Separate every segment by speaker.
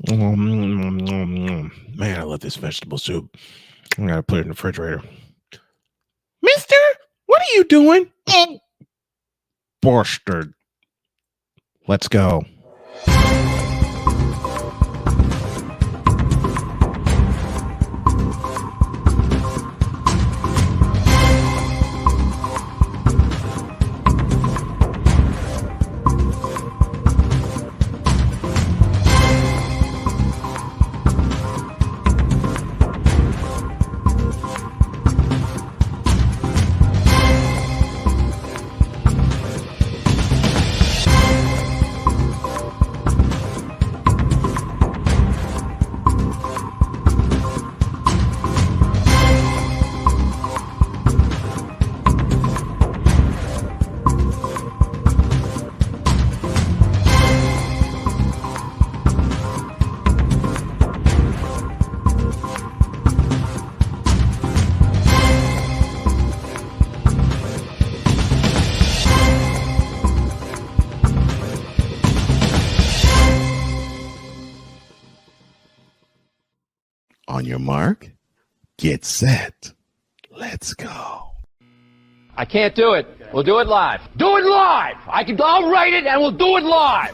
Speaker 1: Man, I love this vegetable soup. I gotta put it in the refrigerator. Mister, what are you doing? Bastard. Let's go. On your mark, get set. Let's go.
Speaker 2: I can't do it. We'll do it live. Do it live! I'll write it and we'll do it live!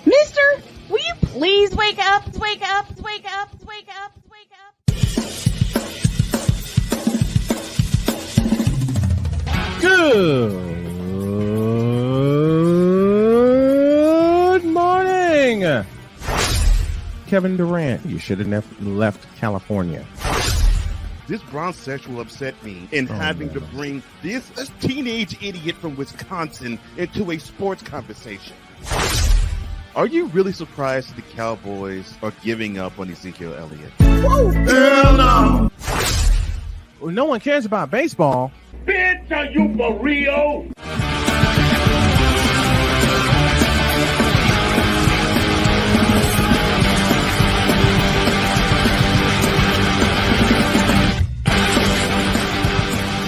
Speaker 3: Mister, will you please wake up, wake up, wake up, wake up, wake up?
Speaker 1: Good morning. Kevin Durant, you should have left California.
Speaker 4: This Brownsexual upset me in having to bring this teenage idiot from Wisconsin into a sports conversation. Are you really surprised the Cowboys are giving up on Ezekiel Elliott?
Speaker 1: Whoa, hell no! Well, no one cares about baseball.
Speaker 5: Bitch, are you for real?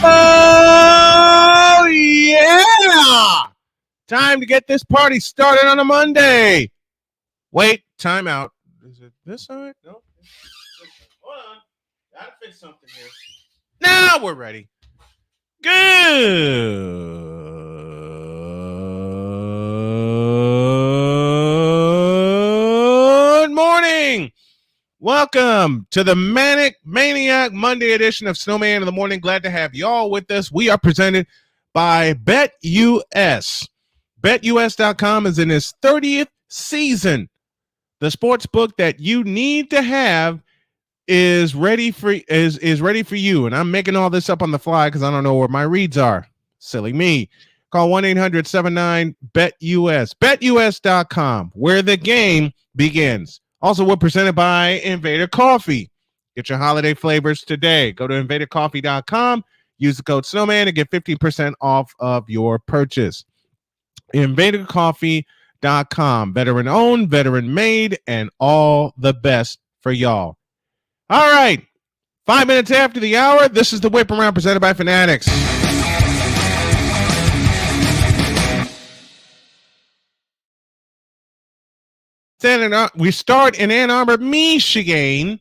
Speaker 1: Oh, yeah! Time to get this party started on a Monday. Wait, time out. Is it this side? No. Hold on. Gotta fix something here. Now we're ready. Good morning. Welcome to the Maniac Monday edition of Snowman in the Morning. Glad to have y'all with us. We are presented by BetUS. BetUS.com is in its 30th season. The sports book that you need to have is ready for you. And I'm making all this up on the fly because I don't know where my reads are. Silly me. Call 1-800-79-BET-US. BetUS.com, where the game begins. Also, we're presented by Invader Coffee. Get your holiday flavors today. Go to invadercoffee.com. Use the code Snowman and get 15% off of your purchase. Invadercoffee.com. Veteran owned, veteran made, and all the best for y'all. All right. 5 minutes after the hour, this is the Whip Around presented by Fanatics. We start in Ann Arbor, Michigan,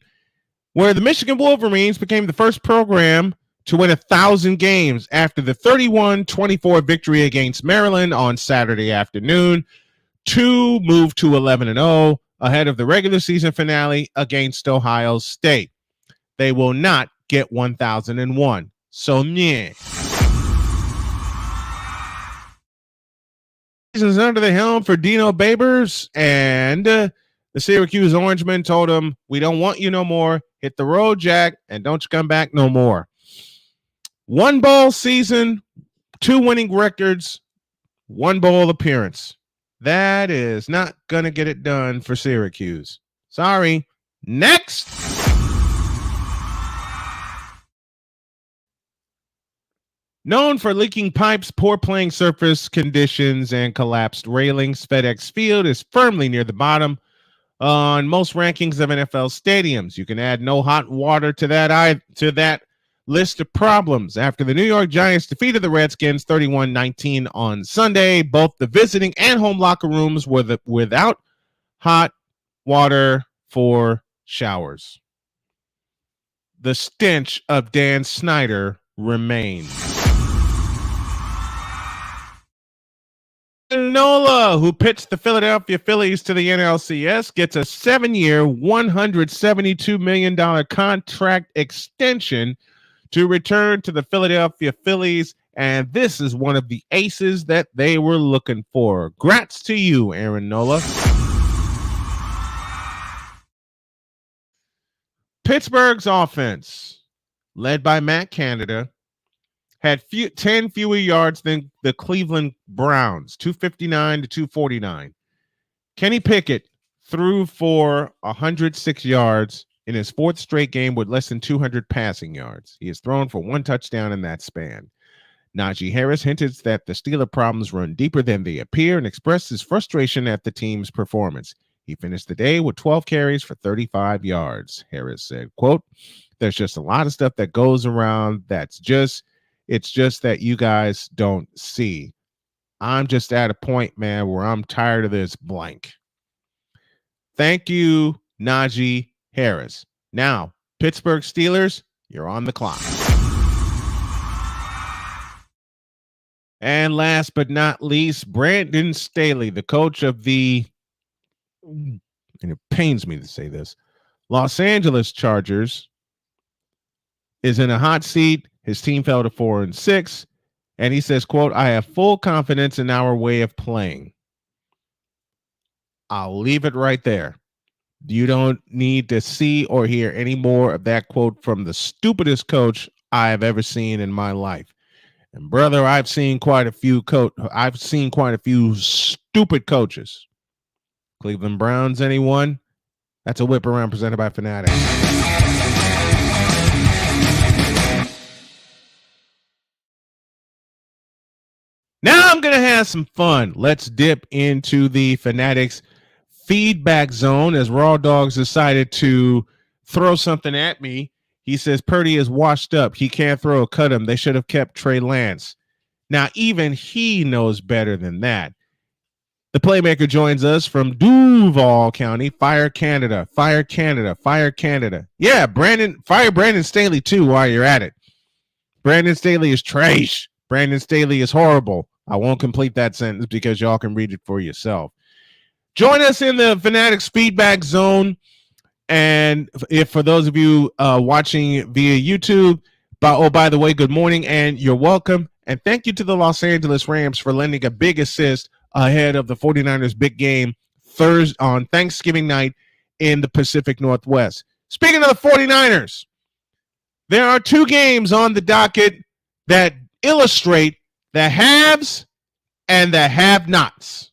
Speaker 1: where the Michigan Wolverines became the first program to win 1,000 games after the 31-24 victory against Maryland on Saturday afternoon to move to 11-0 ahead of the regular season finale against Ohio State. They will not get 1,001. So, yeah. Seasons under the helm for Dino Babers, and the Syracuse Orangemen told him, we don't want you no more. Hit the road, Jack, and don't you come back no more. 1 bowl season, 2 winning records, 1 bowl appearance. That is not going to get it done for Syracuse. Sorry. Next. Known for leaking pipes, poor playing surface conditions, and collapsed railings, FedEx Field is firmly near the bottom on most rankings of NFL stadiums. You can add no hot water to that list of problems. After the New York Giants defeated the Redskins 31-19 on Sunday, both the visiting and home locker rooms were without hot water for showers. The stench of Dan Snyder remains. Nola, who pitched the Philadelphia Phillies to the NLCS, gets a 7-year, $172 million contract extension to return to the Philadelphia Phillies, and this is one of the aces that they were looking for. Grats to you, Aaron Nola. Pittsburgh's offense, led by Matt Canada, had 10 fewer yards than the Cleveland Browns, 259 to 249. Kenny Pickett threw for 106 yards in his fourth straight game with less than 200 passing yards. He has thrown for 1 touchdown in that span. Najee Harris hinted that the Steelers' problems run deeper than they appear and expressed his frustration at the team's performance. He finished the day with 12 carries for 35 yards. Harris said, quote, "There's just a lot of stuff that goes around it's just that you guys don't see. I'm just at a point, man, where I'm tired of this blank." Thank you, Najee Harris. Now, Pittsburgh Steelers, you're on the clock. And last but not least, Brandon Staley, the coach of the, and it pains me to say this, Los Angeles Chargers, is in a hot seat. His team fell to 4-6, and he says, quote, "I have full confidence in our way of playing." I'll leave it right there. You don't need to see or hear any more of that quote from the stupidest coach I've ever seen in my life. And brother, I've seen quite a few stupid coaches. Cleveland Browns, anyone? That's a whip around presented by Fanatics. Now I'm going to have some fun. Let's dip into the Fanatics feedback zone as Raw Dogs decided to throw something at me. He says Purdy is washed up. He can't throw. Cut him. They should have kept Trey Lance. Now, even he knows better than that. The playmaker joins us from Duval County. Fire Canada. Fire Canada. Fire Canada. Yeah, fire Brandon Staley too while you're at it. Brandon Staley is trash. Brandon Staley is horrible. I won't complete that sentence because y'all can read it for yourself. Join us in the Fanatics feedback zone. And if for those of you watching via YouTube, by the way, good morning and you're welcome. And thank you to the Los Angeles Rams for lending a big assist ahead of the 49ers big game Thursday on Thanksgiving night in the Pacific Northwest. Speaking of the 49ers, there are 2 games on the docket that illustrate the haves and the have-nots.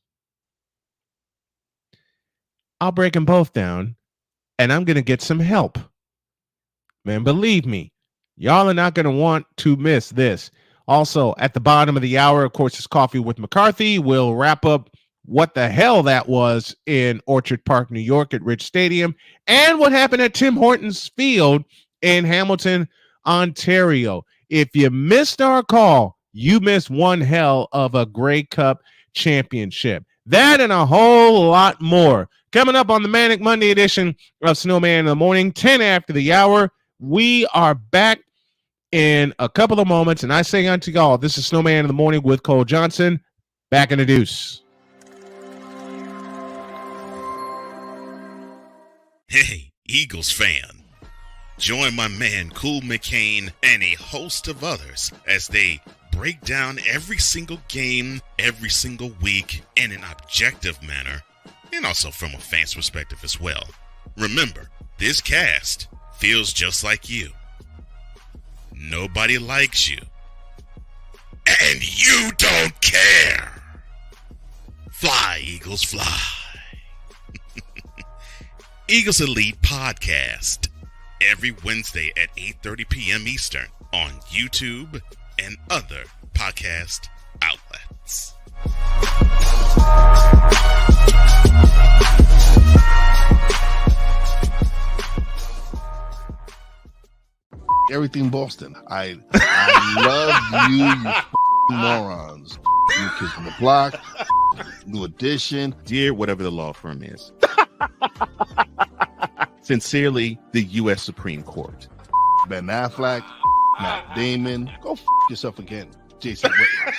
Speaker 1: I'll break them both down, and I'm going to get some help. Man, believe me, y'all are not going to want to miss this. Also, at the bottom of the hour, of course, it's Coffee with McCarthy. We'll wrap up what the hell that was in Orchard Park, New York at Rich Stadium, and what happened at Tim Hortons Field in Hamilton, Ontario. If you missed our call, you missed one hell of a Grey Cup championship. That and a whole lot more. Coming up on the Manic Monday edition of Snowman in the Morning, 10 after the hour. We are back in a couple of moments, and I say unto y'all, this is Snowman in the Morning with Cole Johnson. Back in the deuce.
Speaker 6: Hey, Eagles fan. Join my man Cool McCain and a host of others as they break down every single game, every single week in an objective manner, and also from a fan's perspective as well. Remember, this cast feels just like you. Nobody likes you. And you don't care. Fly, Eagles, fly. Eagles Elite Podcast. Every Wednesday at 8:30 p.m. Eastern on YouTube and other podcast outlets.
Speaker 7: Everything Boston. I love you morons. New Kids on the Block, New Edition.
Speaker 4: Dear whatever the law firm is. Sincerely, the U.S. Supreme Court.
Speaker 7: Ben Affleck, Matt Damon. Go yourself again, Jason Whitlock.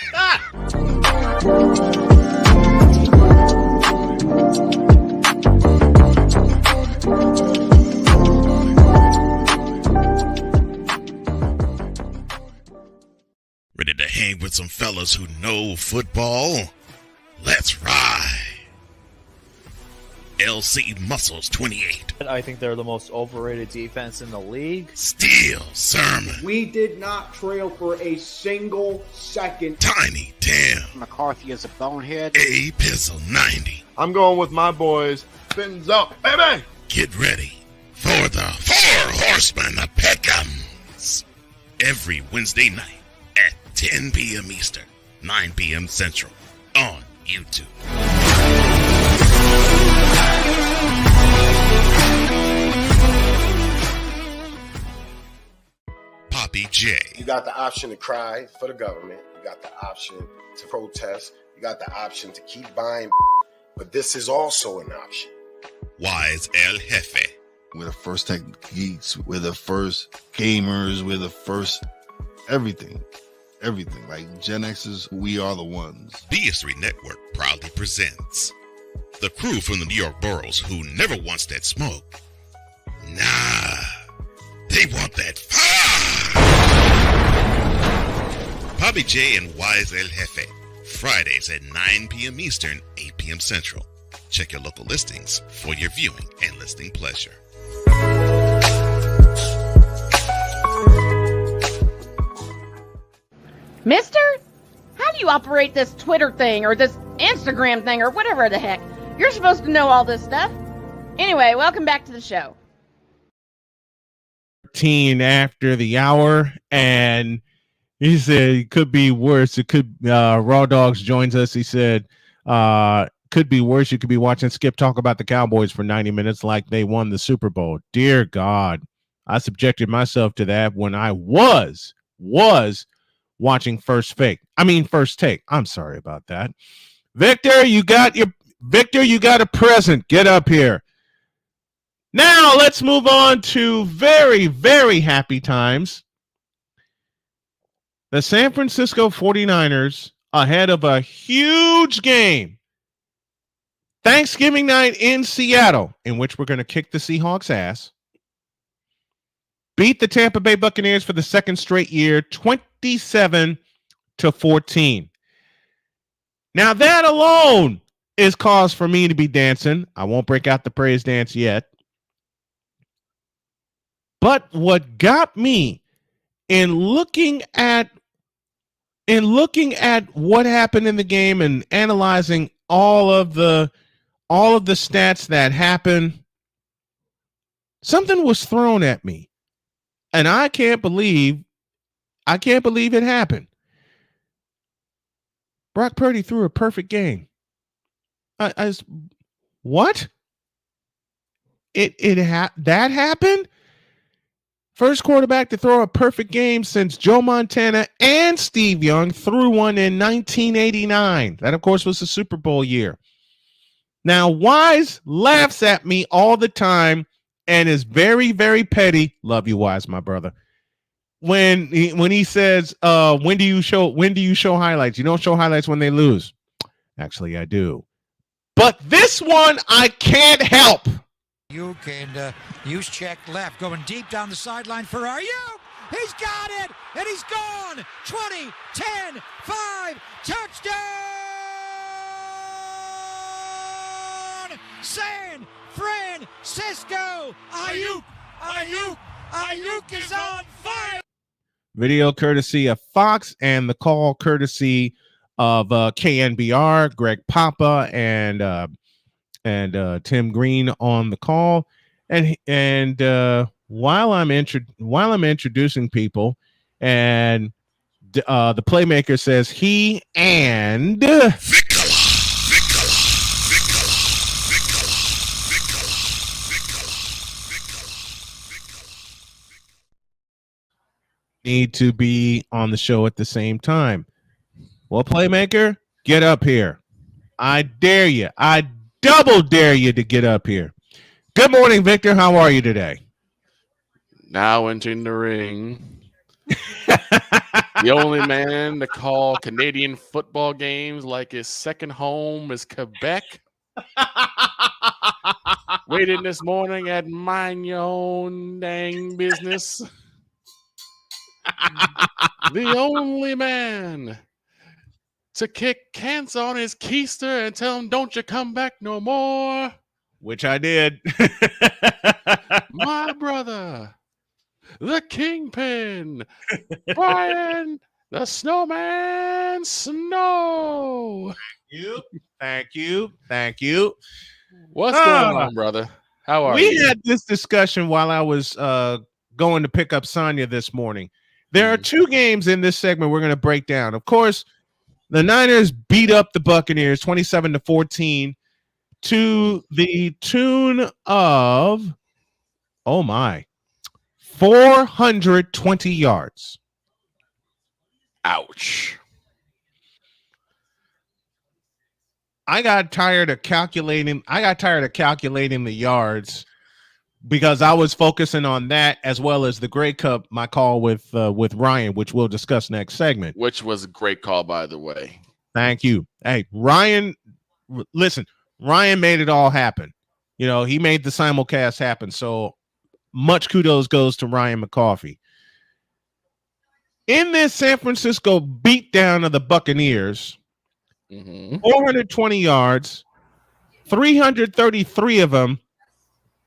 Speaker 6: Ready to hang with some fellas who know football? Let's ride. LC Muscles 28.
Speaker 8: I think they're the most overrated defense in the league.
Speaker 6: Steel Sermon.
Speaker 5: We did not trail for a single second.
Speaker 6: Tiny Tim.
Speaker 9: McCarthy is a bonehead.
Speaker 6: A Pizzle 90.
Speaker 7: I'm going with my boys. Fins up, baby.
Speaker 6: Get ready for the Four Horsemen of Pick'ems. Every Wednesday night at 10 p.m. Eastern, 9 p.m. Central on YouTube. Poppy J.
Speaker 10: You got the option to cry for the government. You got the option to protest. You got the option to keep buying. But this is also an option.
Speaker 6: Wise El Jefe.
Speaker 7: We're the first tech geeks. We're the first gamers. We're the first everything. Everything. Like Gen X's, we are the ones.
Speaker 6: BS3 Network proudly presents the crew from the New York boroughs who never wants that smoke. Nah, they want that fire. Poppy J and Wise El Jefe. Fridays at 9 p.m. Eastern, 8 p.m. Central. Check your local listings for your viewing and listening pleasure.
Speaker 3: Mister, how do you operate this Twitter thing or this Instagram thing or whatever the heck? You're supposed to know all this stuff. Anyway, welcome back to the show.
Speaker 1: 13 after the hour, and he said it could be worse. It could Raw Dogs joins us. He said could be worse. You could be watching Skip talk about the Cowboys for 90 minutes like they won the Super Bowl. Dear God, I subjected myself to that when I was watching First Take. I'm sorry about that. Victor, you got a present. Get up here. Now let's move on to very, very happy times. The San Francisco 49ers ahead of a huge game. Thanksgiving night in Seattle, in which we're going to kick the Seahawks' ass. Beat the Tampa Bay Buccaneers for the second straight year, 27-14. Now that alone is cause for me to be dancing. I won't break out the praise dance yet. But what got me in looking at what happened in the game and analyzing all of the stats that happened, something was thrown at me. And I can't believe it happened. Brock Purdy threw a perfect game. What? That happened? First quarterback to throw a perfect game since Joe Montana and Steve Young threw one in 1989. That, of course, was the Super Bowl year. Now, Wise laughs at me all the time and is very, very petty. Love you, Wise, my brother. When he says, when do you show highlights? You don't show highlights when they lose. Actually, I do. But this one I can't help.
Speaker 11: You can use check left, going deep down the sideline for Ayuk. He's got it, and he's gone. 20, 10, 5, touchdown! San Francisco! Ayuk is on fire!
Speaker 1: Video courtesy of Fox and the call courtesy of KNBR, Greg Papa, and Tim Green on the call. And while I'm introducing people, and the playmaker says he and need to be on the show at the same time. Well, playmaker, get up here. I dare you. I double dare you to get up here. Good morning, Victor. How are you today?
Speaker 12: Now entering the ring. The only man to call Canadian football games like his second home is Quebec. Waiting this morning at mind your own dang business. The only man to kick cancer on his keister and tell him, don't you come back no more.
Speaker 1: Which I did.
Speaker 12: My brother, the Kingpin, Brian, the Snowman Snow.
Speaker 1: Thank you.
Speaker 12: What's going on, brother? How are you?
Speaker 1: We had this discussion while I was going to pick up Sonya this morning. There are two games in this segment we're going to break down. Of course, the Niners beat up the Buccaneers 27-14 to the tune of, 420 yards.
Speaker 12: Ouch.
Speaker 1: I got tired of calculating the yards because I was focusing on that as well as the Grey Cup, my call with Ryan, which we'll discuss next segment.
Speaker 12: Which was a great call, by the way.
Speaker 1: Thank you. Hey, Ryan, listen, Ryan made it all happen. You know, he made the simulcast happen. So much kudos goes to Ryan McCoffey. In this San Francisco beatdown of the Buccaneers, 420 yards, 333 of them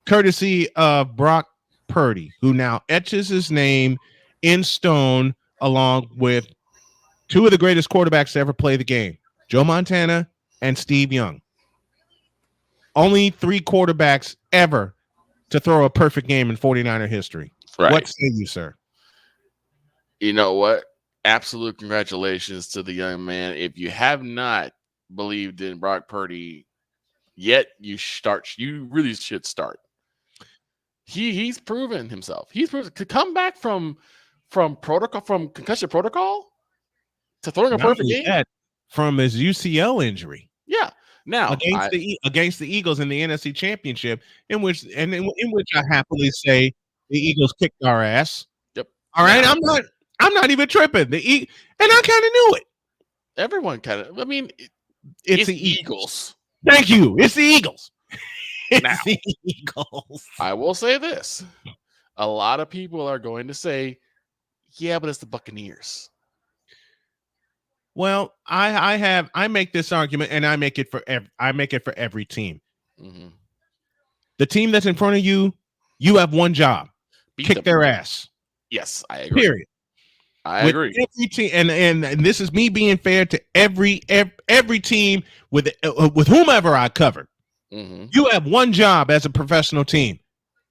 Speaker 1: courtesy of Brock Purdy, who now etches his name in stone along with two of the greatest quarterbacks to ever play the game, Joe Montana and Steve Young. Only three quarterbacks ever to throw a perfect game in 49er history.
Speaker 12: Right.
Speaker 1: What say you, sir?
Speaker 12: You know what? Absolute congratulations to the young man. If you have not believed in Brock Purdy yet, you really should start. He's proven himself. He's proven to come back from concussion protocol to throwing a perfect game
Speaker 1: from his UCL injury.
Speaker 12: Yeah. Now
Speaker 1: against the Eagles in the NFC Championship, in which I happily say the Eagles kicked our ass.
Speaker 12: Yep.
Speaker 1: All right. I'm not even tripping. And I kind of knew it.
Speaker 12: Everyone kind of. I mean,
Speaker 1: it's the Eagles.
Speaker 12: Thank
Speaker 1: you. It's the Eagles.
Speaker 12: It's the Eagles. I will say this: a lot of people are going to say, "Yeah, but it's the Buccaneers."
Speaker 1: Well, I make this argument, and I make it for every team.
Speaker 12: Mm-hmm.
Speaker 1: The team that's in front of you, you have one job: kick their ass.
Speaker 12: Yes, I agree.
Speaker 1: Period.
Speaker 12: I agree.
Speaker 1: Every team, and this is me being fair to every team with whomever I covered.
Speaker 12: Mm-hmm.
Speaker 1: You have one job as a professional team: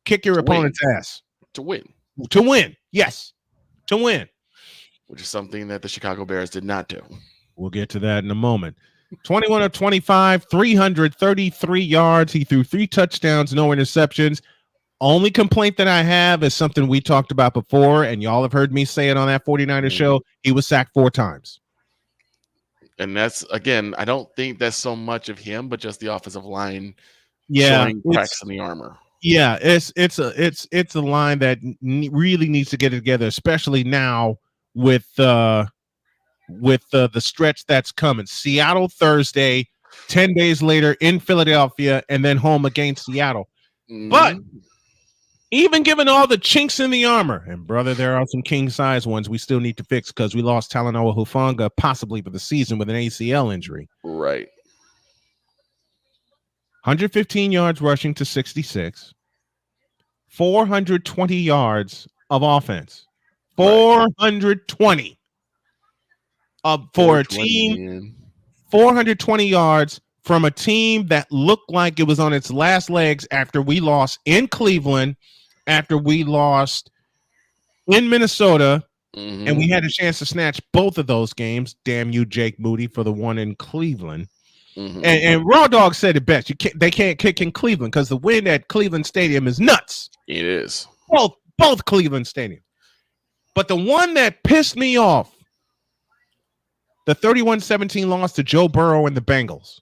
Speaker 1: kick your opponent's ass
Speaker 12: to win.
Speaker 1: To win, yes, to win.
Speaker 12: Which is something that the Chicago Bears did not do.
Speaker 1: We'll get to that in a moment. 21 of 25, 333 yards. He threw 3 touchdowns, no interceptions. Only complaint that I have is something we talked about before, and y'all have heard me say it on that 49er show. He was sacked 4 times.
Speaker 12: And that's, again, I don't think that's so much of him, but just the offensive line showing cracks in the armor.
Speaker 1: Yeah, it's a line that really needs to get it together, especially now with the stretch that's coming. Seattle Thursday, 10 days later in Philadelphia, and then home against Seattle. But even given all the chinks in the armor, and brother, there are some king size ones we still need to fix because we lost Talanoa Hufanga possibly for the season with an ACL injury.
Speaker 12: Right.
Speaker 1: 115 yards rushing to 66, 420 yards of offense. 420 for a team, 420 yards from a team that looked like it was on its last legs after we lost in Cleveland, after we lost in Minnesota, and we had a chance to snatch both of those games. Damn you, Jake Moody, for the one in Cleveland. And Raw Dog said it best. They can't kick in Cleveland because the wind at Cleveland Stadium is nuts.
Speaker 12: It is.
Speaker 1: Both Cleveland Stadium. But the one that pissed me off, the 31-17 loss to Joe Burrow and the Bengals.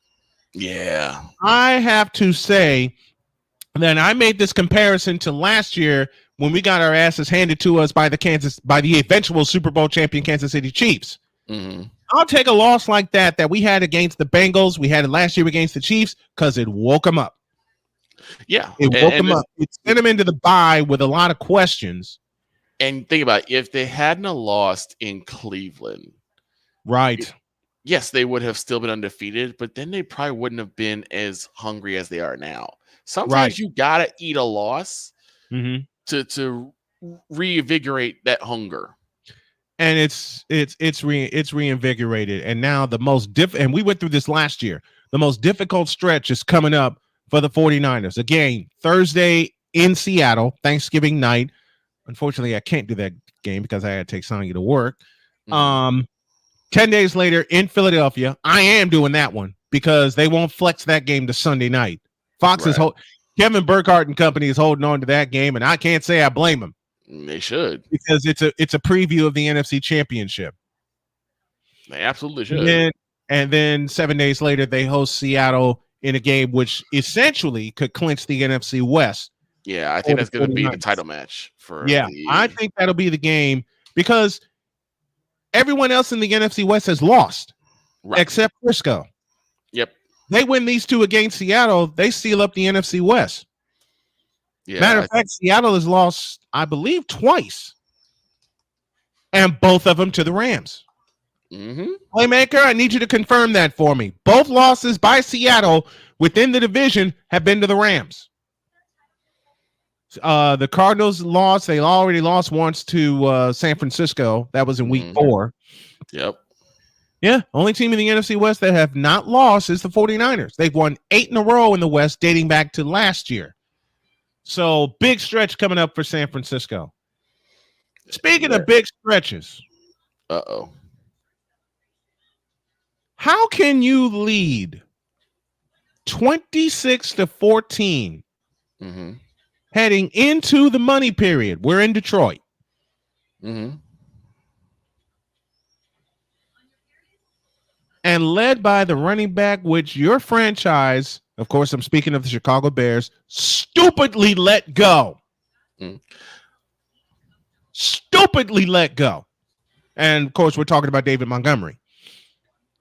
Speaker 12: Yeah.
Speaker 1: I have to say then I made this comparison to last year when we got our asses handed to us by the eventual Super Bowl champion Kansas City Chiefs.
Speaker 12: Mm-hmm.
Speaker 1: I'll take a loss like that we had against the Bengals. We had it last year against the Chiefs because it woke them up.
Speaker 12: Yeah.
Speaker 1: It woke them up. It sent them into the bye with a lot of questions.
Speaker 12: And think about it, if they hadn't lost in Cleveland.
Speaker 1: Right.
Speaker 12: Yes, they would have still been undefeated, but then they probably wouldn't have been as hungry as they are now. Sometimes you got to eat a loss to reinvigorate that hunger.
Speaker 1: And it's reinvigorated. And now and we went through this last year. The most difficult stretch is coming up for the 49ers. Again, Thursday in Seattle, Thanksgiving night. Unfortunately, I can't do that game because I had to take Sonya to work. 10 days later in Philadelphia, I am doing that one because they won't flex that game to Sunday night. Fox is Kevin Burkhardt and company is holding on to that game, and I can't say I blame them.
Speaker 12: They should,
Speaker 1: because it's a preview of the NFC Championship.
Speaker 12: They absolutely should.
Speaker 1: And then 7 days later, they host Seattle in a game which essentially could clinch the NFC West.
Speaker 12: Yeah, I think that's going to be the title match for.
Speaker 1: I think that'll be the game because everyone else in the NFC West has lost, except Frisco.
Speaker 12: Yep.
Speaker 1: They win these two against Seattle, they seal up the NFC West.
Speaker 12: Yeah,
Speaker 1: Matter of fact, Seattle has lost, I believe, twice, and both of them to the Rams. Playmaker, I need you to confirm that for me. Both losses by Seattle within the division have been to the Rams. The Cardinals lost. They already lost once to San Francisco. That was in week 4.
Speaker 12: Yep.
Speaker 1: Yeah, only team in the NFC West that have not lost is the 49ers. They've won 8 in a row in the West dating back to last year. So big stretch coming up for San Francisco. Speaking of big stretches.
Speaker 12: Uh-oh.
Speaker 1: How can you lead 26-14 heading into the money period? We're in Detroit. And led by the running back, which your franchise, of course, I'm speaking of the Chicago Bears, stupidly let go. Stupidly let go. And, of course, we're talking about David Montgomery,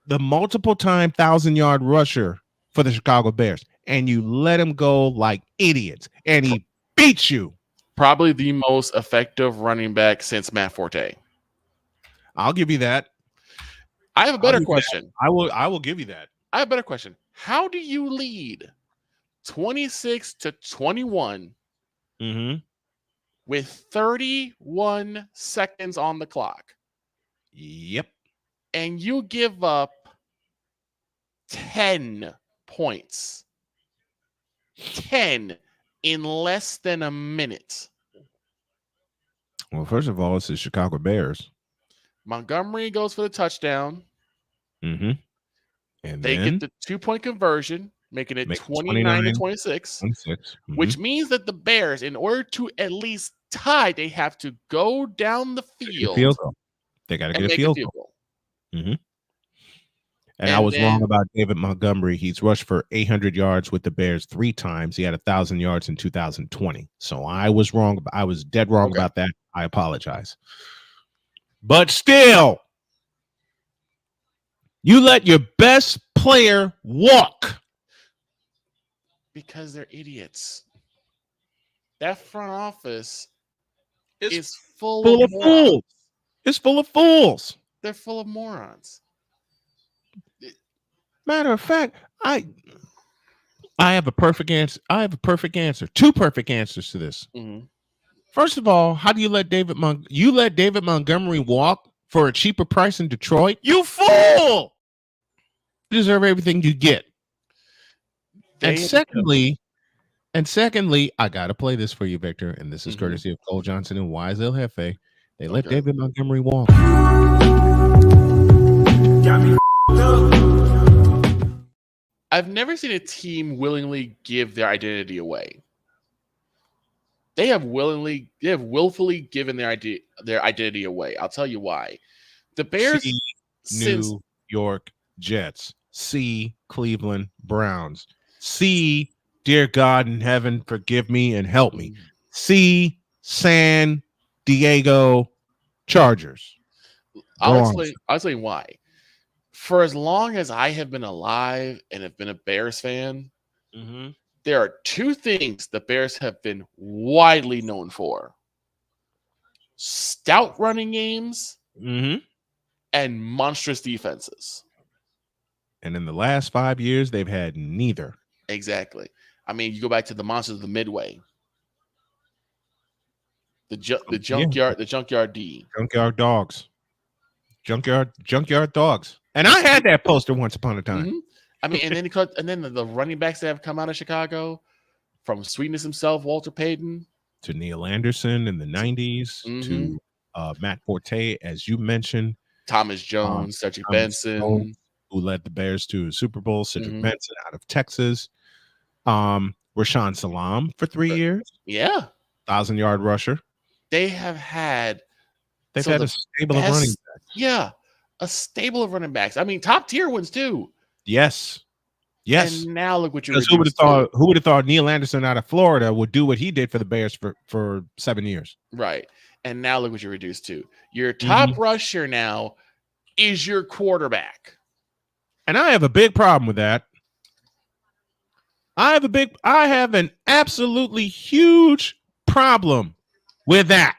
Speaker 1: the multiple-time 1,000-yard rusher for the Chicago Bears. And you let him go like idiots. And he beat you.
Speaker 12: Probably the most effective running back since Matt Forte.
Speaker 1: I'll give you that.
Speaker 12: I have a better question.
Speaker 1: I will give you that.
Speaker 12: I have a better question. How do you lead 26-21 with 31 seconds on the clock?
Speaker 1: Yep.
Speaker 12: And you give up 10 points. 10 in less than a minute.
Speaker 1: Well, first of all, it's the Chicago Bears.
Speaker 12: Montgomery goes for the touchdown.
Speaker 1: And
Speaker 12: they get the 2-point conversion, making it 29-26, which means that the Bears, in order to at least tie, they have to go down the field.
Speaker 1: They got to get a field goal. And I was wrong about David Montgomery. He's rushed for 800 yards with the Bears 3 times. He had 1,000 yards in 2020. So I was wrong. I was dead wrong about that. I apologize. But still, you let your best player walk.
Speaker 12: Because they're idiots. That front office is full of
Speaker 1: fools. It's full of fools.
Speaker 12: They're full of morons.
Speaker 1: Matter of fact, I have a perfect answer. I have a perfect answer. 2 perfect answers to this. First of all, how do you let David Montgomery walk for a cheaper price in Detroit? You fool! You deserve everything you get. And secondly, I gotta play this for you, Victor. And this is courtesy of Cole Johnson and Wise El Jefe. They let David Montgomery walk.
Speaker 5: Got me up.
Speaker 12: I've never seen a team willingly give their identity away. They have willfully given their identity away. I'll tell you why. The Bears,
Speaker 1: New York Jets, C Cleveland Browns, C dear God in heaven, forgive me and help me. See San Diego Chargers.
Speaker 12: I'll explain why. For as long as I have been alive and have been a Bears fan, there are two things the Bears have been widely known for: stout running games and monstrous defenses.
Speaker 1: And in the last 5 years, they've had neither.
Speaker 12: Exactly. I mean, you go back to the monsters of the Midway, the junkyard D,
Speaker 1: junkyard dogs, junkyard dogs. And I had that poster once upon a time.
Speaker 12: I mean, and then the running backs that have come out of Chicago, from Sweetness himself, Walter Payton,
Speaker 1: to Neil Anderson in the 90s, to Matt Forte, as you mentioned,
Speaker 12: Thomas Jones, Cedric Benson,
Speaker 1: who led the Bears to a Super Bowl, Cedric Benson out of Texas, Rashawn Salam for 3 years.
Speaker 12: Yeah.
Speaker 1: 1,000-yard rusher.
Speaker 12: They've had
Speaker 1: a stable of running backs.
Speaker 12: Yeah. A stable of running backs. I mean, top tier ones too.
Speaker 1: Yes.
Speaker 12: And now look what you're.
Speaker 1: Who would have thought Neil Anderson out of Florida would do what he did for the Bears for 7 years?
Speaker 12: Right. And now look what you're reduced to. Your top rusher now is your quarterback.
Speaker 1: And I have a big problem with that. I have an absolutely huge problem with that.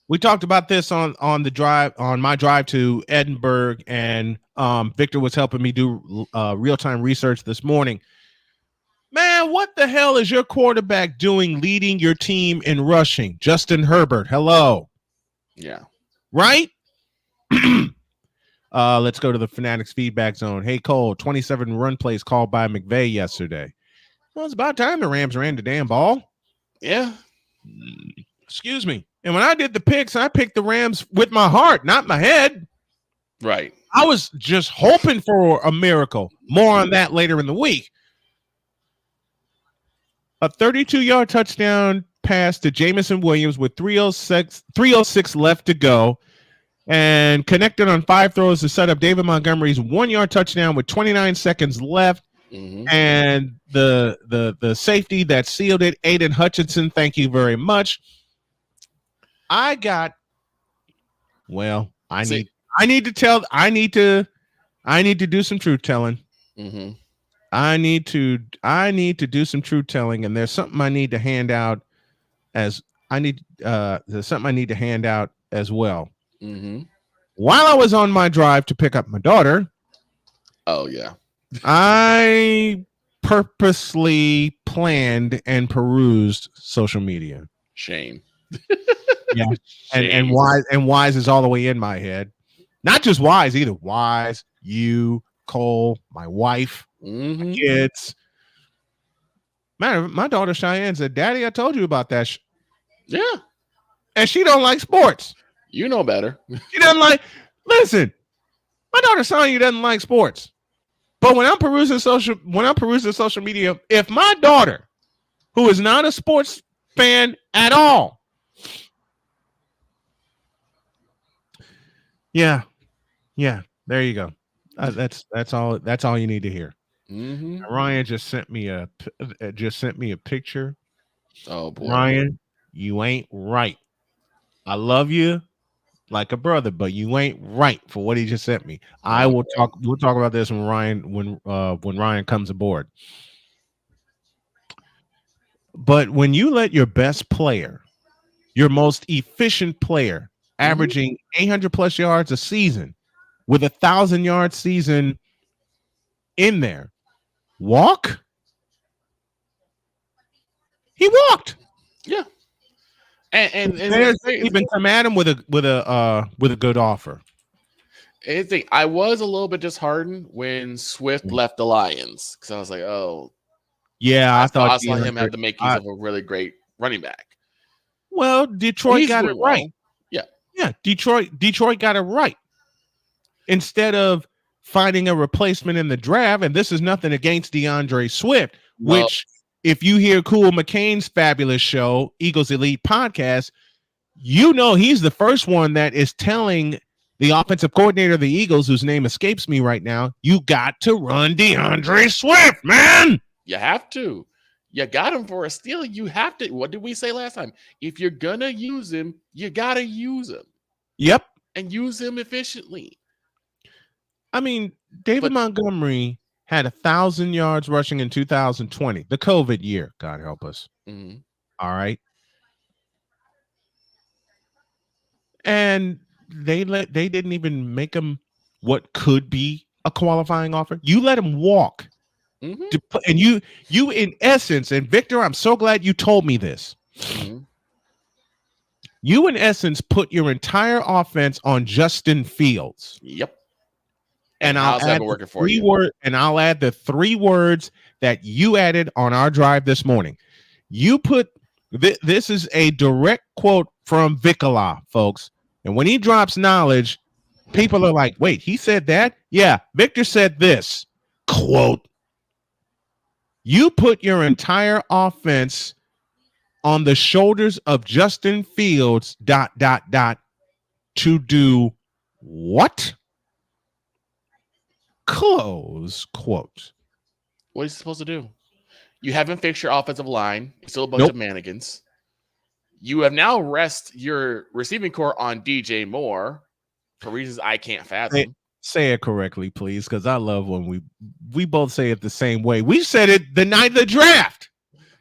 Speaker 1: We talked about this on my drive to Edinburgh, and Victor was helping me do real-time research this morning. Man, what the hell is your quarterback doing leading your team in rushing? Justin Herbert, hello.
Speaker 12: Yeah.
Speaker 1: Right? Let's go to the Fanatics feedback zone. Hey, Cole, 27 run plays called by McVay yesterday. Well, it's about time the Rams ran the damn ball.
Speaker 12: Yeah.
Speaker 1: Excuse me. And when I did the picks, I picked the Rams with my heart, not my head.
Speaker 12: Right.
Speaker 1: I was just hoping for a miracle. More on that later in the week. A 32-yard touchdown pass to Jamison Williams with 3:06 left to go, and connected on 5 throws to set up David Montgomery's 1-yard touchdown with 29 seconds left. And the safety that sealed it, Aiden Hutchinson, thank you very much. I need to do some truth telling. I need to do some truth telling, and there's something I need to hand out as well. While I was on my drive to pick up my daughter, I purposely planned and perused social media.
Speaker 12: Shame.
Speaker 1: Yeah. And Wise is all the way in my head. Not just Wise either. Wise, you, Cole, my wife, my kids. Man, my daughter Cheyenne said, "Daddy, I told you about that."
Speaker 12: Yeah.
Speaker 1: And she don't like sports.
Speaker 12: You know better.
Speaker 1: She doesn't like. Listen, my daughter Sonya doesn't like sports. But when I'm perusing social media, if my daughter, who is not a sports fan at all, yeah, there you go. That's all you need to hear. Ryan just sent me a picture.
Speaker 12: Oh boy,
Speaker 1: Ryan, you ain't right. I love you like a brother, but you ain't right for what he just sent me. We'll talk about this when Ryan comes aboard. But when you let your best player, your most efficient player, averaging 800 plus yards a season with 1,000-yard season in there, walk, he walked.
Speaker 12: Yeah. And
Speaker 1: even come at him with a good offer.
Speaker 12: I was a little bit disheartened when Swift left the Lions, because I was like, oh,
Speaker 1: yeah, I thought
Speaker 12: I saw him have the makings of a really great running back.
Speaker 1: Well, Detroit got it right. Yeah, Detroit got it right. Instead of finding a replacement in the draft, and this is nothing against DeAndre Swift, which, if you hear Cool McCain's fabulous show, Eagles Elite Podcast, you know he's the first one that is telling the offensive coordinator of the Eagles, whose name escapes me right now, you got to run DeAndre Swift, man.
Speaker 12: You have to. You got him for a steal. You have to. What did we say last time? If you're gonna use him, you gotta use him.
Speaker 1: Yep.
Speaker 12: And use him efficiently.
Speaker 1: I mean, David Montgomery had 1,000 yards rushing in 2020, the COVID year. God help us.
Speaker 12: Mm-hmm.
Speaker 1: All right. And they didn't even make him what could be a qualifying offer. You let him walk.
Speaker 12: Mm-hmm.
Speaker 1: And you in essence, and Victor, I'm so glad you told me this.
Speaker 12: Mm-hmm.
Speaker 1: You in essence put your entire offense on Justin Fields.
Speaker 12: Yep.
Speaker 1: And
Speaker 12: how's that working for you?
Speaker 1: And I'll add the 3 words that you added on our drive this morning. You put this is a direct quote from Vicala, folks. And when he drops knowledge, people are like, wait, he said that? Yeah, Victor said this. Quote. You put your entire offense on the shoulders of Justin Fields, ... to do what? Close quote.
Speaker 12: What is he supposed to do? You haven't fixed your offensive line. It's still a bunch of mannequins. You have now rest your receiving core on DJ Moore for reasons I can't fathom.
Speaker 1: Say it correctly, please, because I love when we both say it the same way. We said it the night of the draft.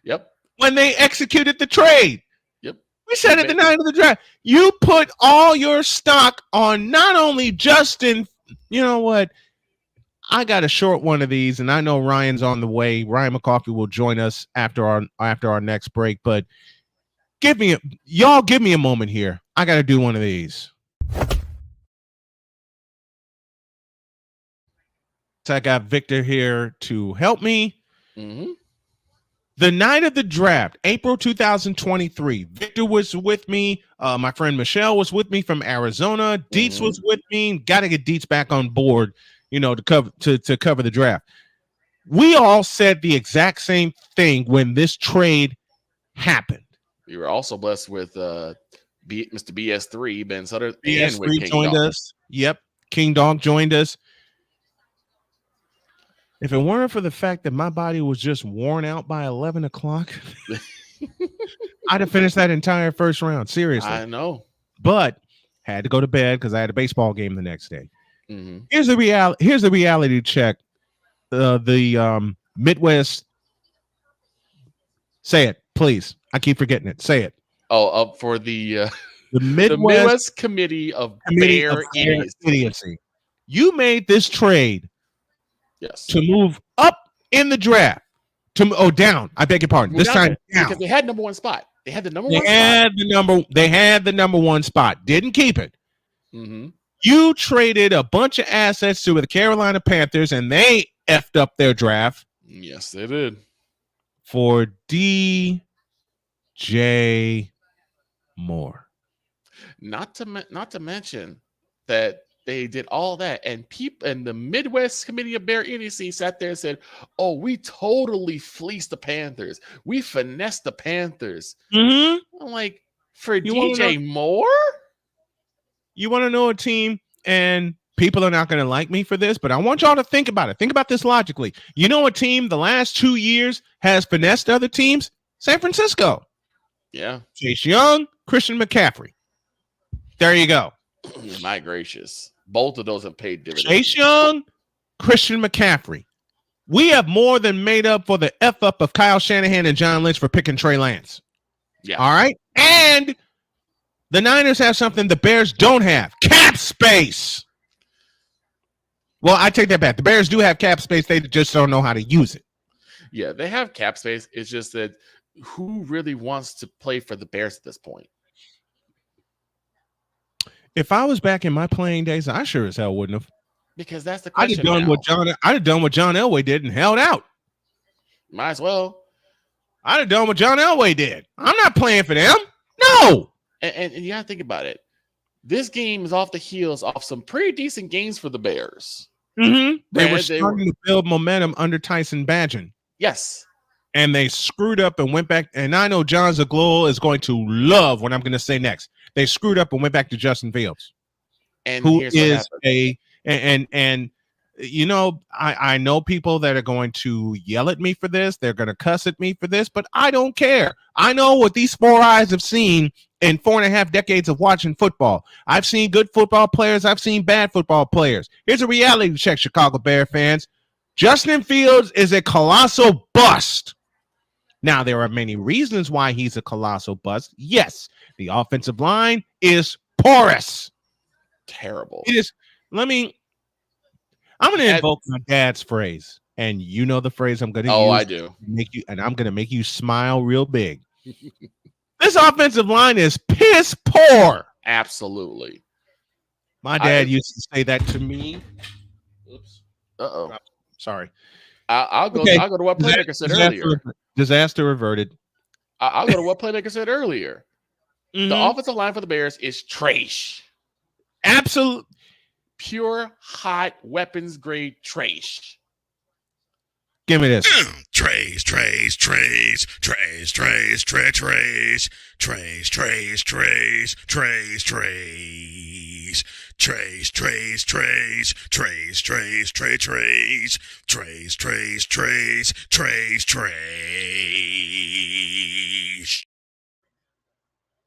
Speaker 12: Yep.
Speaker 1: When they executed the trade.
Speaker 12: Yep.
Speaker 1: We said it the night of the draft. You put all your stock on not only Justin. You know what? I got a short one of these, and I know Ryan's on the way. Ryan McCoffey will join us after our next break. But give me a moment here. I got to do one of these. So I got Victor here to help me.
Speaker 12: Mm-hmm.
Speaker 1: The night of the draft, April 2023. Victor was with me. My friend Michelle was with me from Arizona. Dietz was with me. Got to get Dietz back on board, to cover the draft. We all said the exact same thing when this trade happened.
Speaker 12: We were also blessed with Mr. BS3, Ben Sutter.
Speaker 1: BS3 joined us. Yep. King Dog joined us. If it weren't for the fact that my body was just worn out by 11 o'clock, I'd have finished that entire first round. Seriously.
Speaker 12: I know.
Speaker 1: But had to go to bed because I had a baseball game the next day.
Speaker 12: Mm-hmm.
Speaker 1: Here's the reality check. The Midwest. Say it, please. I keep forgetting it. Say it.
Speaker 12: Oh, for the
Speaker 1: Midwest
Speaker 12: Committee of Bear
Speaker 1: Idiocy. You made this trade.
Speaker 12: Yes.
Speaker 1: To move up in the draft. Down. I beg your pardon. This time down.
Speaker 12: Because they had number 1 spot. They had the number 1
Speaker 1: spot. They had the number 1 spot. Didn't keep it.
Speaker 12: Mm-hmm.
Speaker 1: You traded a bunch of assets to the Carolina Panthers, and they effed up their draft.
Speaker 12: Yes, they did.
Speaker 1: For DJ Moore.
Speaker 12: Not to mention that they did all that, and the Midwest Committee of Bear Idiocy sat there and said, "Oh, we totally fleeced the Panthers. We finessed the Panthers."
Speaker 1: Mm-hmm.
Speaker 12: I'm like, for DJ Moore?
Speaker 1: You want to know a team, and people are not going to like me for this, but I want y'all to think about it. Think about this logically. You know a team the last 2 years has finessed other teams? San Francisco.
Speaker 12: Yeah.
Speaker 1: Chase Young, Christian McCaffrey. There you go.
Speaker 12: My gracious. Both of those have paid dividends.
Speaker 1: Chase Young, Christian McCaffrey. We have more than made up for the F up of Kyle Shanahan and John Lynch for picking Trey Lance.
Speaker 12: Yeah.
Speaker 1: All right. And the Niners have something the Bears don't have. Cap space. Well, I take that back. The Bears do have cap space. They just don't know how to use it.
Speaker 12: Yeah, they have cap space. It's just that who really wants to play for the Bears at this point?
Speaker 1: If I was back in my playing days, I sure as hell wouldn't have.
Speaker 12: Because that's the question.
Speaker 1: I'd have done what John Elway did and held out.
Speaker 12: Might as well.
Speaker 1: I'd have done what John Elway did. I'm not playing for them. No.
Speaker 12: And you got to think about it. This game is off the heels off some pretty decent games for the Bears.
Speaker 1: Mm-hmm. They were starting to build momentum under Tyson Bagent.
Speaker 12: Yes.
Speaker 1: And they screwed up and went back. And I know John Zaglul is going to love what I'm going to say next. They screwed up and went back to Justin Fields,
Speaker 12: and
Speaker 1: who is and I know people that are going to yell at me for this. They're going to cuss at me for this, but I don't care. I know what these 4 eyes have seen in 4.5 decades of watching football. I've seen good football players. I've seen bad football players. Here's a reality check, Chicago Bear fans. Justin Fields is a colossal bust. Now, there are many reasons why he's a colossal bust. Yes, the offensive line is porous.
Speaker 12: Terrible.
Speaker 1: It is. I'm going to invoke my dad's phrase, and you know the phrase I'm going to use.
Speaker 12: Oh, I do.
Speaker 1: I'm going to make you smile real big. This offensive line is piss poor.
Speaker 12: Absolutely.
Speaker 1: My dad used to say that to me.
Speaker 12: Oops. Uh-oh.
Speaker 1: Sorry.
Speaker 12: I'll go to what Playmaker said earlier.
Speaker 1: Disaster averted.
Speaker 12: I'll go to what Playmaker said earlier.
Speaker 1: Mm-hmm.
Speaker 12: The offensive line for the Bears is trash.
Speaker 1: Absolute.
Speaker 12: Pure, hot, weapons grade trash.
Speaker 1: Give me this.
Speaker 6: Trace.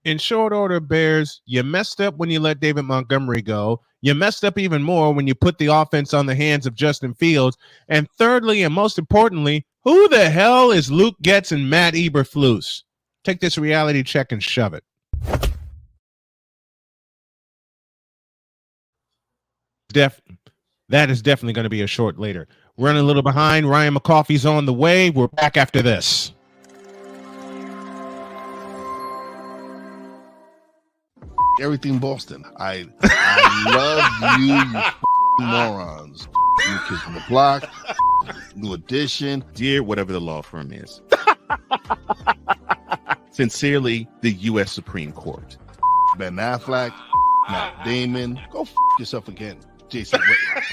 Speaker 1: In short order, Bears, you messed up when you let David Montgomery go. You messed up even more when you put the offense on the hands of Justin Fields. And thirdly, and most importantly, who the hell is Luke Getz and Matt Eberflus? Take this reality check and shove it. That is definitely going to be a short later. Running a little behind. Ryan McCoffey's on the way. We're back after this.
Speaker 7: Everything Boston. I love you morons. New Kids on the Block, New Edition.
Speaker 4: Dear whatever the law firm is. Sincerely, the U.S. Supreme Court.
Speaker 7: Ben Affleck, Matt Damon. Go yourself again, Jason Whitlock.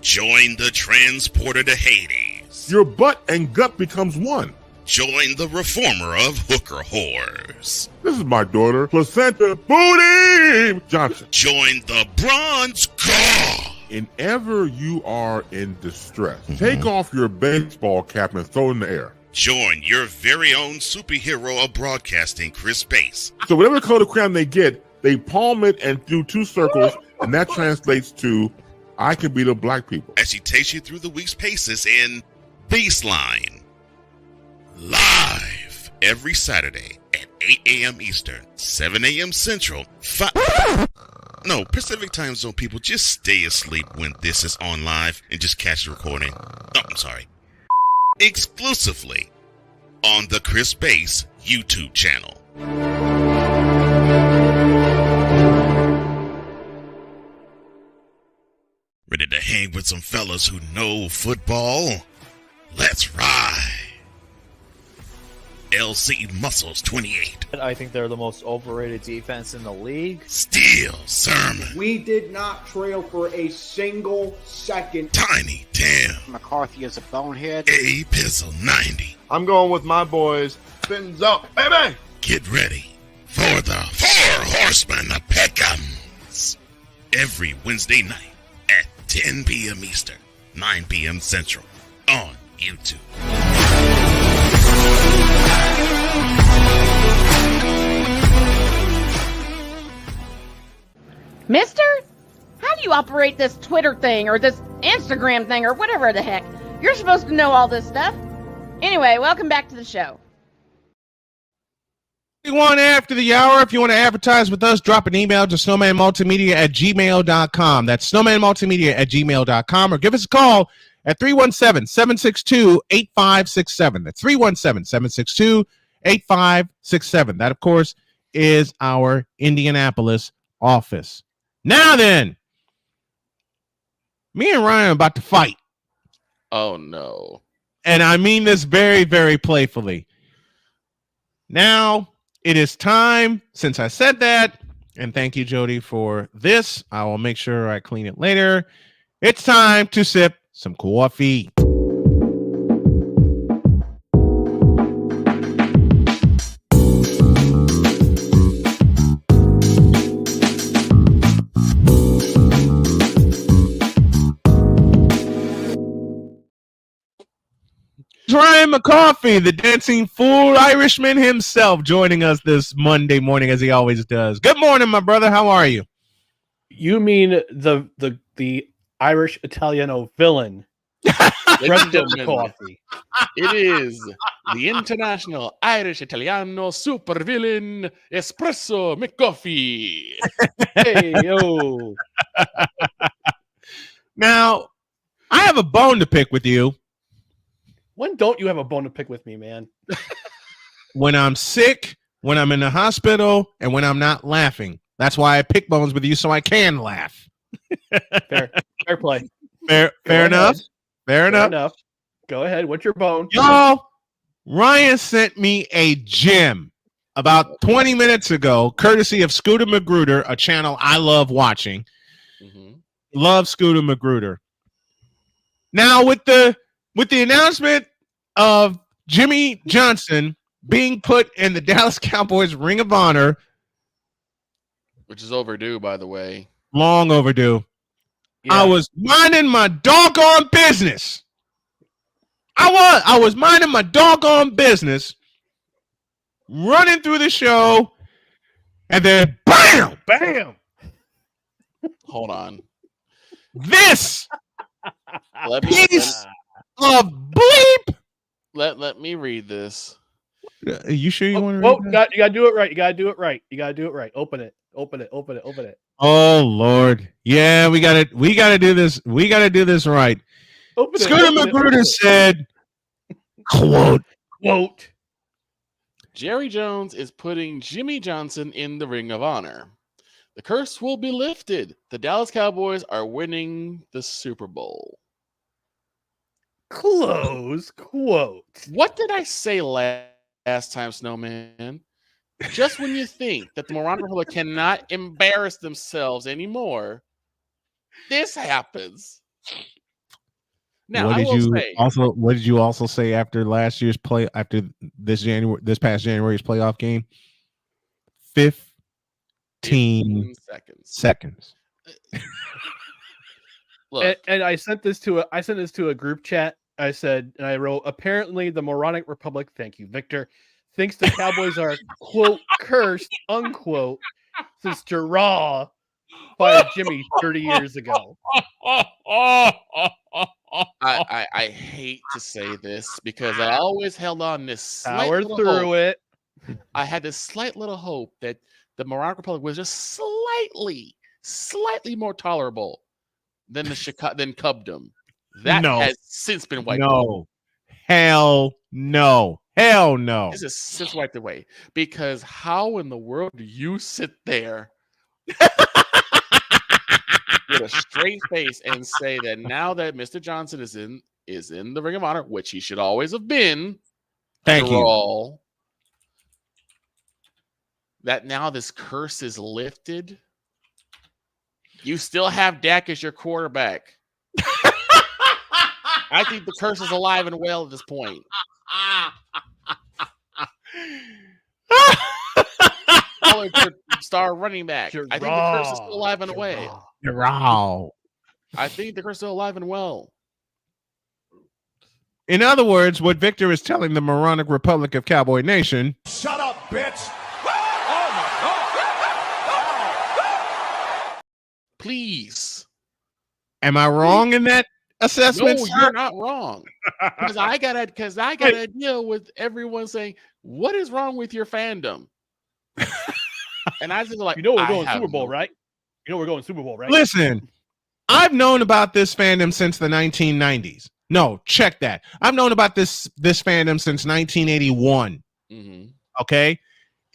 Speaker 6: Join the transporter to Hades.
Speaker 13: Your butt and gut becomes one.
Speaker 6: Join the reformer of hooker whores.
Speaker 13: This is my daughter, Placenta Booty Johnson.
Speaker 6: Join the bronze car.
Speaker 13: Whenever you are in distress, take off your baseball cap and throw it in the air.
Speaker 6: Join your very own superhero of broadcasting, Chris Bass.
Speaker 13: So whatever color crayon they get, they palm it and do 2 circles, and that translates to I can beat up black people.
Speaker 6: As he takes you through the week's paces in Baseline. Live every Saturday at 8 a.m. Eastern, 7 a.m. Central, Pacific Time Zone people, just stay asleep when this is on live and just catch the recording. Oh, I'm sorry. Exclusively on the Chris Bass YouTube channel. Ready to hang with some fellas who know football? Let's ride. LC Muscles 28.
Speaker 8: I think they're the most overrated defense in the league.
Speaker 6: Steel Sermon.
Speaker 5: We did not trail for a single second.
Speaker 6: Tiny Tim.
Speaker 9: McCarthy is a bonehead.
Speaker 6: A Pizzle 90.
Speaker 14: I'm going with my boys. Fins up, baby.
Speaker 6: Get ready for the 4 Horsemen of Peckham's. Every Wednesday night at 10 p.m. Eastern, 9 p.m. Central on YouTube.
Speaker 3: Mister, how do you operate this Twitter thing or this Instagram thing or whatever the heck? You're supposed to know all this stuff. Anyway, welcome back to the show.
Speaker 1: After the hour, if you want to advertise with us, drop an email to snowmanmultimedia@gmail.com. That's snowmanmultimedia@gmail.com, or give us a call at 317-762-8567. That's 317-762-8567. That, of course, is our Indianapolis office. Now then, me and Ryan are about to fight.
Speaker 12: Oh, no.
Speaker 1: And I mean this very, very playfully. Now, it is time, since I said that, and thank you, Jody, for this. I will make sure I clean it later. It's time to sip some coffee. McCoffey, the dancing fool Irishman himself, joining us this Monday morning as he always does. Good morning, my brother. How are you?
Speaker 15: You mean the Irish Italiano villain, Brendan McCoffey?
Speaker 12: It is the international Irish Italiano supervillain Espresso McCoffee.
Speaker 15: Hey yo!
Speaker 1: Now, I have a bone to pick with you.
Speaker 15: When don't you have a bone to pick with me, man?
Speaker 1: When I'm sick, when I'm in the hospital, and when I'm not laughing. That's why I pick bones with you, so I can laugh.
Speaker 15: Fair play.
Speaker 1: Fair enough. Fair enough.
Speaker 15: Go ahead. What's your bone?
Speaker 1: Y'all, Ryan sent me a gem about 20 minutes ago, courtesy of Scooter Magruder, a channel I love watching. Love Scooter Magruder. Now, with the announcement of Jimmy Johnson being put in the Dallas Cowboys Ring of Honor,
Speaker 12: which is overdue, by the way.
Speaker 1: Long overdue.
Speaker 15: Yeah.
Speaker 1: I was minding my doggone business. I was minding my doggone business, running through the show, and then bam!
Speaker 12: Hold on.
Speaker 1: This piece of bleep.
Speaker 12: Let me read this.
Speaker 1: Are you sure you want to
Speaker 15: Well,
Speaker 1: read that?
Speaker 15: you gotta do it right. You gotta do it right. Open it.
Speaker 1: Oh Lord. Yeah, we gotta do this. We gotta do this right. Scooter Magruder said, quote,
Speaker 12: Jerry Jones is putting Jimmy Johnson in the Ring of Honor. The curse will be lifted. The Dallas Cowboys are winning the Super Bowl.
Speaker 15: Close quote.
Speaker 12: What did I say last time, Snowman? Just when you think that the Moroccan Republic cannot embarrass themselves anymore, this happens. Now,
Speaker 1: what did you also say after last year's play, after this past January's playoff game? 15 seconds.
Speaker 12: Look,
Speaker 15: and I sent this to a group chat. I said, and I wrote, apparently the Moronic Republic, thank you, Victor, thinks the Cowboys are, quote, cursed, unquote, since Gerard fired Jimmy 30 years ago.
Speaker 12: I hate to say this because I always held on this
Speaker 15: Power through it.
Speaker 12: I had this slight little hope that the Moroccan Republic was just slightly more tolerable than than Cubdom. That has since been wiped away.
Speaker 1: Hell no.
Speaker 12: This is since wiped away. Because how in the world do you sit there with a straight face and say that now that Mr. Johnson is in the Ring of Honor, which he should always have been,
Speaker 1: thank you,
Speaker 12: that now this curse is lifted? You still have Dak as your quarterback. I think the curse is alive and well at this point. Star running back. I think the curse is still alive and away. I think the curse is still alive and well.
Speaker 1: In other words, what Victor is telling the Moronic Republic of Cowboy Nation.
Speaker 16: Shut up, bitch.
Speaker 12: Please.
Speaker 1: Am I wrong in that assessment?
Speaker 12: No, you're not wrong. Because I gotta deal with everyone saying, what is wrong with your fandom? And I just like,
Speaker 15: we're going Super Bowl, right? We're going Super Bowl, right?
Speaker 1: Listen, I've known about this fandom since the 1990s. No, check that. I've known about this fandom since 1981. Okay?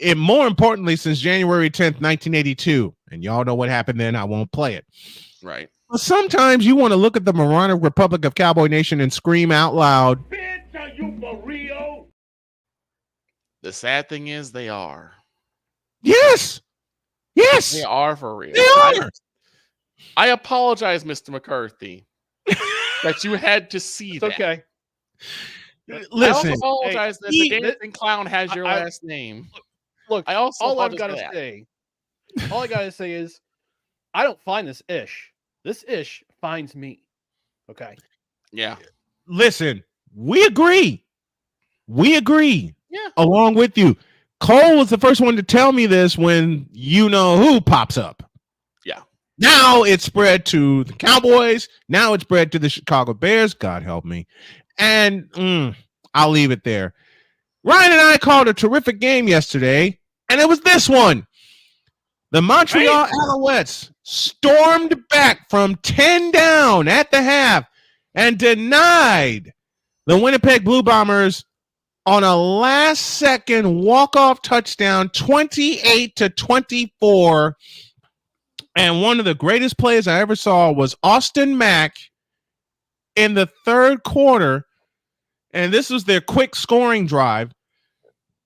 Speaker 1: And more importantly, since January 10th, 1982. And y'all know what happened then. I won't play it.
Speaker 12: Right.
Speaker 1: But sometimes you want to look at the Moronic Republic of Cowboy Nation and scream out loud.
Speaker 16: Bitch, are you for real?
Speaker 12: The sad thing is they are.
Speaker 1: Yes. Yes.
Speaker 12: They are for real.
Speaker 1: They are.
Speaker 12: I apologize, Mr. McCarthy, that you had to see that.
Speaker 15: Okay.
Speaker 1: Listen.
Speaker 12: I also apologize that the dancing clown has your last name.
Speaker 15: Look,
Speaker 12: I also
Speaker 15: all I gotta say is I don't find this ish. This ish finds me. Okay.
Speaker 12: Yeah.
Speaker 1: Listen, we agree. We agree.
Speaker 12: Yeah.
Speaker 1: Along with you. Cole was the first one to tell me this when you know who pops up.
Speaker 12: Yeah.
Speaker 1: Now it's spread to the Cowboys. Now it's spread to the Chicago Bears. God help me. And I'll leave it there. Ryan and I called a terrific game yesterday, and it was this one. The Montreal Alouettes stormed back from 10 down at the half and denied the Winnipeg Blue Bombers on a last-second walk-off touchdown, 28-24. And one of the greatest plays I ever saw was Austin Mack in the third quarter, and this was their quick scoring drive.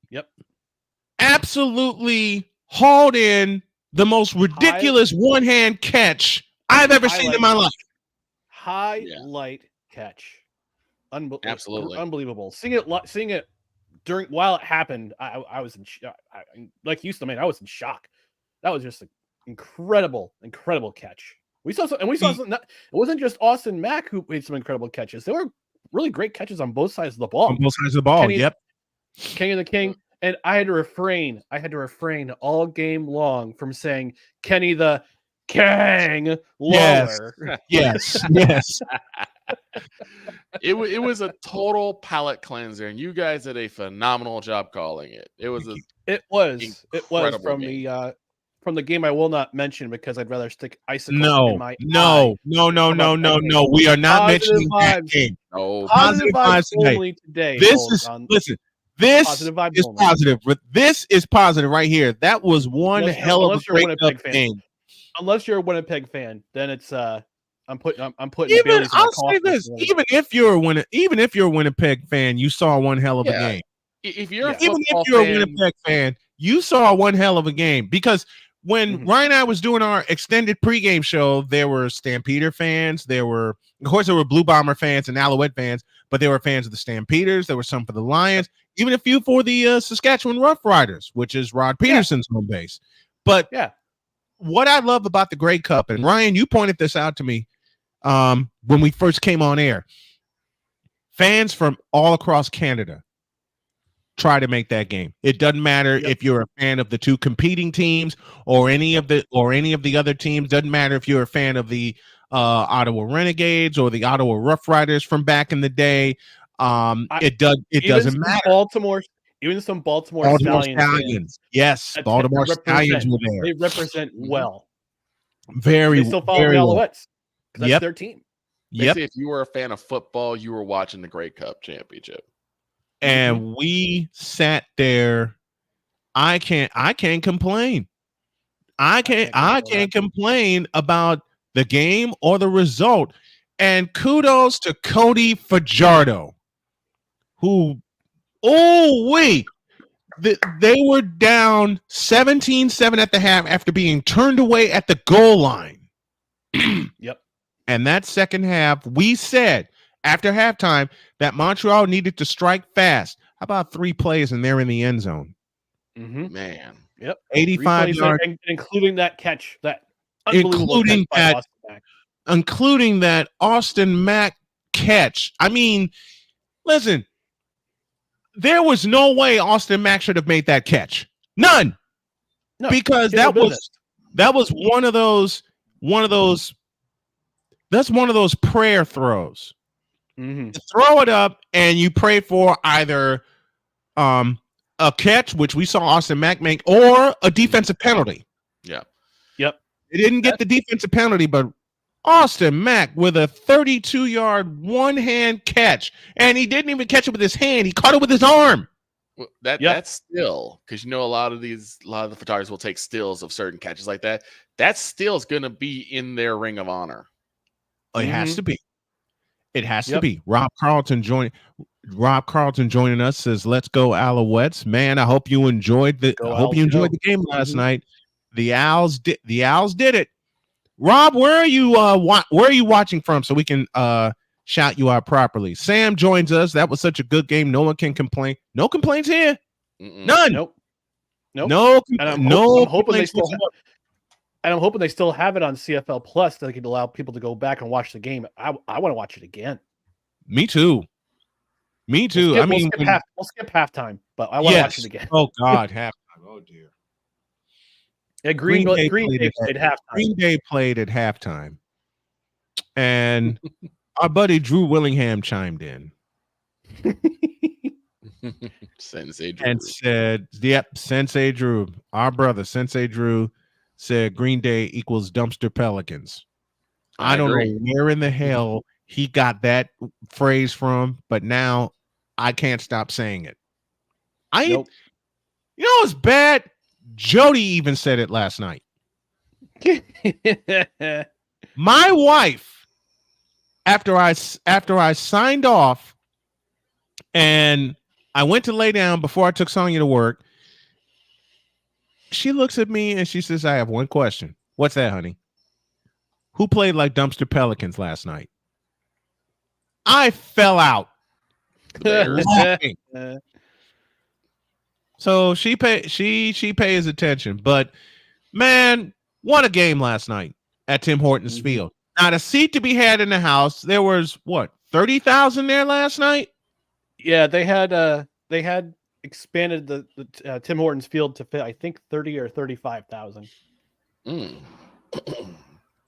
Speaker 15: Yep.
Speaker 1: Absolutely hauled in the most ridiculous one-hand catch I've ever seen in my life.
Speaker 15: Highlight catch.
Speaker 12: Absolutely
Speaker 15: unbelievable. Seeing it while it happened, I was in like you, Snowman, I was in shock. That was just an incredible catch. We saw some. It wasn't just Austin Mack who made some incredible catches. There were really great catches on both sides of the ball.
Speaker 1: On both sides of the ball, yep.
Speaker 15: Kenny and the King. And I had to refrain all game long from saying Kenny the King Lawler.
Speaker 1: Yes.
Speaker 12: It was a total palate cleanser, and you guys did a phenomenal job calling it. It was from the game I will not mention because I'd rather stick icicles in my eye.
Speaker 1: No. We are not mentioning that game.
Speaker 12: No.
Speaker 15: Positive vibes only today.
Speaker 1: This is positive. This is positive right here. That was one hell of a great game.
Speaker 15: Unless you're a Winnipeg fan, then it's I'm putting
Speaker 1: even I'll say this. Even if you're a Winnipeg fan, you saw one hell of a game.
Speaker 12: If you're a
Speaker 1: Winnipeg fan, you saw one hell of a game because when Ryan and I was doing our extended pregame show, there were Stampeder fans. There were Blue Bomber fans and Alouette fans, but there were fans of the Stampeders. There were some for the Lions, even a few for the Saskatchewan Roughriders, which is Rod Peterson's home base. But what I love about the Grey Cup, and Ryan, you pointed this out to me when we first came on air, fans from all across Canada try to make that game. It doesn't matter if you're a fan of the two competing teams or any of the other teams. Doesn't matter if you're a fan of the Ottawa Renegades or the Ottawa Roughriders from back in the day. It doesn't matter.
Speaker 15: Even some Baltimore Stallions.
Speaker 1: Yes, Baltimore Stallions were there.
Speaker 15: They represent well.
Speaker 1: They
Speaker 15: still follow the Alouettes because that's their team.
Speaker 12: If you were a fan of football, you were watching the Grey Cup championship.
Speaker 1: And we sat there. I can't complain. I can't complain about the game or the result. And kudos to Cody Fajardo, who, they were down 17-7 at the half after being turned away at the goal line.
Speaker 15: Yep.
Speaker 1: And that second half, we said after halftime that Montreal needed to strike fast. How about 3 plays and they're in the end zone?
Speaker 12: Man.
Speaker 15: Yep.
Speaker 1: 85 yards.
Speaker 15: Including that catch,
Speaker 1: including that Austin Mack catch. I mean, listen, there was no way Austin Mack should have made that catch. None.
Speaker 15: No,
Speaker 1: because that was one of those prayer throws. You throw it up and you pray for either a catch, which we saw Austin Mack make, or a defensive penalty.
Speaker 12: Yep.
Speaker 1: They didn't get the defensive penalty, but Austin Mack with a 32-yard one-hand catch, and he didn't even catch it with his hand; he caught it with his arm.
Speaker 12: Well, that's still because a lot of the photographers will take stills of certain catches like that. That still is going to be in their Ring of Honor.
Speaker 1: It has to be. It has to be. Rob Carlton joining us says, "Let's go Alouettes, man! I hope you enjoyed the game last night. The Owls did it." Rob, where are you watching from so we can shout you out properly? Sam joins us. That was such a good game. No one can complain. No complaints here. None.
Speaker 15: Nope.
Speaker 1: No.
Speaker 15: I'm hoping they still have it on CFL Plus so they can allow people to go back and watch the game. I want to watch it again.
Speaker 1: Me too. Me too.
Speaker 15: We'll skip halftime, but I want to watch it again.
Speaker 1: Oh God, halftime. Oh dear.
Speaker 15: Yeah, Green Day played halftime.
Speaker 1: Green Day played at halftime, and our buddy Drew Willingham chimed in.
Speaker 12: Sensei Drew.
Speaker 1: And said, "Yep, Sensei Drew, our brother Sensei Drew, said Green Day equals dumpster pelicans." I don't know where in the hell he got that phrase from, but now I can't stop saying it. You know it's bad. Jody even said it last night. My wife, after I signed off and I went to lay down before I took Sonya to work, she looks at me and she says, "I have one question." "What's that, honey?" "Who played like dumpster pelicans last night?" I fell out. Laughing. So she pays attention, but man, what a game last night at Tim Hortons Field. Not a seat to be had in the house. There was what, 30,000 there last night?
Speaker 15: Yeah, they had expanded the Tim Hortons Field to fit, I think, 30 or 35,000.
Speaker 1: All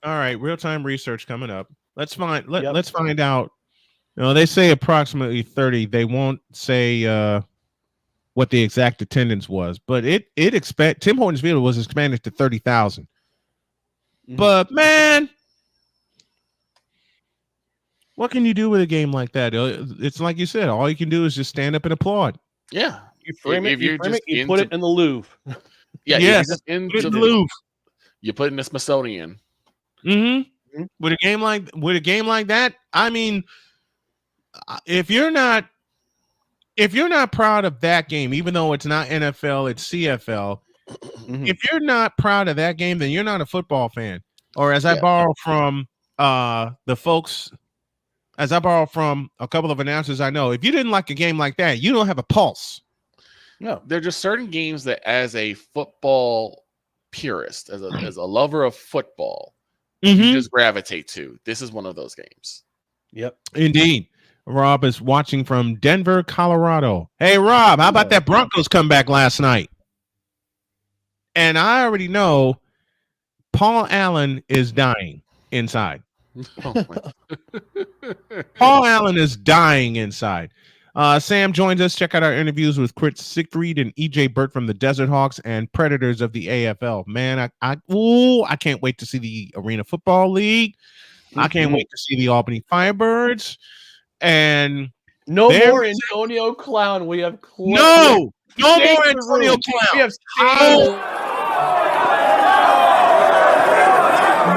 Speaker 1: right, real-time research coming up. Let's find out. You know, they say approximately 30. They won't say what the exact attendance was, but Tim Hortons Field was expanded to 30,000. But man, what can you do with a game like that? It's like you said, all you can do is just stand up and applaud.
Speaker 12: Yeah,
Speaker 15: you frame it, you put it in the Louvre.
Speaker 12: Yeah,
Speaker 1: yes,
Speaker 12: put it
Speaker 1: in the Louvre.
Speaker 12: You put it in the Smithsonian.
Speaker 1: With a game like that, I mean, if you're not proud of that game, even though it's not NFL, it's CFL, if you're not proud of that game, then you're not a football fan. Or as I borrow from the folks, as I borrow from a couple of announcers I know, if you didn't like a game like that, you don't have a pulse.
Speaker 12: No, there are just certain games that, as a football purist, as a lover of football, you just gravitate to. This is one of those games.
Speaker 15: Yep,
Speaker 1: indeed. Rob is watching from Denver, Colorado. Hey, Rob, how about that Broncos comeback last night? And I already know Paul Allen is dying inside. Paul Allen is dying inside. Sam joins us. Check out our interviews with Chris Siegfried and EJ Burt from the Desert Hawks and Predators of the AFL. Man, I can't wait to see the Arena Football League. I can't wait to see the Albany Firebirds. And
Speaker 15: no more Antonio Clown. We have
Speaker 1: no more Antonio Clown.
Speaker 15: We have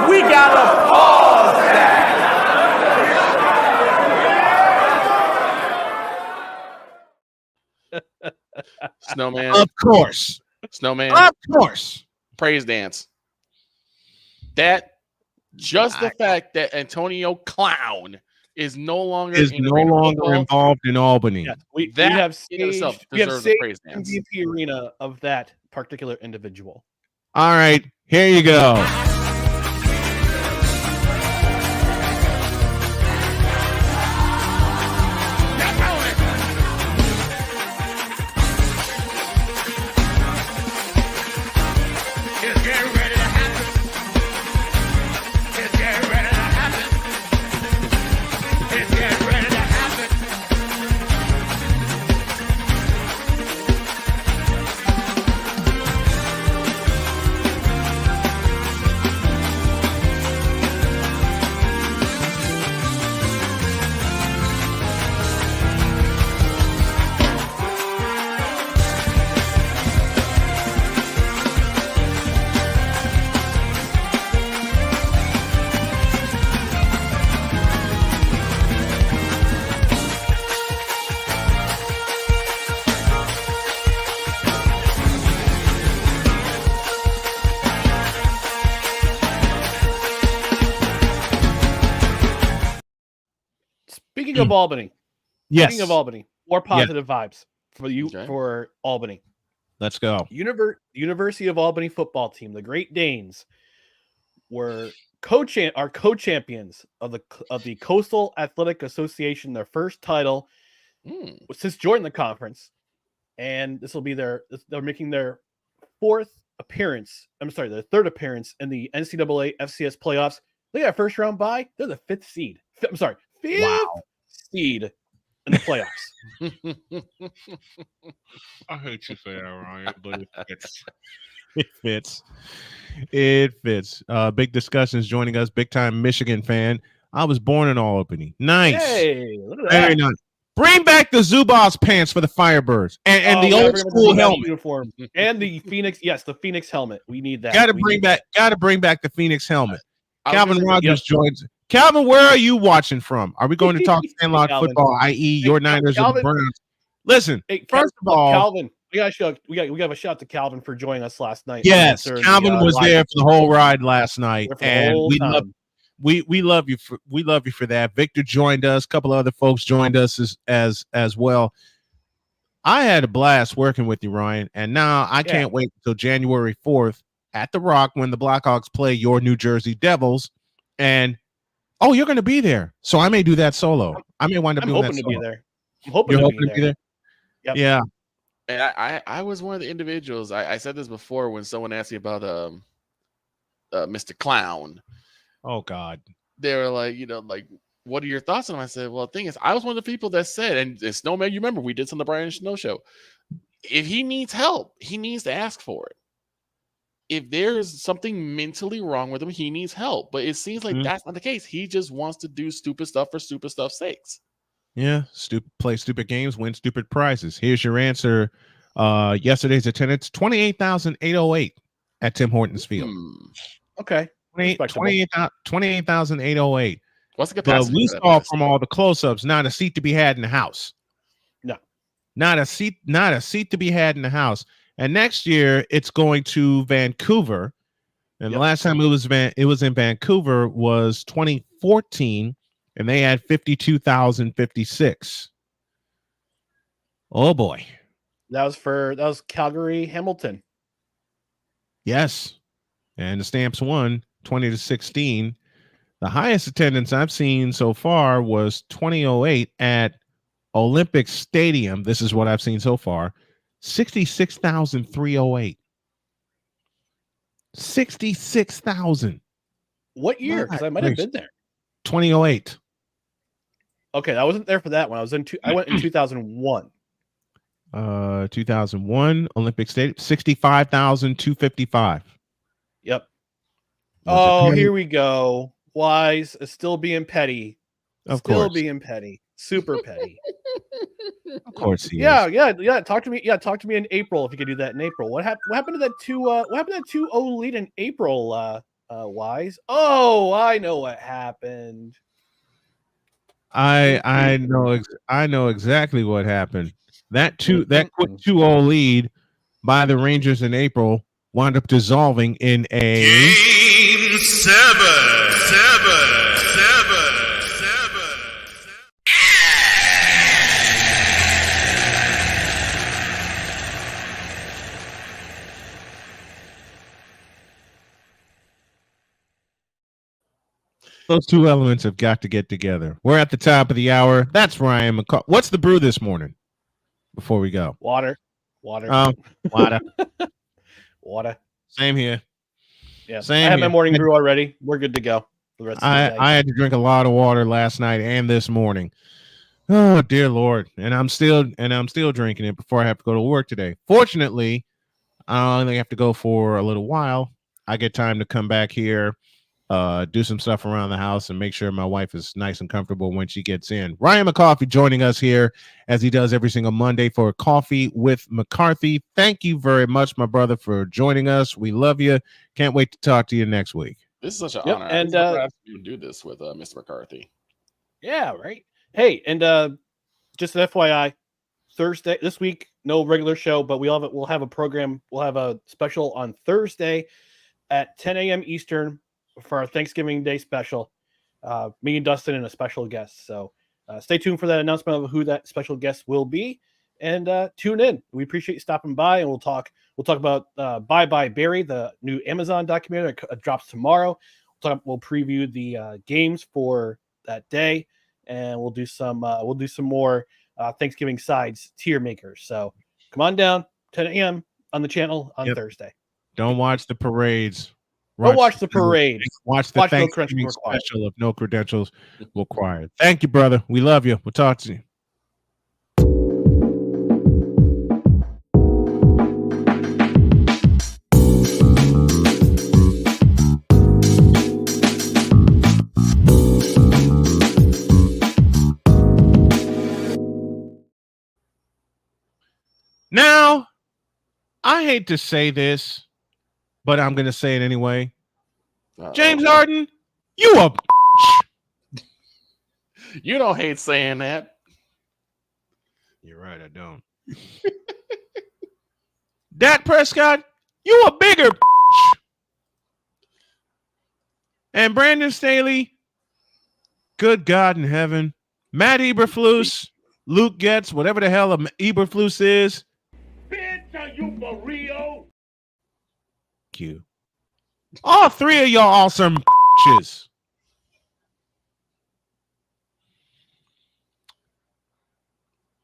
Speaker 16: we gotta pause that.
Speaker 12: Snowman.
Speaker 1: Of course.
Speaker 12: Snowman.
Speaker 1: Of course.
Speaker 12: Praise dance. That just the fact that Antonio Clown is no longer
Speaker 1: involved in Albany.
Speaker 15: Yeah, we have staged MVP arena of that particular individual.
Speaker 1: All right, here you go.
Speaker 15: Speaking of Albany,
Speaker 1: yes.
Speaker 15: Speaking of Albany, more positive vibes for you for Albany.
Speaker 1: Let's go.
Speaker 15: University of Albany football team, the Great Danes, were co-champions of the Coastal Athletic Association, their first title since joining the conference, and this will be they're making their third appearance in the NCAA FCS playoffs. They got a first round bye. They're the fifth seed in the playoffs.
Speaker 1: I hate you say that, Ryan, but it fits. It fits. Big Discussions joining us, big time Michigan fan. I was born in Albany. Nice.
Speaker 15: Hey, look at
Speaker 1: Very
Speaker 15: that.
Speaker 1: nice. Bring back the Zubaz pants for the Firebirds and the old school helmet
Speaker 15: uniform and the Phoenix. Yes, the Phoenix helmet. We need that.
Speaker 1: Got to bring back the Phoenix helmet. Calvin
Speaker 12: gonna say,
Speaker 1: Rogers joins. Calvin, where are you watching from? Are we going to talk Sandlot football, i.e., your Niners and the Browns? Listen, first of all,
Speaker 15: Calvin, we got to have a shout to Calvin for joining us last night.
Speaker 1: Yes, Calvin was there for the whole ride last night, and we love you for that. Victor joined us. A couple other folks joined us as well. I had a blast working with you, Ryan, and now I can't wait until January 4th at the Rock when the Blackhawks play your New Jersey Devils. And you're going to be there, so I may do that solo. I may wind up doing that solo.
Speaker 15: I'm hoping to be there.
Speaker 1: Yep. Yeah.
Speaker 12: And I was one of the individuals. I said this before when someone asked me about Mr. Clown.
Speaker 1: Oh God.
Speaker 12: They were like, what are your thoughts on him? I said, well, the thing is, I was one of the people that said, and Snowman, you remember we did some of the Brian Snow show. If he needs help, he needs to ask for it. If there's something mentally wrong with him, he needs help. But it seems like that's not the case. He just wants to do stupid stuff for stupid stuff's sakes.
Speaker 1: Yeah, play stupid games, win stupid prizes. Here's your answer. Yesterday's attendance, 28,808 at Tim Hortons Field.
Speaker 15: Okay.
Speaker 1: 28,808.
Speaker 12: What's the capacity?
Speaker 1: But we saw from all the close-ups, not a seat to be had in the house.
Speaker 15: No.
Speaker 1: Not a seat to be had in the house. And next year it's going to Vancouver. And the last time it was in Vancouver was 2014. And they had 52,056. Oh boy.
Speaker 15: That was Calgary Hamilton.
Speaker 1: Yes. And the Stamps won 20-16. The highest attendance I've seen so far was 2008 at Olympic Stadium. This is what I've seen so far. 66,308. 66,000.
Speaker 15: What year? Because I might have been there.
Speaker 1: 2008.
Speaker 15: Okay, I wasn't there for that one. I went in 2001.
Speaker 1: 2001 Olympic Stadium, 65,255.
Speaker 15: Yep. Oh, here we go. Wise is still being petty. Being petty. Super petty.
Speaker 1: Of course he is.
Speaker 15: Yeah. Talk to me in April if you could do that in April. What happened to that 2-0 lead in April, Wise? Oh, I know what happened.
Speaker 1: I know exactly what happened. That quick 2-0 lead by the Rangers in April wound up dissolving in a
Speaker 6: Game 7.
Speaker 1: Those two elements have got to get together. We're at the top of the hour. That's Ryan McCall. What's the brew this morning? Before we go,
Speaker 15: water.
Speaker 1: Water. Same here.
Speaker 15: Yeah, I had my morning brew already. We're good to go. For the rest of the day.
Speaker 1: I had to drink a lot of water last night and this morning. Oh dear Lord, and I'm still drinking it before I have to go to work today. Fortunately, I only have to go for a little while. I get time to come back here, do some stuff around the house, and make sure my wife is nice and comfortable when she gets in. Ryan McCarthy joining us here as he does every single Monday for Coffee with McCarthy. Thank you very much, my brother, for joining us. We love you. Can't wait to talk to you next week.
Speaker 12: This is such an honor.
Speaker 15: And
Speaker 12: to do this with Mr. McCarthy.
Speaker 15: Yeah, right. Hey, and just an FYI, Thursday this week, no regular show, but we'll have a program. We'll have a special on Thursday at 10 a.m. Eastern for our Thanksgiving Day special. Me and Dustin and a special guest. So stay tuned for that announcement of who that special guest will be, and tune in. We appreciate you stopping by, and we'll talk about Bye Bye Barry, the new Amazon documentary that drops tomorrow. We'll preview the games for that day, and we'll do some more Thanksgiving sides tier makers. So come on down, 10 a.m. on the channel on Thursday.
Speaker 1: Don't watch the parades.
Speaker 15: Don't watch the parade.
Speaker 1: Watch the Thanksgiving special of No Credentials Required. Thank you, brother. We love you. We'll talk to you. Now, I hate to say this, but I'm going to say it anyway. James Harden, you a
Speaker 12: You don't hate saying that.
Speaker 1: You're right, I don't. Dak Prescott, you a bigger and Brandon Staley, good God in heaven. Matt Eberflus, Luke Getz, whatever the hell Eberflus is.
Speaker 16: Bitch, are you for real?
Speaker 1: You. All three of y'all are some bitches.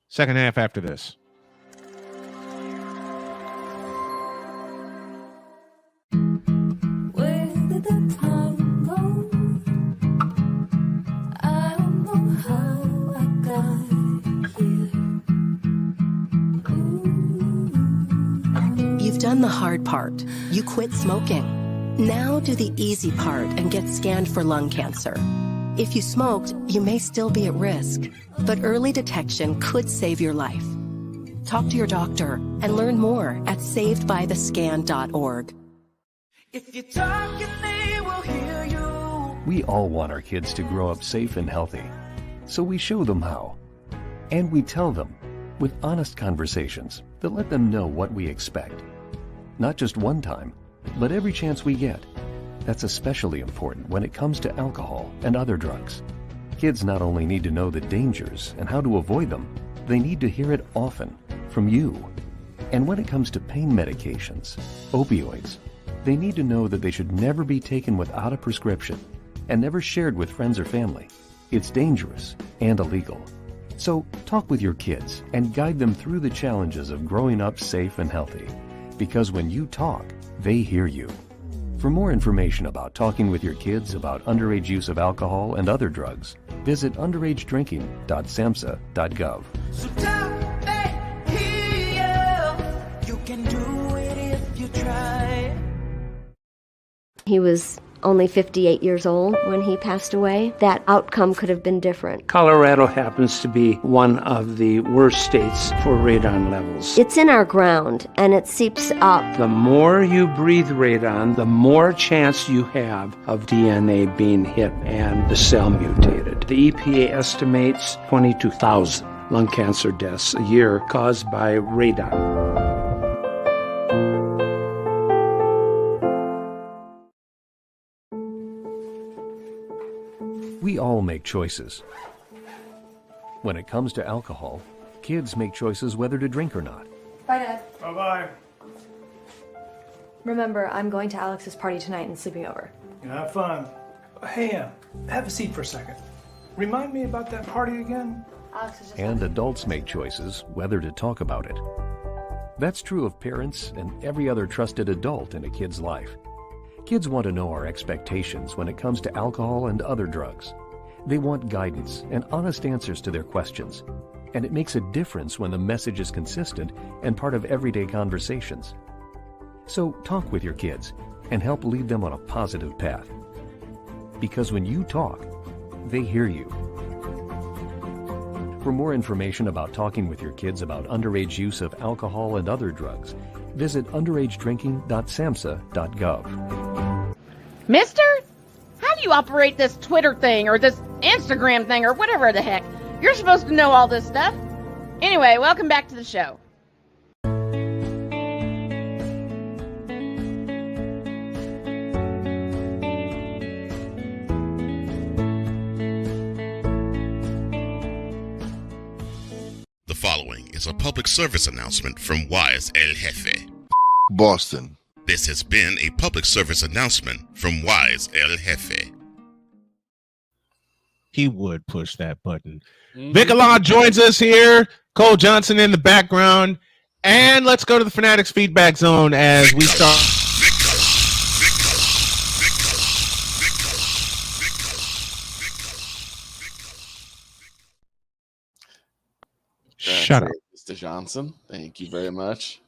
Speaker 1: Second half after this.
Speaker 17: Where did the time go? I don't know how I got here.
Speaker 18: You've done the hard part. You quit smoking. Now do the easy part and get scanned for lung cancer. If you smoked, you may still be at risk, but early detection could save your life. Talk to your doctor and learn more at savedbythescan.org.
Speaker 16: If you talk, they will hear you.
Speaker 19: We all want our kids to grow up safe and healthy, so we show them how. And we tell them with honest conversations that let them know what we expect. Not just one time, but every chance we get. That's especially important when it comes to alcohol and other drugs. Kids not only need to know the dangers and how to avoid them, they need to hear it often from you. And when it comes to pain medications, opioids, they need to know that they should never be taken without a prescription and never shared with friends or family. It's dangerous and illegal. So talk with your kids and guide them through the challenges of growing up safe and healthy. Because when you talk, they hear you. For more information about talking with your kids about underage use of alcohol and other drugs, visit underagedrinking.samhsa.gov.
Speaker 16: So talk, they hear you. You can do it if you try.
Speaker 20: He was only 58 years old when he passed away. That outcome could have been different.
Speaker 21: Colorado happens to be one of the worst states for radon levels.
Speaker 20: It's in our ground, and it seeps up.
Speaker 21: The more you breathe radon, the more chance you have of DNA being hit and the cell mutated. The EPA estimates 22,000 lung cancer deaths a year caused by radon.
Speaker 19: We all make choices. When it comes to alcohol, kids make choices whether to drink or not.
Speaker 22: Bye, Dad.
Speaker 14: Bye-bye.
Speaker 22: Remember, I'm going to Alex's party tonight and sleeping over.
Speaker 23: Have fun. Hey, have a seat for a second. Remind me about that party again?
Speaker 22: Alex is just...
Speaker 19: And adults make choices whether to talk about it. That's true of parents and every other trusted adult in a kid's life. Kids want to know our expectations when it comes to alcohol and other drugs. They want guidance and honest answers to their questions. And it makes a difference when the message is consistent and part of everyday conversations. So talk with your kids and help lead them on a positive path. Because when you talk, they hear you. For more information about talking with your kids about underage use of alcohol and other drugs, visit underagedrinking.samhsa.gov.
Speaker 3: Mister, how do you operate this Twitter thing or this Instagram thing or whatever the heck? You're supposed to know all this stuff. Anyway, welcome back to the show.
Speaker 6: The following is a public service announcement from Wise El Jefe.
Speaker 7: Boston.
Speaker 6: This has been a public service announcement from Wise El Jefe.
Speaker 1: He would push that button.
Speaker 12: Mhm.
Speaker 1: Vic joins us here. Cole Johnson in the background. And let's go to the Fanatics feedback zone as we start. Shut up.
Speaker 12: Mr. Johnson. Thank you very much.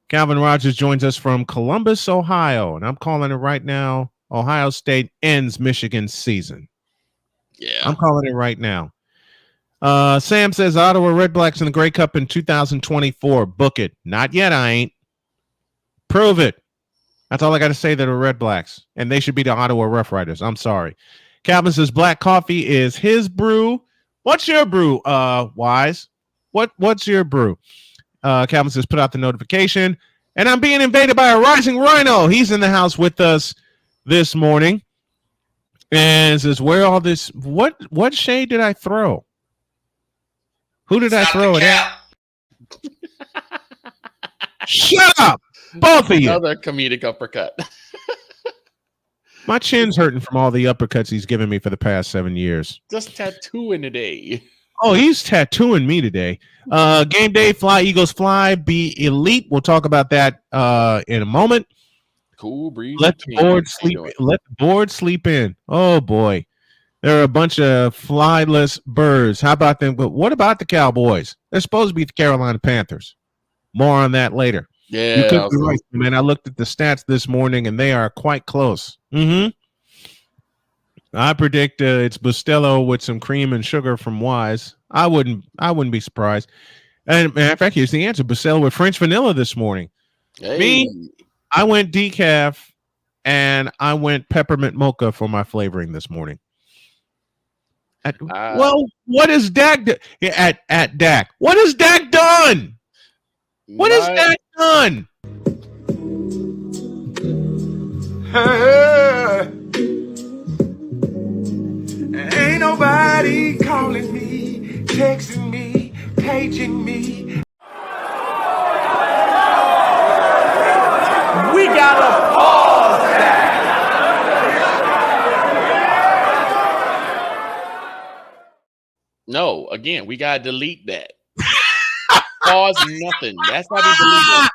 Speaker 1: Calvin Rogers joins us from Columbus, Ohio. And I'm calling it right now. Ohio State ends Michigan's season.
Speaker 12: Yeah.
Speaker 1: I'm calling it right now. Sam says Ottawa Red Blacks in the Grey Cup in 2024. Book it. Not yet, I ain't. Prove it. That's all I got to say to the Red Blacks. And they should be the Ottawa Rough Riders. I'm sorry. Calvin says black coffee is his brew. What's your brew, Wise? What's your brew? Calvin says put out the notification. And I'm being invaded by a rising rhino. He's in the house with us this morning. And says, where all this, what shade did I throw? Who did I throw it at? Shut up, both of you.
Speaker 12: Another comedic uppercut.
Speaker 1: My chin's hurting from all the uppercuts he's given me for the past 7 years.
Speaker 12: Just tattooing today.
Speaker 1: Oh, he's tattooing me today. Game day, fly, Eagles fly, be elite. We'll talk about that in a moment.
Speaker 12: Cool breeze.
Speaker 1: Let the board sleep. Let the board sleep in. Oh boy. There are a bunch of flyless birds. How about them? But what about the Cowboys? They're supposed to be the Carolina Panthers. More on that later.
Speaker 12: Yeah.
Speaker 1: You could be right, man. I looked at the stats this morning, and they are quite close. I predict it's Bustelo with some cream and sugar from Wise. I wouldn't be surprised. And matter of fact, here's the answer: Bustelo with French vanilla this morning.
Speaker 12: Hey.
Speaker 1: Me, I went decaf, and I went peppermint mocha for my flavoring this morning. Well, what is Dak at Dak? What has Dak done? What has Dak done?
Speaker 16: Ain't nobody calling me, texting me, paging me.
Speaker 23: We gotta pause that.
Speaker 12: No, again, we gotta delete that. Pause nothing. That's why we delete it.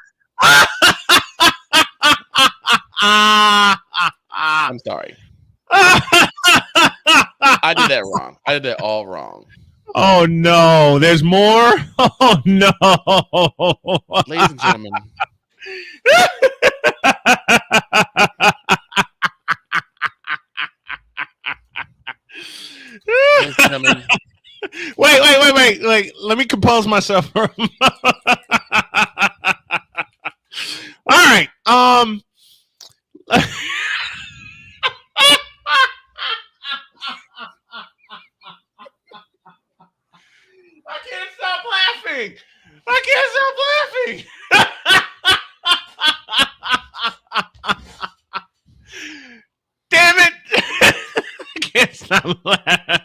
Speaker 12: I'm sorry. I did that wrong. I did that all wrong.
Speaker 1: Oh no, there's more. Oh no,
Speaker 12: ladies and gentlemen. Ladies and gentlemen.
Speaker 1: Wait. Let me compose myself. All right. I can't stop laughing. Damn it. I can't stop laughing.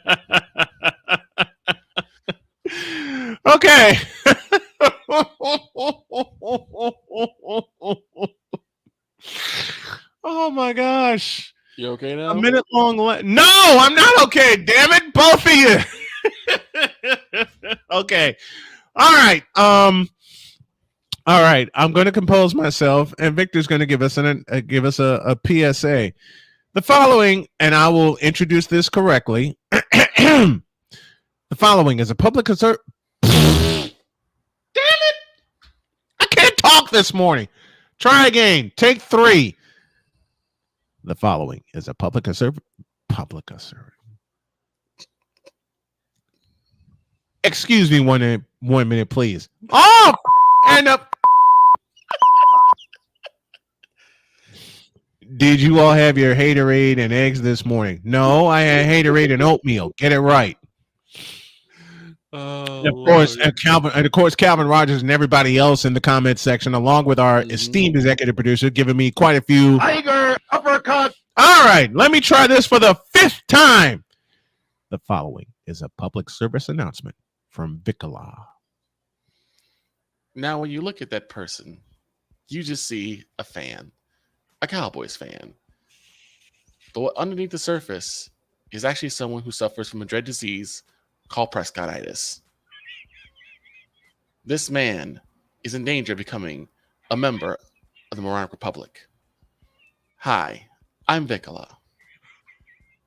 Speaker 1: Okay. Oh my gosh.
Speaker 12: You okay now?
Speaker 1: A minute long. No, I'm not okay. Damn it, both of you. Okay. All right. All right. I'm going to compose myself, and Victor's going to give us a PSA. The following, and I will introduce this correctly. The following is a public concern. Damn it! I can't talk this morning. Try again. Take 3. The following is a public concern. Excuse me 1 minute, please. Oh, and up. Did you all have your haterade and eggs this morning? No, I had haterade and oatmeal. Get it right. Of course, Calvin Rogers and everybody else in the comment section, along with our esteemed executive producer, giving me quite a few.
Speaker 4: Tiger uppercut.
Speaker 1: All right, let me try this for the 5th time. The following is a public service announcement from Vicola.
Speaker 12: Now, when you look at that person, you just see a fan, a Cowboys fan. But what underneath the surface, is actually someone who suffers from a dread disease called Prescottitis. This man is in danger of becoming a member of the Moronic Republic. Hi, I'm Vicola.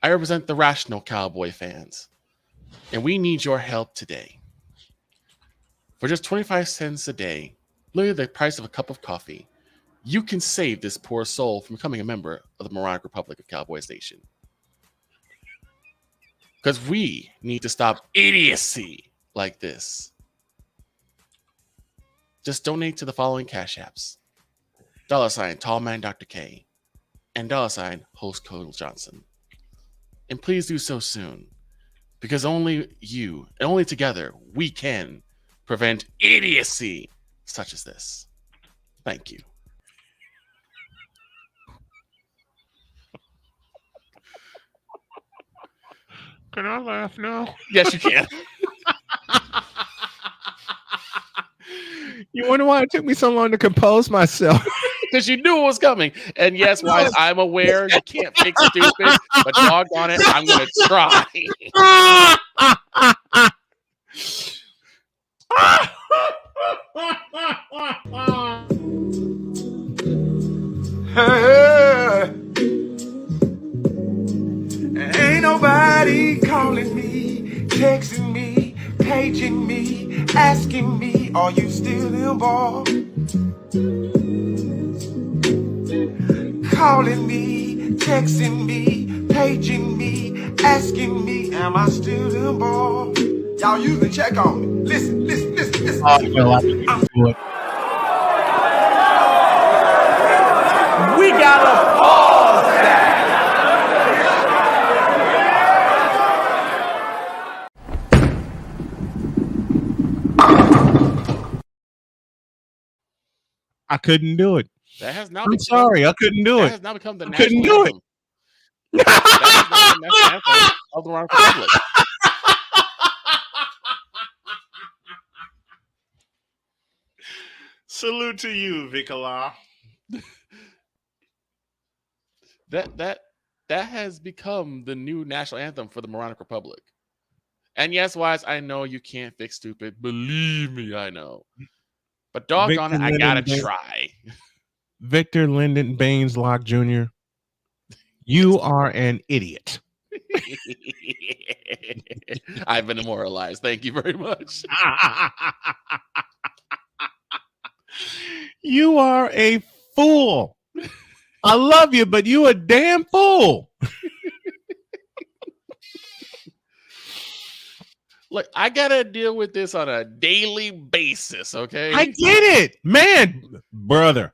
Speaker 12: I represent the rational cowboy fans, and we need your help today. For just 25 cents a day, literally the price of a cup of coffee, you can save this poor soul from becoming a member of the Moronic Republic of Cowboys Nation. Because we need to stop idiocy like this. Just donate to the following cash apps: $ Tallman Dr. K and $ Host Cole Johnson. And please do so soon, because only you and only together we can prevent idiocy such as this. Thank you.
Speaker 1: Can I laugh now?
Speaker 12: Yes, you can.
Speaker 1: You wonder why it took me so long to compose myself?
Speaker 12: Because you knew it was coming. And yes, why I'm aware you can't fix stupid, but doggone it, I'm going to try.
Speaker 16: Ain't nobody calling me, texting me, paging me, asking me, are you still involved? Calling me, texting me, paging me, asking me, am I still involved? Y'all usually check on me. Listen. We gotta pause that.
Speaker 1: I couldn't do it.
Speaker 12: That has now
Speaker 1: I'm sorry, I couldn't do
Speaker 12: that
Speaker 1: it.
Speaker 12: has now become the
Speaker 1: I
Speaker 12: national
Speaker 1: couldn't do it.
Speaker 12: anthem. That is now the national anthem of the Moronic Republic.
Speaker 1: Salute to you, Vicola.
Speaker 12: That has become the new national anthem for the Moronic Republic. And yes, Wise, I know you can't fix stupid. Believe me, I know. But doggone it, I gotta try.
Speaker 1: Victor Lyndon Baines Locke Jr., you are an idiot.
Speaker 12: I've been immortalized. Thank you very much.
Speaker 1: You are a fool. I love you, but you a damn fool.
Speaker 12: Look, I gotta deal with this on a daily basis, okay?
Speaker 1: I get it, man, brother.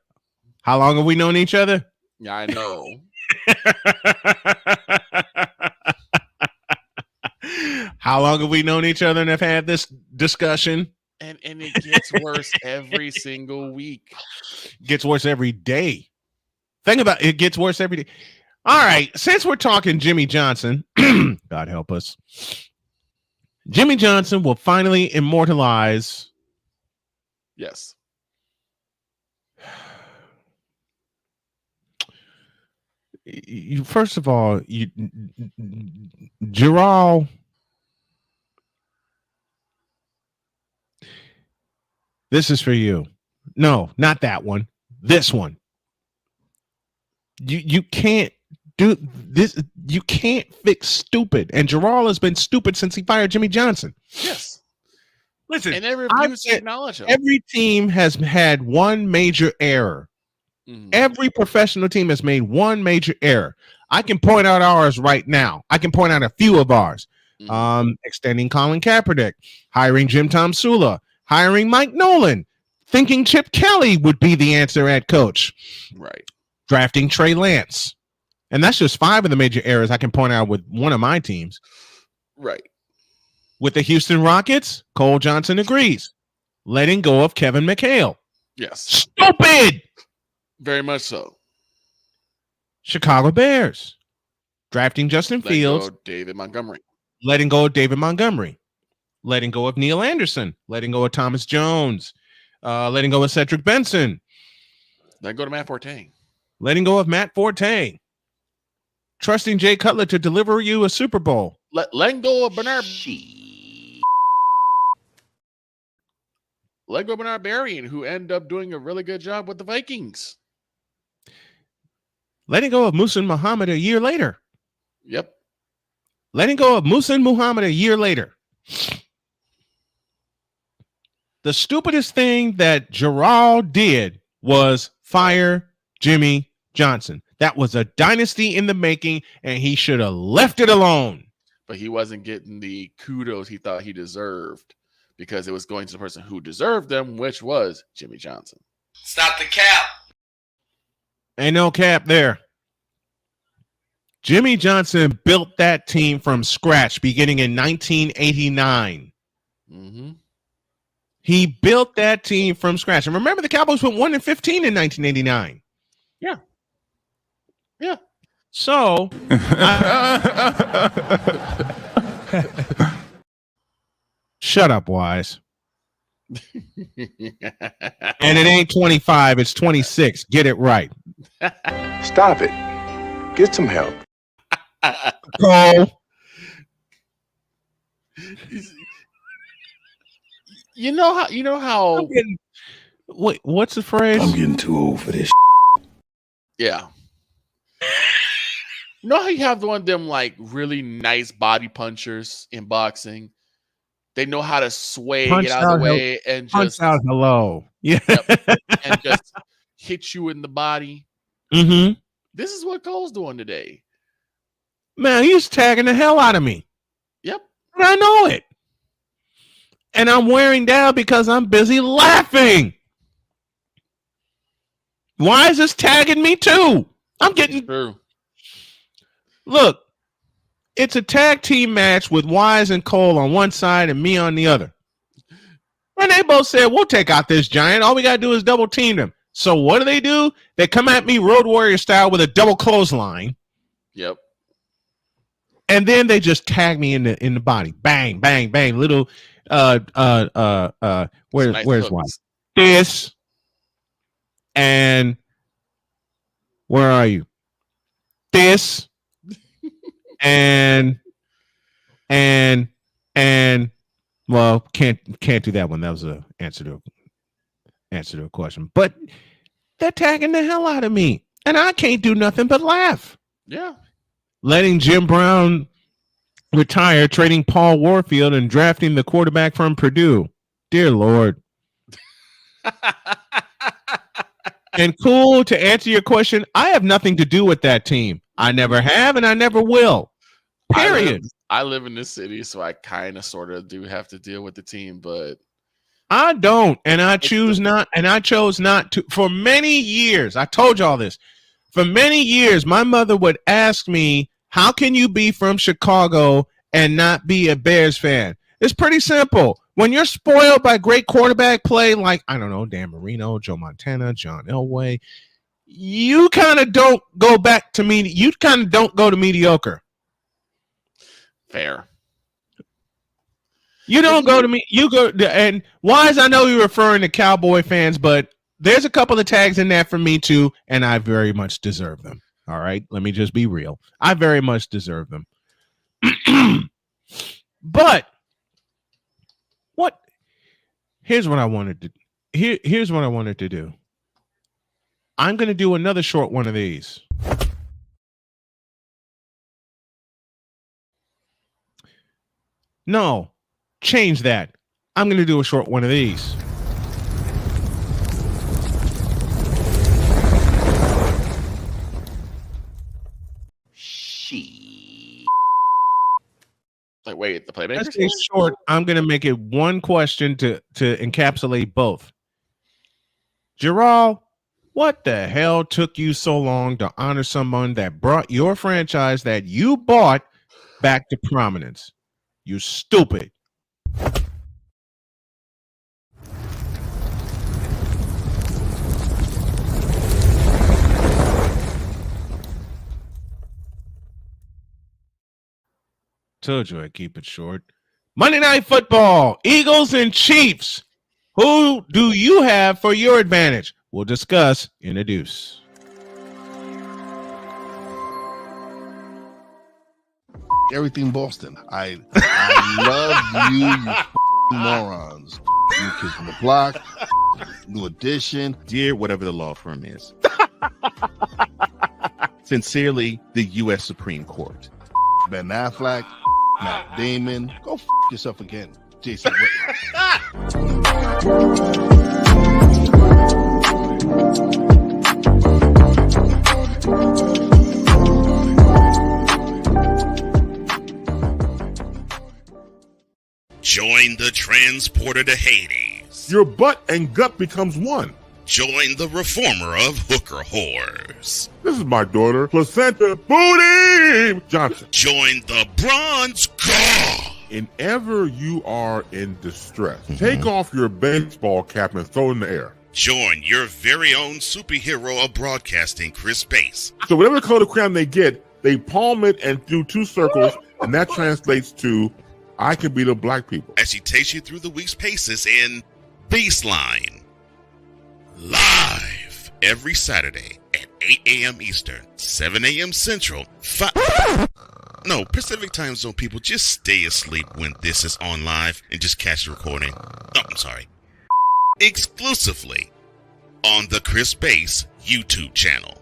Speaker 1: How long have we known each other?
Speaker 12: Yeah, I know.
Speaker 1: How long have we known each other and have had this discussion?
Speaker 12: And it gets worse every single week.
Speaker 1: Gets worse every day. Think about it, gets worse every day. All right, since we're talking Jimmy Johnson, God help us. Jimmy Johnson will finally immortalize.
Speaker 12: Yes.
Speaker 1: You first of all, Gerald. This is for you. No, not that one. This one. You can't do this. You can't fix stupid. And Gerald has been stupid since he fired Jimmy Johnson.
Speaker 12: Yes.
Speaker 1: Listen,
Speaker 12: and they refuse to acknowledge him.
Speaker 1: Every team has had one major error. Mm-hmm. Every professional team has made one major error. I can point out ours right now. I can point out a few of ours. Mm-hmm. Extending Colin Kaepernick, hiring Jim Tom Sula, hiring Mike Nolan, thinking Chip Kelly would be the answer at coach.
Speaker 12: Right.
Speaker 1: Drafting Trey Lance. And that's just 5 of the major errors I can point out with one of my teams.
Speaker 12: Right.
Speaker 1: With the Houston Rockets, Cole Johnson agrees. Letting go of Kevin McHale.
Speaker 12: Yes.
Speaker 1: Stupid.
Speaker 12: Very much so.
Speaker 1: Chicago Bears. Drafting Justin Fields.
Speaker 12: David Montgomery.
Speaker 1: Letting go of David Montgomery. Letting go of Neil Anderson. Letting go of Thomas Jones. Letting go of Cedric Benson.
Speaker 12: Letting go to Matt Forte.
Speaker 1: Letting go of Matt Forte. trusting Jay Cutler to deliver you a Super Bowl.
Speaker 12: Letting go of Bernard. Let go of Bernard Berrien, who ended up doing a really good job with the Vikings.
Speaker 1: Letting go of Muhsin Muhammad a year later.
Speaker 12: Yep.
Speaker 1: Letting go of Muhsin Muhammad a year later. The stupidest thing that Gerald did was fire Jimmy Johnson. That was a dynasty in the making, and he should have left it alone.
Speaker 12: But he wasn't getting the kudos he thought he deserved because it was going to the person who deserved them, which was Jimmy Johnson.
Speaker 16: Stop the cap.
Speaker 1: Ain't no cap there. Jimmy Johnson built that team from scratch beginning in 1989.
Speaker 12: Mm-hmm.
Speaker 1: He built that team from scratch. And remember, the Cowboys went 1-15 in 1989.
Speaker 12: Yeah. Yeah.
Speaker 1: So, shut up, Wise. And it ain't 25, it's 26. Get it right.
Speaker 2: Stop it. Get some help.
Speaker 1: Go.
Speaker 12: You know how
Speaker 1: wait, what's the phrase?
Speaker 2: I'm getting too old for this.
Speaker 12: Yeah. You know how you have one of them like really nice body punchers in boxing? They know how to sway,
Speaker 1: Punch
Speaker 12: get out of the way, and
Speaker 1: punch
Speaker 12: just
Speaker 1: out hello. Yeah.
Speaker 12: Yep, and just hit you in the body.
Speaker 1: Mm-hmm.
Speaker 12: This is what Cole's doing today.
Speaker 1: Man, he's tagging the hell out of me.
Speaker 12: Yep.
Speaker 1: And I know it. And I'm wearing down because I'm busy laughing. Why is this tagging me too? I'm getting
Speaker 12: true.
Speaker 1: Look, it's a tag team match with Wise and Cole on one side and me on the other. And they both said, we'll take out this giant. All we got to do is double team them. So what do? They come at me Road Warrior style with a double clothesline.
Speaker 12: Yep.
Speaker 1: And then they just tag me in the body. Bang, bang, bang. Little where's Wise? This. And where are you? This. And well, can't do that one. That was a answer to a question. But they're tagging the hell out of me, and I can't do nothing but laugh.
Speaker 12: Yeah.
Speaker 1: Letting Jim Brown retire, trading Paul Warfield, and drafting the quarterback from Purdue. Dear Lord. And cool, to answer your question, I have nothing to do with that team. I never have, and I never will. Period.
Speaker 12: I live in this city, so I kind of sort of do have to deal with the team, but
Speaker 1: I don't, and I choose not, and I chose not to. For many years, I told you all this. For many years, my mother would ask me, how can you be from Chicago and not be a Bears fan? It's pretty simple. When you're spoiled by great quarterback play, like, I don't know, Dan Marino, Joe Montana, John Elway, you kind of don't go back to me. You kind of don't go to mediocre.
Speaker 12: Fair.
Speaker 1: You don't go to me. You go to, and Wise, I know you're referring to Cowboy fans, but there's a couple of tags in that for me too, and I very much deserve them. All right, let me just be real. I very much deserve them. But what? Here's what I wanted to. Here's what I wanted to do. I'm going to do another short one of these. No, change that. I'm going to do a short one of these.
Speaker 12: Like, wait, the playmakers?
Speaker 1: Let's say short. I'm going to make it one question to encapsulate both. Gerald, what the hell took you so long to honor someone that brought your franchise that you bought back to prominence? You stupid. Told you I'd keep it short. Monday Night Football, Eagles and Chiefs. Who do you have for your advantage? We'll discuss in a deuce.
Speaker 7: everything Boston. I love you morons. New Kids on the Block, New Edition.
Speaker 4: Dear whatever the law firm is. Sincerely, the U.S. Supreme Court.
Speaker 7: Ben Affleck, Matt Damon. Go yourself again, Jason Whitlock.
Speaker 6: Join the transporter to Hades.
Speaker 14: Your butt and gut becomes one.
Speaker 6: Join the reformer of hooker whores.
Speaker 14: This is my daughter, Placenta Booty Johnson.
Speaker 6: Join the bronze car.
Speaker 14: Whenever you are in distress, take off your baseball cap and throw it in the air.
Speaker 6: Join your very own superhero of broadcasting, Chris Bass.
Speaker 14: So whatever color crayon they get, they palm it and do 2 circles, and that translates to I can be the black people.
Speaker 6: As she takes you through the week's paces in Baseline. Live every Saturday at 8 a.m. Eastern, 7 a.m. Central, Pacific time zone people, just stay asleep when this is on live and just catch the recording. Oh, I'm sorry. Exclusively on the Chris Bass YouTube channel.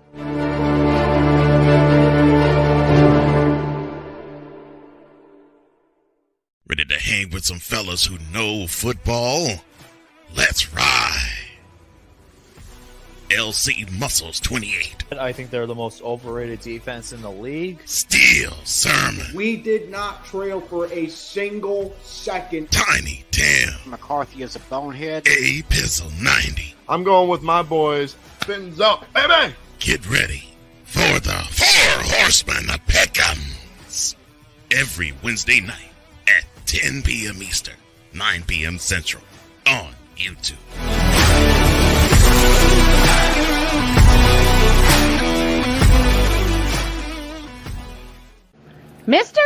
Speaker 6: Ready to hang with some fellas who know football? Let's ride. LC Muscles 28.
Speaker 8: I think they're the most overrated defense in the league.
Speaker 6: Steel Sermon.
Speaker 5: We did not trail for a single second.
Speaker 6: Tiny Tim.
Speaker 9: McCarthy is a bonehead.
Speaker 6: A Pizzle 90.
Speaker 14: I'm going with my boys. Fins up, baby.
Speaker 6: Get ready for the 4 Horsemen of Peckham's. Every Wednesday night at 10 p.m. Eastern, 9 p.m. Central on YouTube.
Speaker 3: Mister,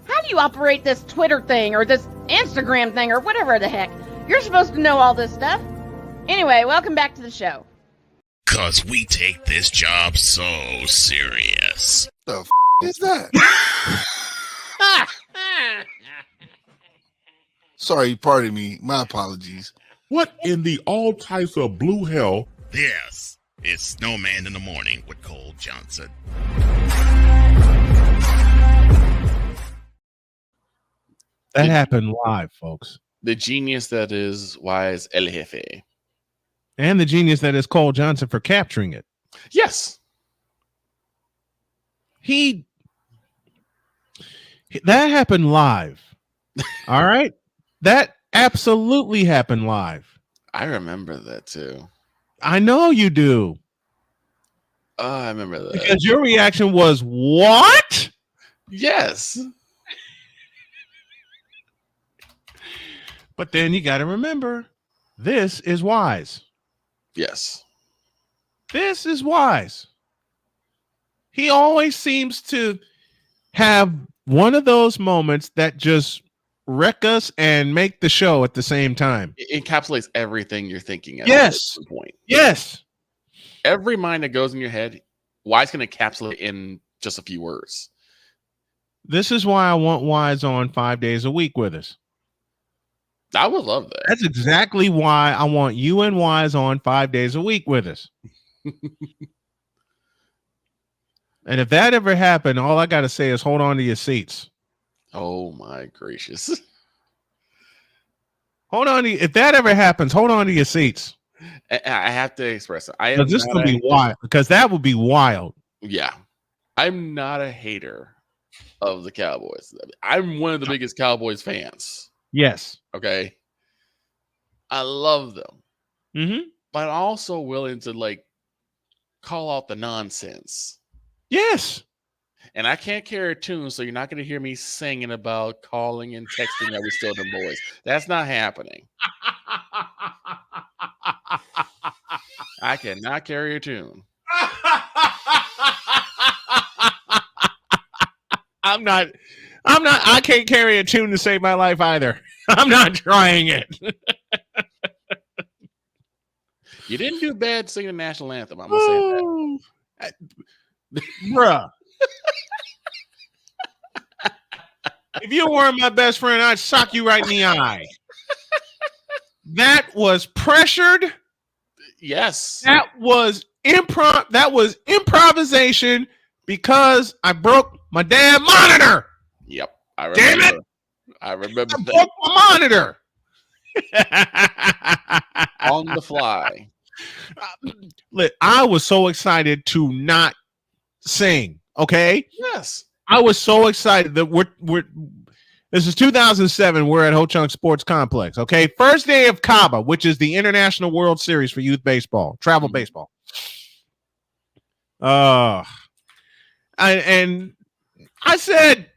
Speaker 3: how do you operate this Twitter thing or this Instagram thing or whatever the heck? You're supposed to know all this stuff. Anyway, welcome back to the show.
Speaker 6: 'Cause we take this job so serious.
Speaker 7: The is that? Sorry, pardon me. My apologies.
Speaker 14: What in the all types of blue hell?
Speaker 6: This is Snowman in the Morning with Cole Johnson.
Speaker 1: That happened live, folks.
Speaker 12: The genius that is Wise El Jefe.
Speaker 1: And the genius that is Cole Johnson for capturing it.
Speaker 12: Yes.
Speaker 1: That happened live. All right? That absolutely happened live.
Speaker 12: I remember that too.
Speaker 1: I know you do.
Speaker 12: Oh, I remember that.
Speaker 1: Because your reaction was, what?
Speaker 12: Yes.
Speaker 1: But then you got to remember, this is Wise.
Speaker 12: Yes.
Speaker 1: This is Wise. He always seems to have one of those moments that just wreck us and make the show at the same time.
Speaker 12: It encapsulates everything you're thinking at
Speaker 1: yes.
Speaker 12: one point.
Speaker 1: Yes.
Speaker 12: Every mind that goes in your head, Wise can encapsulate in just a few words.
Speaker 1: This is why I want Wise on 5 days a week with us.
Speaker 12: I would love that.
Speaker 1: That's exactly why I want you and Wise on 5 days a week with us. And if that ever happened, all I got to say is hold on to your seats.
Speaker 12: Oh my gracious.
Speaker 1: Hold on. If that ever happens, hold on to your seats.
Speaker 12: I have to express it.
Speaker 1: This could be wild, because that would be wild.
Speaker 12: Yeah. I'm not a hater of the Cowboys. I'm one of the biggest Cowboys fans.
Speaker 1: Yes.
Speaker 12: Okay. I love them.
Speaker 1: Mm-hmm.
Speaker 12: But I'm also willing to call out the nonsense.
Speaker 1: Yes.
Speaker 12: And I can't carry a tune, so you're not going to hear me singing about calling and texting that we still them boys. That's not happening. I cannot carry a tune.
Speaker 1: I can't carry a tune to save my life either. I'm not trying it.
Speaker 12: You didn't do bad singing the national anthem. I'm going to say that.
Speaker 1: Bruh. If you weren't my best friend, I'd sock you right in the eye. That was pressured.
Speaker 12: Yes.
Speaker 1: That was improvisation because I broke my damn monitor.
Speaker 12: Yep. I
Speaker 1: Damn
Speaker 12: remember.
Speaker 1: it.
Speaker 12: I remember
Speaker 1: I
Speaker 12: that.
Speaker 1: broke my monitor.
Speaker 12: On the fly.
Speaker 1: Look, I was so excited to not sing. Okay.
Speaker 12: Yes.
Speaker 1: I was so excited that we're this is 2007. We're at Ho Chunk Sports Complex. Okay. First day of CABA, which is the International World Series for youth baseball, travel baseball. I said,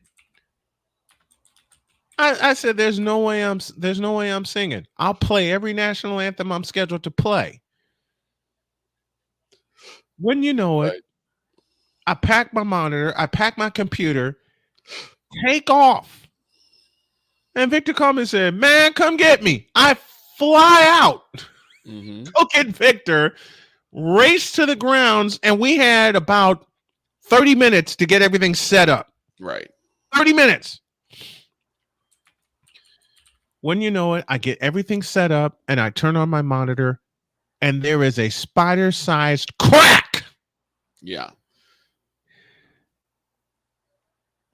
Speaker 1: I said, there's no way I'm singing. I'll play every national anthem I'm scheduled to play. When you know it, I pack my monitor, I pack my computer, take off. And Victor called me and said, man, come get me. I fly out. Go get Victor, race to the grounds, and we had about 30 minutes to get everything set up.
Speaker 12: Right.
Speaker 1: 30 minutes. When you know it, I get everything set up, and I turn on my monitor, and there is a spider-sized crack.
Speaker 12: Yeah.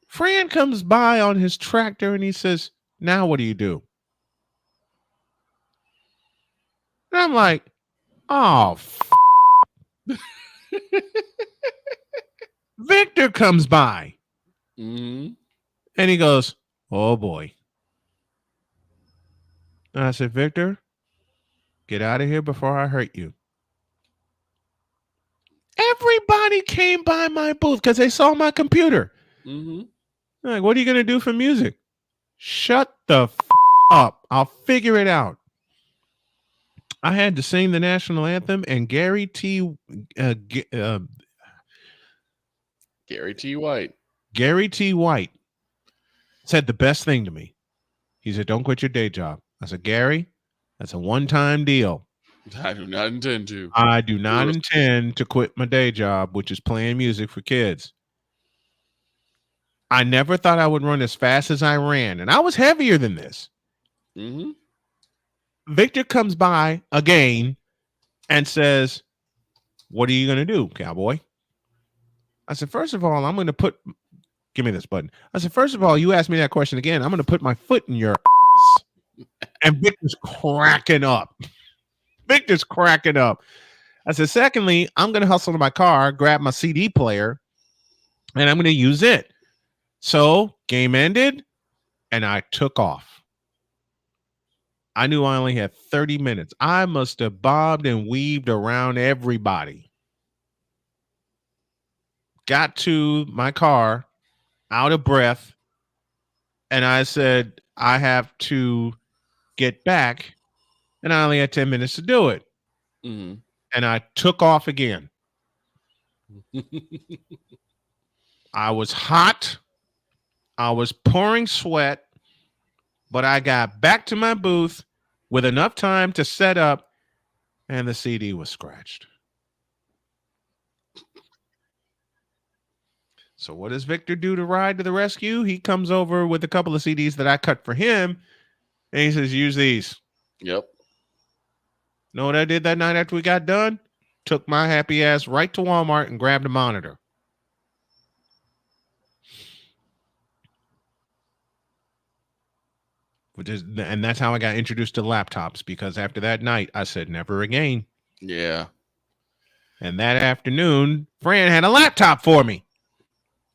Speaker 1: Fran comes by on his tractor, and he says, now what do you do? And I'm like, oh, Victor comes by. And he goes, oh, boy. And I said, Victor, get out of here before I hurt you. Everybody came by my booth because they saw my computer. Like, what are you going to do for music? Shut the up. I'll figure it out. I had to sing the national anthem, and Gary T. White said the best thing to me. He said, don't quit your day job. I said, Gary, that's a one-time deal.
Speaker 12: I do not intend to.
Speaker 1: I do not intend to quit my day job, which is playing music for kids. I never thought I would run as fast as I ran, and I was heavier than this. Victor comes by again and says, what are you going to do, cowboy? I said, first of all, I'm going to give me this button. I said, first of all, you asked me that question again. I'm going to put my foot in your ass. And Victor's cracking up. I said, secondly, I'm going to hustle to my car, grab my CD player, and I'm going to use it. So game ended, and I took off. I knew I only had 30 minutes. I must have bobbed and weaved around everybody. Got to my car, out of breath, and I said, I have to get back, and I only had 10 minutes to do it. And I took off again. I was hot. I was pouring sweat, but I got back to my booth with enough time to set up, and the CD was scratched. So what does Victor do to ride to the rescue? He comes over with a couple of CDs that I cut for him, and he says, use these.
Speaker 12: Yep.
Speaker 1: Know what I did that night after we got done? Took my happy ass right to Walmart and grabbed a monitor. And that's how I got introduced to laptops, because after that night, I said, never again.
Speaker 12: Yeah.
Speaker 1: And that afternoon, Fran had a laptop for me.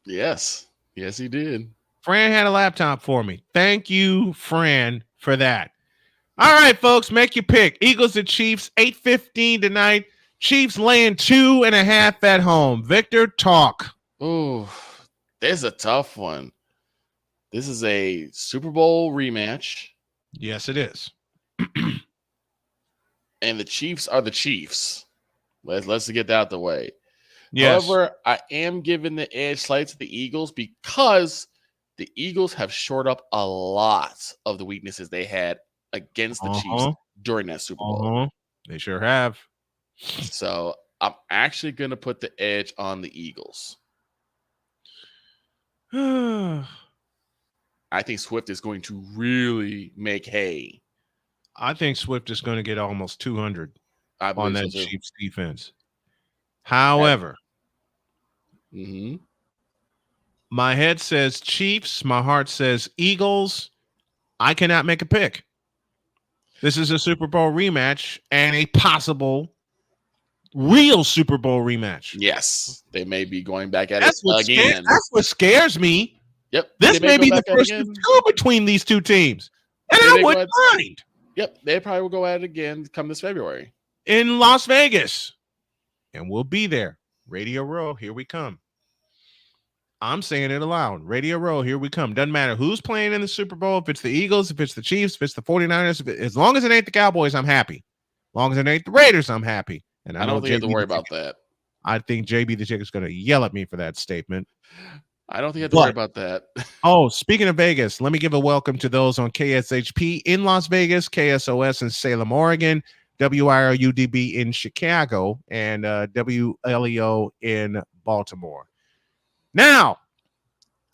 Speaker 12: Yes. Yes, he did.
Speaker 1: Fran had a laptop for me. Thank you, Fran, for that. All right, folks, make your pick. Eagles and Chiefs, 8:15 tonight. Chiefs laying 2.5 at home. Victor, talk.
Speaker 12: Oh, this is a tough one. This is a Super Bowl rematch.
Speaker 1: Yes, it is.
Speaker 12: And the Chiefs are the Chiefs. Let's get that out the way.
Speaker 1: Yes.
Speaker 12: However, I am giving the edge slightly to the Eagles because the Eagles have shored up a lot of the weaknesses they had against the Chiefs during that Super Bowl.
Speaker 1: They sure have.
Speaker 12: So I'm actually going to put the edge on the Eagles. I think Swift is going to really make hay.
Speaker 1: I think Swift is going to get almost 200
Speaker 12: I
Speaker 1: on
Speaker 12: believe
Speaker 1: that
Speaker 12: so too.
Speaker 1: Chiefs defense. However, my head says Chiefs, my heart says Eagles. I cannot make a pick. This is a Super Bowl rematch and a possible real Super Bowl rematch.
Speaker 12: Yes, they may be going back at
Speaker 1: That's
Speaker 12: it again.
Speaker 1: That's what scares me.
Speaker 12: Yep.
Speaker 1: This
Speaker 12: they
Speaker 1: may
Speaker 12: go
Speaker 1: be the
Speaker 12: back at it
Speaker 1: first
Speaker 12: again.
Speaker 1: two between these two teams. And
Speaker 12: They
Speaker 1: I
Speaker 12: may go
Speaker 1: wouldn't
Speaker 12: at-
Speaker 1: mind.
Speaker 12: Yep, they probably will go at it again come this February.
Speaker 1: In Las Vegas. And we'll be there. Radio Row, here we come. I'm saying it aloud. Radio Row, here we come. Doesn't matter who's playing in the Super Bowl, if it's the Eagles, if it's the Chiefs, if it's the 49ers, as long as it ain't the Cowboys, I'm happy. As long as it ain't the Raiders, I'm happy. And
Speaker 12: I don't think you have to
Speaker 1: JB
Speaker 12: worry
Speaker 1: the
Speaker 12: about
Speaker 1: Chicken-
Speaker 12: that.
Speaker 1: I think JB the Chick is going to yell at me for that statement.
Speaker 12: I don't think you have to worry about that.
Speaker 1: Oh, speaking of Vegas, let me give a welcome to those on KSHP in Las Vegas, KSOS in Salem, Oregon, WIRUDB in Chicago, and WLEO in Baltimore. Now,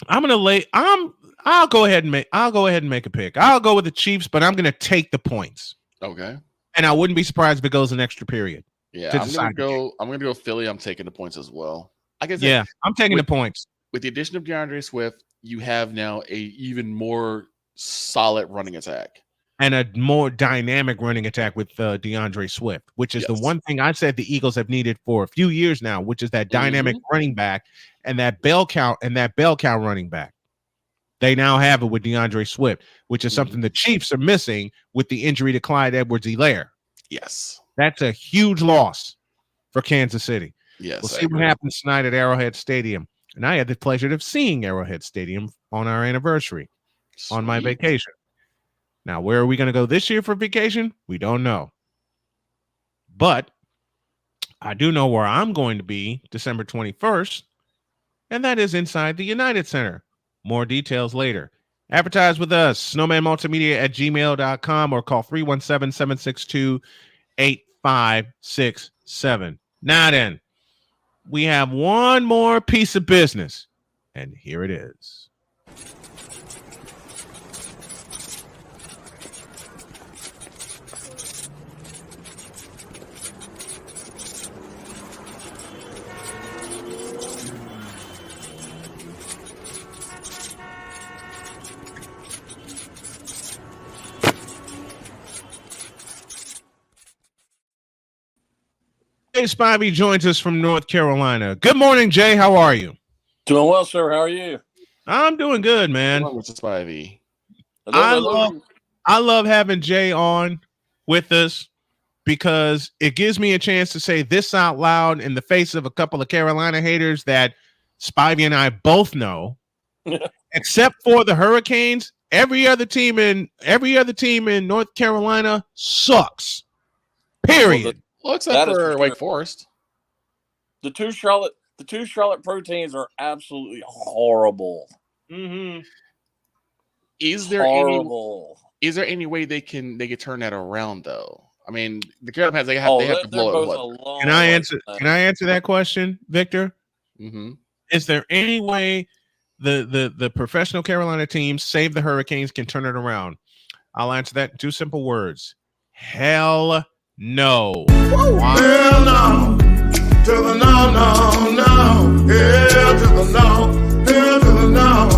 Speaker 1: I'll go ahead and make a pick. I'll go with the Chiefs, but I'm going to take the points.
Speaker 12: Okay.
Speaker 1: And I wouldn't be surprised if it goes an extra period.
Speaker 12: Yeah,
Speaker 1: to
Speaker 12: I'm
Speaker 1: decide the game.
Speaker 12: gonna go Philly. I'm taking the points as well. Like I said,
Speaker 1: Yeah, I'm taking the points.
Speaker 12: With the addition of DeAndre Swift, you have now a even more solid running attack.
Speaker 1: And a more dynamic running attack with DeAndre Swift, which is the one thing I said the Eagles have needed for a few years now, which is that dynamic running back and that bell count running back. They now have it with DeAndre Swift, which is something the Chiefs are missing with the injury to Clyde Edwards-Helaire.
Speaker 12: Yes.
Speaker 1: That's a huge loss for Kansas City.
Speaker 12: Yes.
Speaker 1: We'll see what happens tonight at Arrowhead Stadium. And I had the pleasure of seeing Arrowhead Stadium on our anniversary on my vacation. Now, where are we going to go this year for vacation? We don't know. But I do know where I'm going to be December 21st, and that is inside the United Center. More details later. Advertise with us, snowmanmultimedia@gmail.com, or call 317-762-8567. Now then, we have one more piece of business, and here it is. Jay Spivey joins us from North Carolina. Good morning, Jay. How are you?
Speaker 10: Doing well, sir. How are you?
Speaker 1: I'm doing good, man.
Speaker 12: Mr. Spivey.
Speaker 1: I love having Jay on with us because it gives me a chance to say this out loud in the face of a couple of Carolina haters that Spivey and I both know. Except for the Hurricanes, every other team in North Carolina sucks. Period.
Speaker 12: Well, except for Wake Forest.
Speaker 10: The two Charlotte Pro teams are absolutely horrible.
Speaker 1: Mm-hmm.
Speaker 12: Is there any way they can turn that around though? I mean, the Carolina Panthers they have to blow it. What?
Speaker 1: Can I answer that question, Victor?
Speaker 12: Mm-hmm.
Speaker 1: Is there any way the professional Carolina teams, save the Hurricanes, can turn it around? I'll answer that in two simple words. Hell no.
Speaker 16: Hell no. To the no, no, no. Hell to the no. Hell to the no.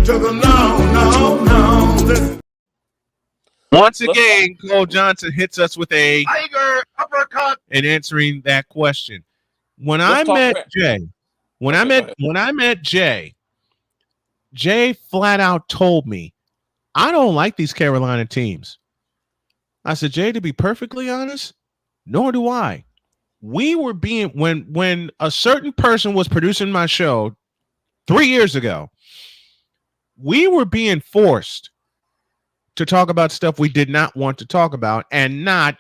Speaker 16: To the no, no, no.
Speaker 1: Once again, Cole Johnson hits us with a
Speaker 16: Tiger uppercut.
Speaker 1: in answering that question. When I met Jay, Jay flat out told me, I don't like these Carolina teams. I said, Jay, to be perfectly honest, nor do I. We were being when a certain person was producing my show 3 years ago, we were being forced to talk about stuff we did not want to talk about and not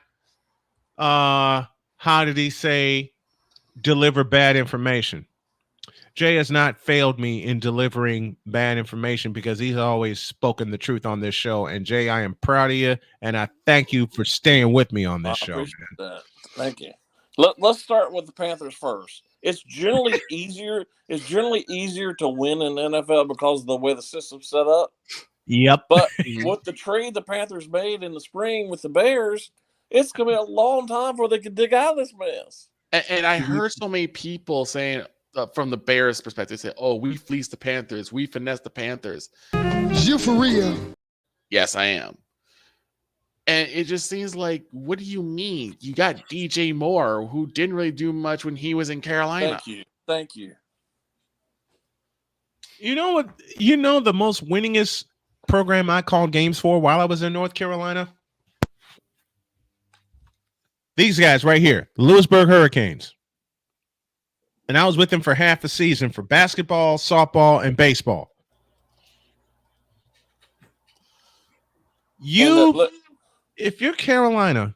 Speaker 1: how did he say, deliver bad information. Jay has not failed me in delivering bad information because he's always spoken the truth on this show. And Jay, I am proud of you, and I thank you for staying with me on this show.
Speaker 10: That. Thank you. Let's start with the Panthers first. It's generally easier. It's generally easier to win in the NFL because of the way the system's set up.
Speaker 1: Yep.
Speaker 10: But with the trade the Panthers made in the spring with the Bears, it's going to be a long time before they can dig out of this mess.
Speaker 12: And I heard so many people saying from the Bears' perspective, say, "Oh, we fleeced the Panthers, we finessed the Panthers."
Speaker 16: You for real?
Speaker 12: Yes, I am. And it just seems like, what do you mean? You got DJ Moore, who didn't really do much when he was in Carolina.
Speaker 10: Thank you.
Speaker 1: You know what? You know the most winningest program I called games for while I was in North Carolina? These guys right here, the Lewisburg Hurricanes. And I was with them for half a season for basketball, softball, and baseball. If you're Carolina,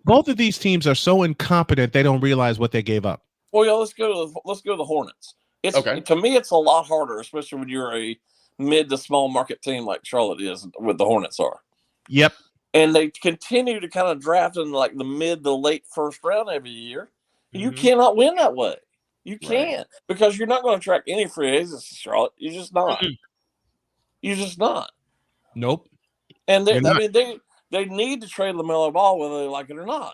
Speaker 1: both of these teams are so incompetent they don't realize what they gave up.
Speaker 10: Well, yeah, let's go to the Hornets. To me, it's a lot harder, especially when you're a mid to small market team like Charlotte is, what the Hornets are.
Speaker 1: Yep.
Speaker 10: And they continue to kind of draft in like the mid to late first round every year. You cannot win that way. You can't, because you're not going to attract any free agents to Charlotte. You're just not. You're just not.
Speaker 1: Nope.
Speaker 10: And they need to trade LaMelo Ball whether they like it or not.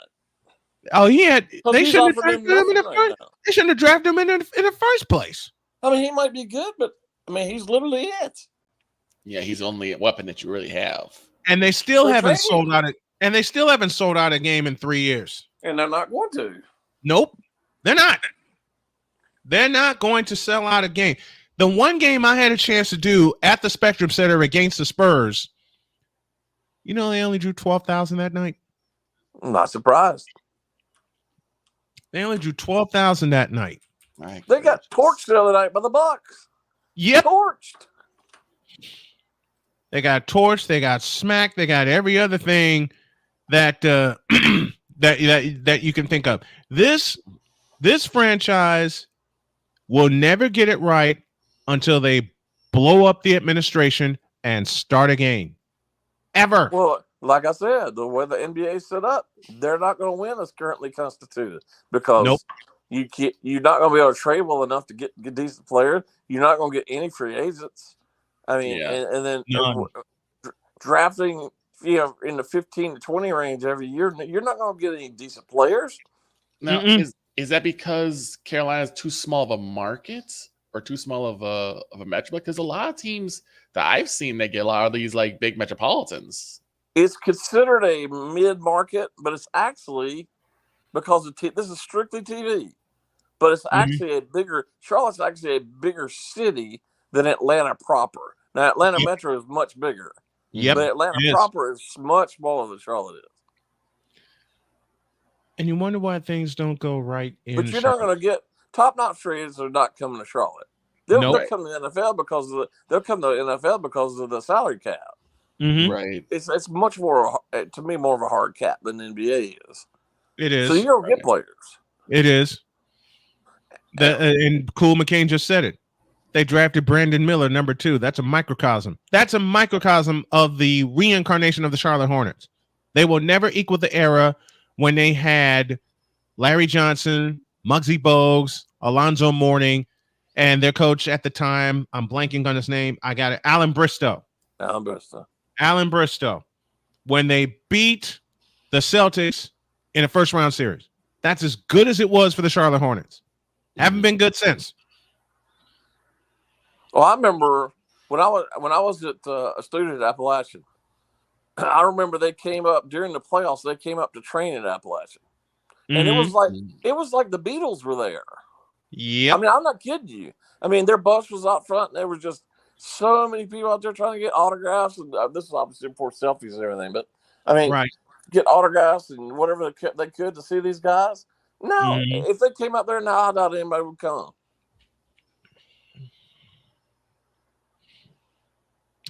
Speaker 1: Oh yeah, they shouldn't have drafted him in the first. They shouldn't have drafted him in the first place.
Speaker 10: I mean, he might be good, but I mean, he's literally it.
Speaker 12: Yeah, he's the only weapon that you really have.
Speaker 1: And they still haven't sold out it. And they still haven't sold out a game in 3 years.
Speaker 10: And they're not going to.
Speaker 1: Nope, they're not. They're not going to sell out a game. The one game I had a chance to do at the Spectrum Center against the Spurs, you know, they only drew 12,000 that night.
Speaker 10: I'm not surprised.
Speaker 1: They only drew 12,000 that night.
Speaker 10: They got torched the other night by the Bucks.
Speaker 1: Yep.
Speaker 10: Torched.
Speaker 1: They got torched. They got smacked. They got every other thing that that you can think of. This franchise will never get it right until they blow up the administration and start again. Ever.
Speaker 10: Well, like I said, the way the NBA is set up, they're not going to win as currently constituted because you're not going to be able to trade well enough to get decent players. You're not going to get any free agents. I mean, and then drafting, in the 15 to 20 range every year, you're not going to get any decent players.
Speaker 12: Now, is that because Carolina's too small of a market or too small of a metro? Because a lot of teams that I've seen, they get a lot of these like big metropolitans.
Speaker 10: It's considered a mid-market, but it's actually because this is strictly TV. But it's actually Charlotte's actually a bigger city than Atlanta proper. Now, Atlanta Metro is much bigger.
Speaker 1: Yep,
Speaker 10: but Atlanta proper is much smaller than Charlotte is.
Speaker 1: And you wonder why things don't go right in
Speaker 10: But you're
Speaker 1: Charlotte.
Speaker 10: not going to get top-notch trades are not coming to Charlotte. They'll come to the NFL because of the salary cap.
Speaker 12: Right.
Speaker 10: It's much more, to me, more of a hard cap than the NBA is.
Speaker 1: It is.
Speaker 10: So you don't get players.
Speaker 1: It is. And Cool McCain just said it. They drafted Brandon Miller, number 2. That's a microcosm. That's a microcosm of the reincarnation of the Charlotte Hornets. They will never equal the era when they had Larry Johnson, Muggsy Bogues, Alonzo Mourning, and their coach at the time, I'm blanking on his name. I got it. Alan Bristow. Alan Bristow. When they beat the Celtics in a first-round series. That's as good as it was for the Charlotte Hornets. Haven't been good since.
Speaker 10: Well, I remember when I was at a student at Appalachian. I remember they came up during the playoffs. They came up to train at Appalachian, and it was like the Beatles were there.
Speaker 1: Yeah,
Speaker 10: I mean, I'm not kidding you. I mean, their bus was out front, and there was just so many people out there trying to get autographs. And this is obviously for selfies and everything, but I mean, get autographs and whatever they could to see these guys. No, if they came out there now, I doubt anybody would come.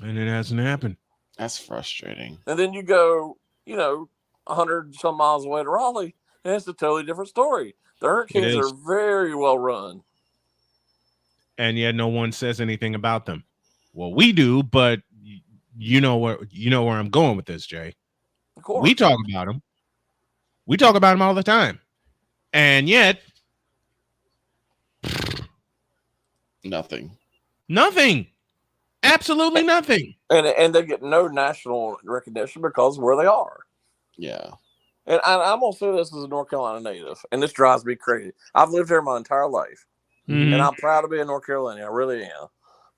Speaker 1: And it hasn't happened.
Speaker 12: That's frustrating.
Speaker 10: And then you go, 100 some miles away to Raleigh, and it's a totally different story. The Hurricanes are very well run.
Speaker 1: And yet no one says anything about them. Well, we do, but you know where I'm going with this, Jay.
Speaker 10: Of course.
Speaker 1: We talk about them. We talk about them all the time. And yet
Speaker 12: nothing.
Speaker 1: Nothing. Absolutely nothing.
Speaker 10: And they get no national recognition because of where they are.
Speaker 12: Yeah.
Speaker 10: And I'm going to say this as a North Carolina native, and this drives me crazy. I've lived here my entire life, and I'm proud to be in North Carolina. I really am.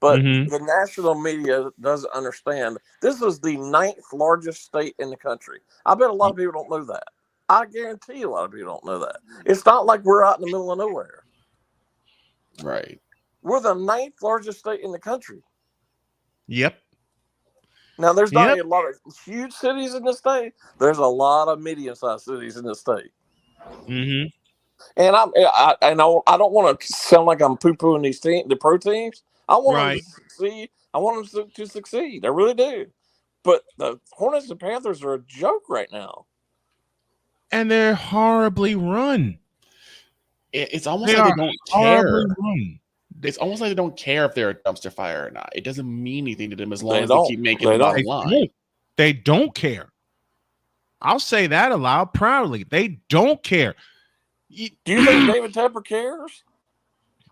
Speaker 10: But the national media doesn't understand. This is the 9th largest state in the country. I bet a lot of people don't know that. I guarantee you a lot of people don't know that. It's not like we're out in the middle of nowhere.
Speaker 12: Right.
Speaker 10: We're the 9th largest state in the country.
Speaker 1: Yep.
Speaker 10: Now, there's not a lot of huge cities in the state. There's a lot of medium-sized cities in the state.
Speaker 1: Mm-hmm.
Speaker 10: And I don't want to sound like I'm poo-pooing the pro teams. I want them to succeed. I want them to succeed. I really do. But the Hornets and Panthers are a joke right now.
Speaker 1: And they're horribly run.
Speaker 12: It's almost like they don't care. It's almost like they don't care if they're a dumpster fire or not. It doesn't mean anything to them as long as they keep making the bottom line.
Speaker 1: They don't care. I'll say that aloud proudly. They don't care.
Speaker 10: Do you think David Tepper cares?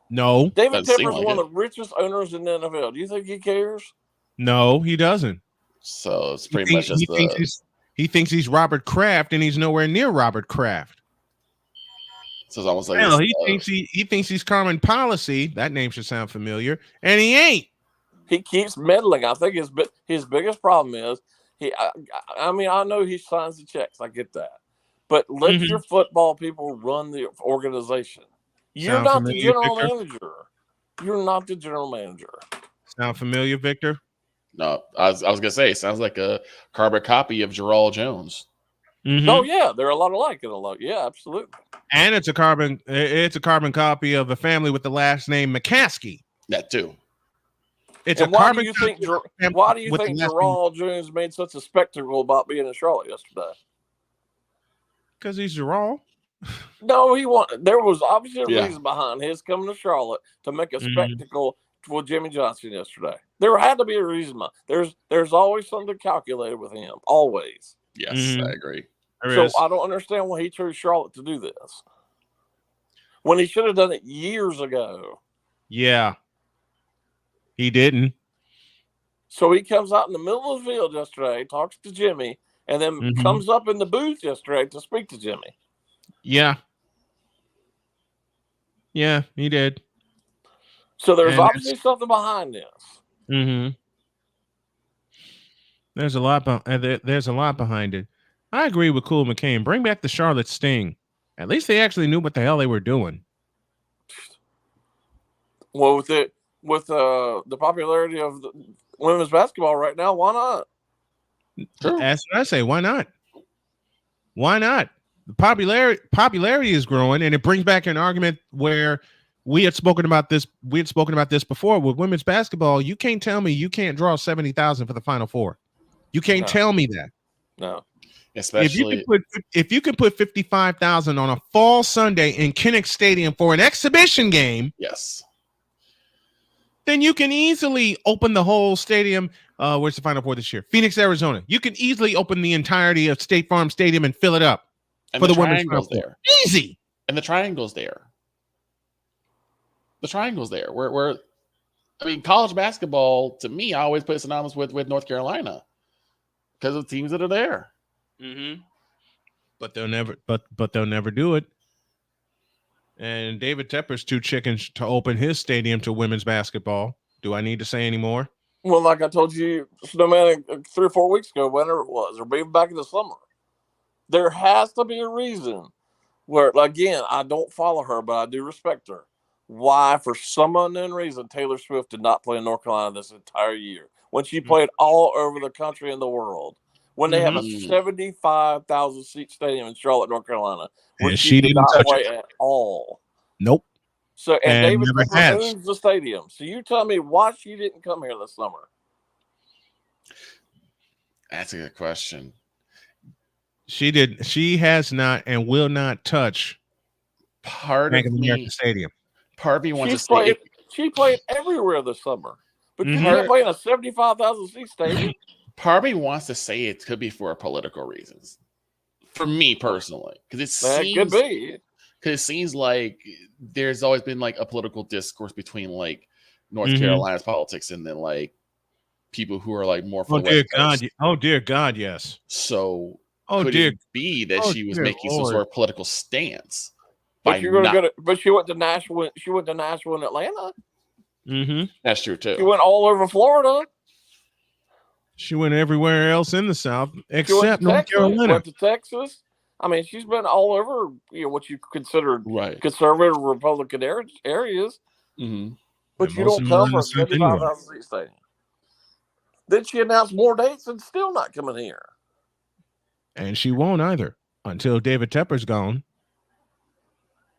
Speaker 1: No.
Speaker 10: David Tepper is one of the richest owners in the NFL. Do you think he cares?
Speaker 1: No, he doesn't.
Speaker 12: So it's pretty much just
Speaker 1: he thinks he's Robert Kraft, and he's nowhere near Robert Kraft.
Speaker 12: So it's almost like
Speaker 1: he thinks he's Carmen Policy. That name should sound familiar, and he ain't.
Speaker 10: He keeps meddling. I think his biggest problem is I mean, I know he signs the checks. I get that, but let your football people run the organization. You're not the general manager. You're not the general manager.
Speaker 1: Sound familiar, Victor?
Speaker 12: No, I was gonna say it sounds like a carbon copy of Gerald Jones.
Speaker 10: Oh yeah, they're a lot alike and a lot. Yeah, absolutely.
Speaker 1: And it's a carbon copy of a family with the last name McCaskey.
Speaker 12: That too.
Speaker 1: It's
Speaker 10: and
Speaker 1: a carbon.
Speaker 10: Why do you think Gerald Jones made such a spectacle about being in Charlotte yesterday?
Speaker 1: Because he's Gerald.
Speaker 10: No, there was obviously a reason behind his coming to Charlotte to make a spectacle for Jimmy Johnson yesterday. There had to be a reason. There's always something calculated with him. Always.
Speaker 12: Yes, I agree.
Speaker 10: So I don't understand why he chose Charlotte to do this when he should have done it years ago.
Speaker 1: Yeah, he didn't.
Speaker 10: So he comes out in the middle of the field yesterday, talks to Jimmy, and then comes up in the booth yesterday to speak to Jimmy.
Speaker 1: Yeah. Yeah, he did.
Speaker 10: So there's obviously something behind this.
Speaker 1: There's a lot behind it. I agree with Cool McCain. Bring back the Charlotte Sting. At least they actually knew what the hell they were doing.
Speaker 10: Well, with the popularity of the women's basketball right now, why not?
Speaker 1: That's what I say. Why not? Why not? The popularity is growing, and it brings back an argument where we had spoken about this. We had spoken about this before with women's basketball. You can't tell me you can't draw 70,000 for the Final Four. You can't tell me that.
Speaker 10: No.
Speaker 12: Especially
Speaker 1: if you can put 55,000 on a fall Sunday in Kinnick Stadium for an exhibition game,
Speaker 12: yes,
Speaker 1: then you can easily open the whole stadium. Where's the Final Four this year? Phoenix, Arizona. You can easily open the entirety of State Farm Stadium and fill it up for the women's Final Four. Easy.
Speaker 12: And the triangle's there. The triangle's there. Where I mean, college basketball to me, I always put synonymous with North Carolina because of the teams that are there.
Speaker 1: But they'll never do it. And David Tepper's too chickens to open his stadium to women's basketball. Do I need to say any more?
Speaker 10: Well, like I told you, Snowman, 3 or 4 weeks ago, whenever it was, or maybe back in the summer, there has to be a reason where, again, I don't follow her, but I do respect her. Why, for some unknown reason, Taylor Swift did not play in North Carolina this entire year when she played all over the country and the world. When they have a 75,000 seat stadium in Charlotte, North Carolina, where she did not play at all.
Speaker 1: Nope.
Speaker 10: So and David owns the stadium. So you tell me why she didn't come here this summer.
Speaker 12: That's a good question.
Speaker 1: She did. She has not and will not touch
Speaker 12: Bank of America
Speaker 1: Stadium.
Speaker 12: Part of me wants to say
Speaker 10: she played everywhere this summer, but you can't play in a 75,000 seat stadium.
Speaker 12: Part of me wants to say it could be for political reasons. For me personally, because it seems like there's always been like a political discourse between like North Carolina's politics, and then like people who are like more for the
Speaker 1: dear
Speaker 12: West
Speaker 1: God!
Speaker 12: Coast.
Speaker 1: Oh dear God! Yes.
Speaker 12: So
Speaker 1: Oh
Speaker 12: could
Speaker 1: dear.
Speaker 12: it be that she was
Speaker 1: dear
Speaker 12: making some
Speaker 1: Lord.
Speaker 12: sort of political stance?
Speaker 10: But you're going to go to. But she went to Nashville. She went to Nashville and Atlanta.
Speaker 1: Mm-hmm.
Speaker 12: That's true too.
Speaker 10: She went all over Florida.
Speaker 1: She went everywhere else in the South except North Carolina.
Speaker 10: Went to Texas. I mean, she's been all over. What you consider
Speaker 12: right
Speaker 10: conservative Republican areas.
Speaker 12: Mm-hmm.
Speaker 10: But you don't come from 75,000 seat stadium. Then she announced more dates and still not coming here.
Speaker 1: And she won't either until David Tepper's gone.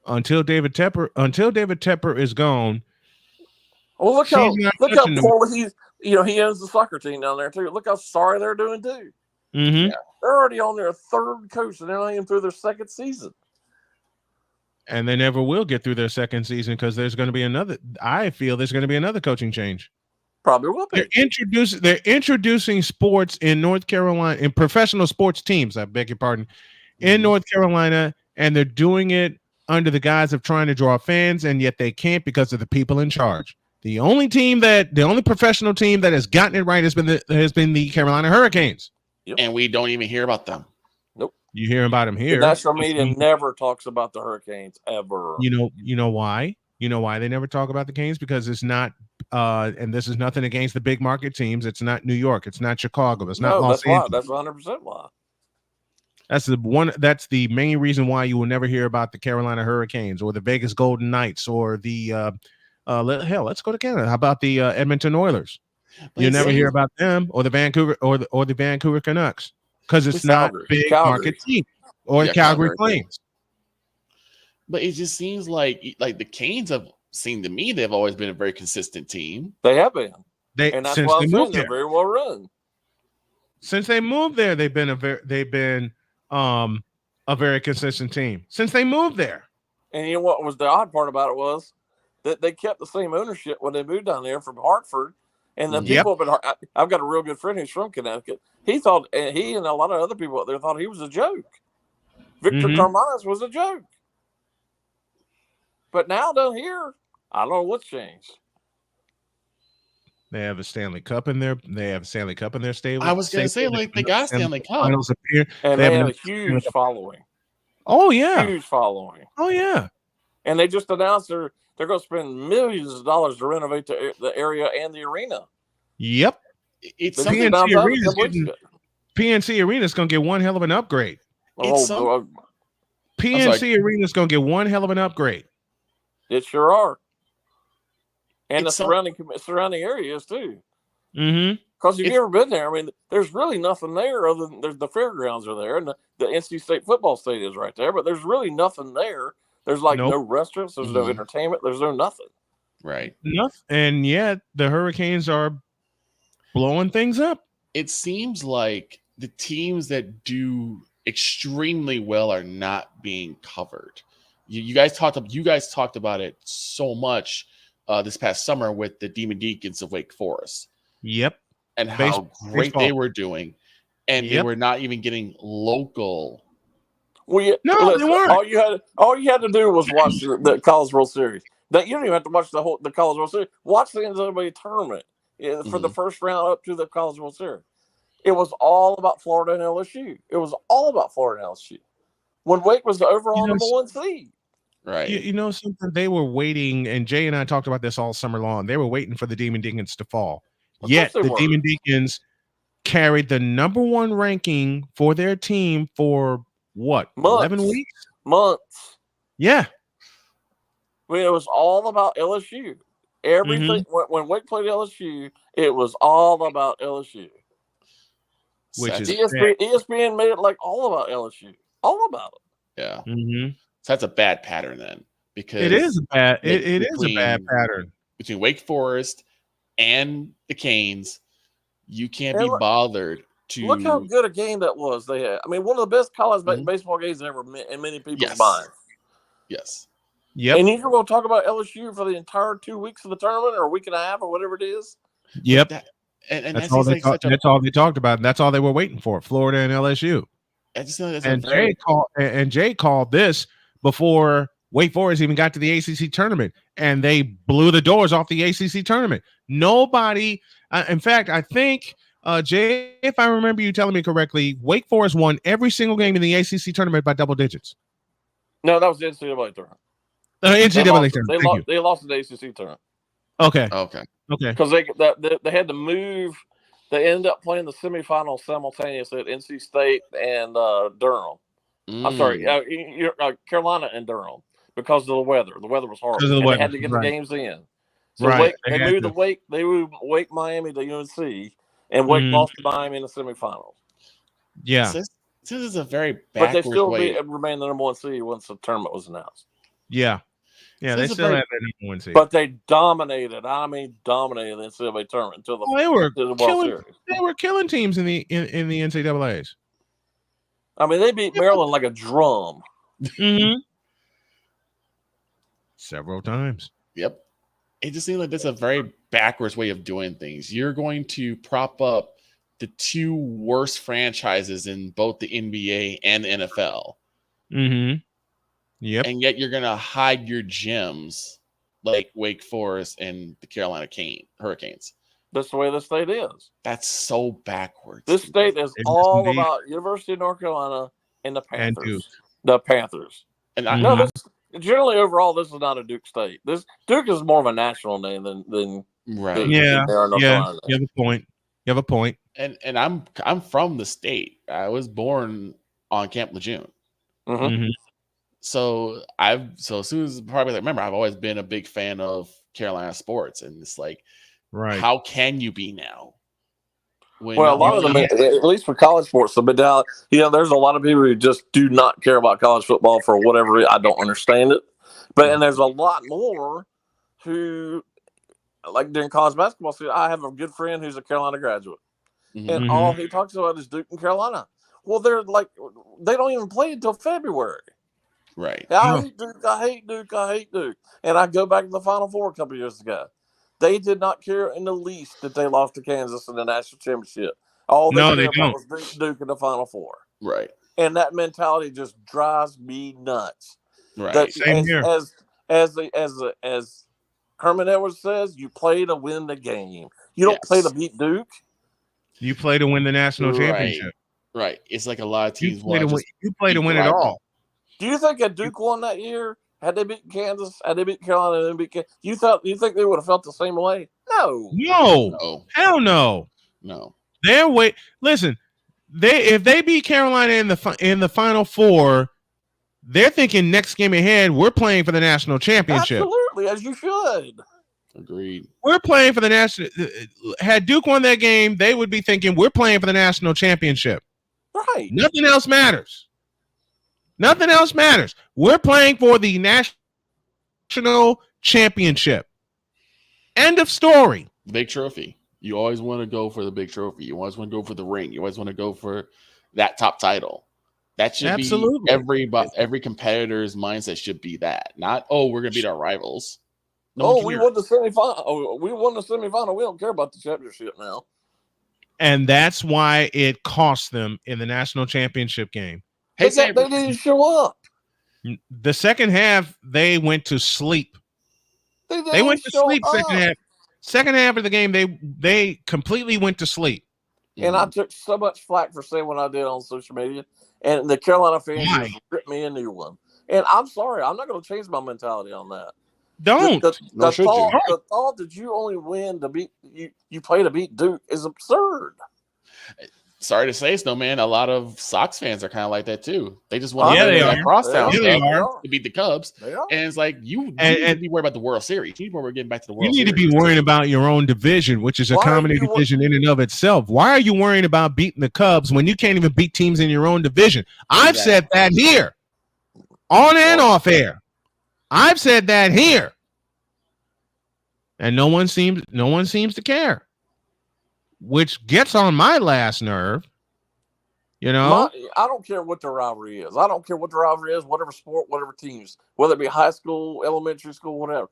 Speaker 1: Until David Tepper is gone.
Speaker 10: Well, look how poorly he's. He owns the soccer team down there too. Look how sorry they're doing too.
Speaker 1: Mm-hmm.
Speaker 10: Yeah, they're already on their third coach, and they're not even through their second season.
Speaker 1: And they never will get through their second season because there's going to be another. I feel there's going to be another coaching change.
Speaker 10: Probably will be.
Speaker 1: They're introducing sports in North Carolina, in professional sports teams. I beg your pardon, in North Carolina, and they're doing it under the guise of trying to draw fans, and yet they can't because of the people in charge. The only professional team that has gotten it right has been the Carolina Hurricanes.
Speaker 12: Yep. And we don't even hear about them.
Speaker 10: Nope.
Speaker 1: You hear about them here.
Speaker 10: The national media never talks about the Hurricanes ever.
Speaker 1: You know why? You know why they never talk about the Canes? Because it's not and this is nothing against the big market teams. It's not New York, it's not Chicago, it's not Los Angeles.
Speaker 10: That's 100% why.
Speaker 1: That's the main reason why you will never hear about the Carolina Hurricanes or the Vegas Golden Knights or the let's go to Canada. How about the Edmonton Oilers? You'll never hear about them or the Vancouver or the Vancouver Canucks because it's not big market team or Calgary Flames.
Speaker 12: But it just seems like the Canes have seemed to me they've always been a very consistent team.
Speaker 10: They have been.
Speaker 1: And
Speaker 10: that's why I'm saying they're very well run.
Speaker 1: Since they moved there, they've been a very consistent team. Since they moved there.
Speaker 10: And you know what was the odd part about it was that they kept the same ownership when they moved down there from Hartford. And the people I've got a real good friend who's from Connecticut. He thought, and he and a lot of other people out there thought he was a joke. Victor Carmanis was a joke. But now down here, I don't know what's changed.
Speaker 1: They have a Stanley Cup in there. They have a Stanley Cup in their stable.
Speaker 12: I was going to say, they got Stanley Cup.
Speaker 10: And they have a huge following.
Speaker 1: Oh, yeah.
Speaker 10: Huge following.
Speaker 1: Oh, yeah.
Speaker 10: And they just announced they're going to spend millions of dollars to renovate the area and the arena.
Speaker 1: Yep.
Speaker 12: It's
Speaker 1: PNC Arena is going to get one hell of an upgrade. PNC Arena is going to get one hell of an upgrade.
Speaker 10: It sure are. And the surrounding areas too.
Speaker 1: Mm-hmm.
Speaker 10: Because if you've ever been there, I mean, there's really nothing there other than the fairgrounds are there and the NC State football stadium is right there, but there's really nothing there. There's no restaurants, there's no entertainment, there's no nothing.
Speaker 12: Right.
Speaker 1: And yet the Hurricanes are blowing things up.
Speaker 12: It seems like the teams that do extremely well are not being covered. You guys talked about it so much this past summer with the Demon Deacons of Wake Forest.
Speaker 1: Yep.
Speaker 12: And how great they were doing. And they were not even getting local.
Speaker 10: Well,
Speaker 1: they weren't.
Speaker 10: All you had to do was watch the College World Series. You don't even have to watch the College World Series. Watch the NCAA tournament for the first round up to the College World Series. It was all about Florida and LSU. It was all about Florida and LSU. When Wake was the overall number one seed.
Speaker 12: Right.
Speaker 1: You know something? They were waiting, and Jay and I talked about this all summer long. They were waiting for the Demon Deacons to fall. Yet the Demon Deacons carried the number one ranking for their team for what? 11 weeks?
Speaker 10: Months.
Speaker 1: Yeah.
Speaker 10: I mean, it was all about LSU. Everything when Wake played LSU, it was all about LSU.
Speaker 1: Which is
Speaker 10: ESPN made it like all about LSU. All about it.
Speaker 12: Yeah.
Speaker 1: Mm-hmm.
Speaker 12: So that's a bad pattern then, because
Speaker 1: it is a bad pattern
Speaker 12: between Wake Forest and the Canes. You can't be bothered to
Speaker 10: look how good a game that was. They had, I mean, one of the best college baseball games ever in many people's minds.
Speaker 12: Yes.
Speaker 1: Yep.
Speaker 10: And you're going to talk about LSU for the entire 2 weeks of the tournament or a week and a half or whatever it is.
Speaker 1: Yep.
Speaker 12: That's
Speaker 1: all they talked about. And that's all they were waiting for. Florida and LSU.
Speaker 12: Jay
Speaker 1: called this before Wake Forest even got to the ACC tournament, and they blew the doors off the ACC tournament. Nobody, in fact, I think, Jay, if I remember you telling me correctly, Wake Forest won every single game in the ACC tournament by double digits.
Speaker 10: No, that was the NCAA tournament.
Speaker 1: NCAA tournament.
Speaker 10: They lost the ACC tournament.
Speaker 1: Okay.
Speaker 10: Because they had to move. They ended up playing the semifinals simultaneously at NC State and Durham. I'm sorry, Carolina and Durham because of the weather. The weather was horrible. They had to get the games in. So they moved Wake Miami to UNC, and Wake lost to Miami in the semifinals.
Speaker 1: Yeah.
Speaker 12: This is a very
Speaker 10: but they
Speaker 12: backwards
Speaker 10: still
Speaker 12: way.
Speaker 10: remained the number one seed once the tournament was announced.
Speaker 1: Yeah. Yeah, they still had that number one seed.
Speaker 10: But they dominated. I mean, dominated the NCAA tournament until the World Series.
Speaker 1: They were killing teams in the NCAAs.
Speaker 10: I mean, they beat Maryland like a drum.
Speaker 1: Mm-hmm. Several times.
Speaker 12: Yep. It just seems like that's a very backwards way of doing things. You're going to prop up the two worst franchises in both the NBA and the NFL.
Speaker 1: Mm-hmm. Yep.
Speaker 12: And yet you're going to hide your gems like Wake Forest and the Carolina Hurricanes.
Speaker 10: That's the way the state is.
Speaker 12: That's so backwards.
Speaker 10: This state is all about University of North Carolina and the Panthers. And I know this generally overall, this is not a Duke state. Duke is more of a national name than
Speaker 12: right.
Speaker 10: Duke.
Speaker 1: Yeah. You have a point.
Speaker 12: And I'm from the state. I was born on Camp Lejeune.
Speaker 1: Mm-hmm.
Speaker 12: So as soon as probably remember, I've always been a big fan of Carolina sports, and it's like, how can you be now?
Speaker 10: Well, a lot of them, at least for college sports, there's a lot of people who just do not care about college football for whatever reason. I don't understand it, and there's a lot more who, like during college basketball season, I have a good friend who's a Carolina graduate, and all he talks about is Duke and Carolina. Well, they don't even play until February.
Speaker 12: Right.
Speaker 10: I hate Duke. And I go back to the Final Four a couple years ago. They did not care in the least that they lost to Kansas in the national championship. All they cared about was Duke in the Final Four.
Speaker 12: Right.
Speaker 10: And that mentality just drives me nuts.
Speaker 12: Right.
Speaker 1: Same here.
Speaker 10: As Herman Edwards says, you play to win the game. You don't play to beat Duke.
Speaker 1: You play to win the national championship.
Speaker 12: Right. It's like a lot of teams
Speaker 1: you play to win it all.
Speaker 10: Do you think if Duke won that year, had they beaten Kansas, had they beaten Carolina, and beat you think they would have felt the same way? No.
Speaker 1: Hell no.
Speaker 12: No.
Speaker 1: Listen, if they beat Carolina in the Final Four, they're thinking next game ahead, we're playing for the national championship.
Speaker 10: Absolutely, as you should.
Speaker 12: Agreed.
Speaker 1: We're playing for the national. Had Duke won that game, they would be thinking we're playing for the national championship.
Speaker 10: Right.
Speaker 1: Nothing else matters. We're playing for the national championship. End of story.
Speaker 12: Big trophy. You always want to go for the big trophy. You always want to go for the ring. You always want to go for that top title. That should be every competitor's mindset should be that. Not, we're going to beat our rivals.
Speaker 10: We won the semifinal. We won the semifinal. We don't care about the championship now.
Speaker 1: And that's why it cost them in the national championship game.
Speaker 10: They didn't show up.
Speaker 1: The second half, they went to sleep. They went to sleep second half. Second half of the game, they completely went to sleep.
Speaker 10: And I took so much flack for saying what I did on social media. And the Carolina fans just ripped me a new one. And I'm sorry. I'm not going to change my mentality on that.
Speaker 1: Don't.
Speaker 10: The thought that you only win to beat you play to beat Duke is absurd.
Speaker 12: Sorry to say, Snowman, a lot of Sox fans are kind of like that too. They just want
Speaker 1: to
Speaker 12: crosstown
Speaker 1: to
Speaker 12: beat the Cubs. And it's like you need to be worried about the World Series. You need to getting back to the World
Speaker 1: Series. You need
Speaker 12: Series.
Speaker 1: to be worrying about your own division, which is a comedy division in and of itself. Why are you worrying about beating the Cubs when you can't even beat teams in your own division? I've said that here, on and off air. I've said that here, and no one seems to care. Which gets on my last nerve, I
Speaker 10: don't care what the rivalry is. I don't care what the rivalry is, whatever sport, whatever teams, whether it be high school, elementary school, whatever.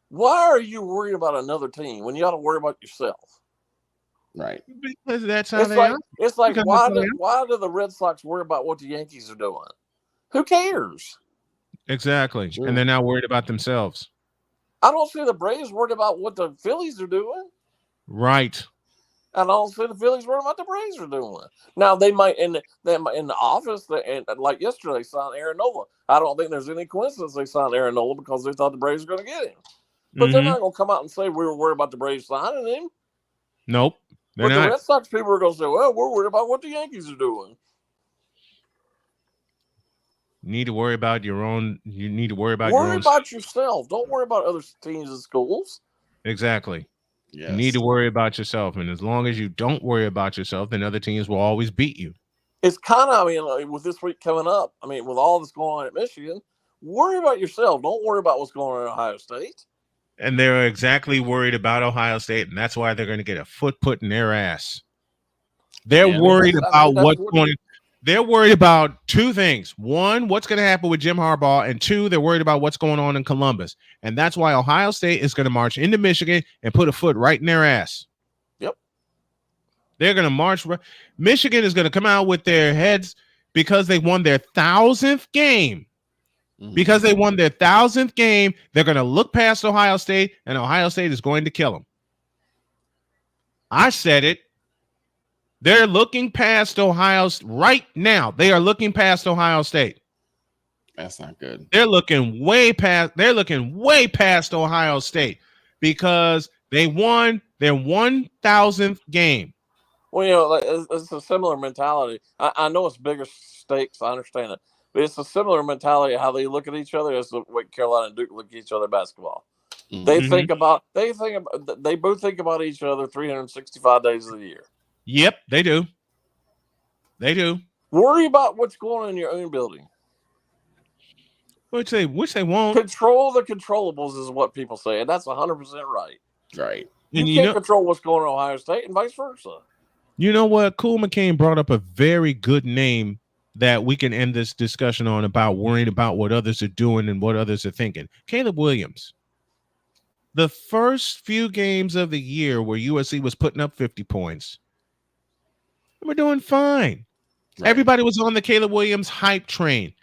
Speaker 10: Why are you worried about another team when you ought to worry about yourself?
Speaker 12: Right.
Speaker 1: Because that's how they are.
Speaker 10: It's like why do the Red Sox worry about what the Yankees are doing? Who cares?
Speaker 1: Exactly.
Speaker 12: Sure.
Speaker 1: And they're not worried about themselves.
Speaker 10: I don't see the Braves worried about what the Phillies are doing.
Speaker 1: Right.
Speaker 10: I don't see the Phillies worried about the Braves are doing. Now they might in the office, and like yesterday, they signed Aaron Nola. I don't think there's any coincidence they signed Aaron Nola because they thought the Braves were going to get him. But they're not going to come out and say we were worried about the Braves signing him.
Speaker 1: Nope. They're
Speaker 10: But
Speaker 1: not.
Speaker 10: the Red Sox people are going to say, well, we're worried about what the Yankees are doing.
Speaker 1: You need to worry about your own. You need to worry about
Speaker 10: Worry
Speaker 1: your own.
Speaker 10: about yourself. Don't worry about other teams and schools.
Speaker 1: Exactly.
Speaker 12: Yes.
Speaker 1: You need to worry about yourself. And as long as you don't worry about yourself, then other teams will always beat you.
Speaker 10: It's kind of, like, with this week coming up, with all this going on at Michigan, worry about yourself. Don't worry about what's going on at Ohio State.
Speaker 1: And they're exactly worried about Ohio State, and that's why they're going to get a foot put in their ass. They're worried about what's going on. They're worried about two things. One, what's going to happen with Jim Harbaugh, and two, they're worried about what's going on in Columbus. And that's why Ohio State is going to march into Michigan and put a foot right in their ass.
Speaker 10: Yep.
Speaker 1: They're going to march. Michigan is going to come out with their heads because they won their 1,000th game. Because they won their 1,000th game, they're going to look past Ohio State, and Ohio State is going to kill them. I said it. They're looking past Ohio right now. They are looking past Ohio State.
Speaker 12: That's not good.
Speaker 1: They're looking way past Ohio State because they won their 1,000th game.
Speaker 10: Well, it's a similar mentality. I know it's bigger stakes. I understand it. But it's a similar mentality how they look at each other as the way Carolina and Duke look at each other in basketball. They both think about each other 365 days of the year.
Speaker 1: Yep, they do. They do.
Speaker 10: Worry about what's going on in your own building.
Speaker 1: Which they won't.
Speaker 10: Control the controllables is what people say, and that's 100% right.
Speaker 12: Right.
Speaker 10: You can't control what's going on in Ohio State and vice versa.
Speaker 1: You know what? Cool McCain brought up a very good name that we can end this discussion on about worrying about what others are doing and what others are thinking. Caleb Williams. The first few games of the year where USC was putting up 50 points, we're doing fine. Right. Everybody was on the Caleb Williams hype train.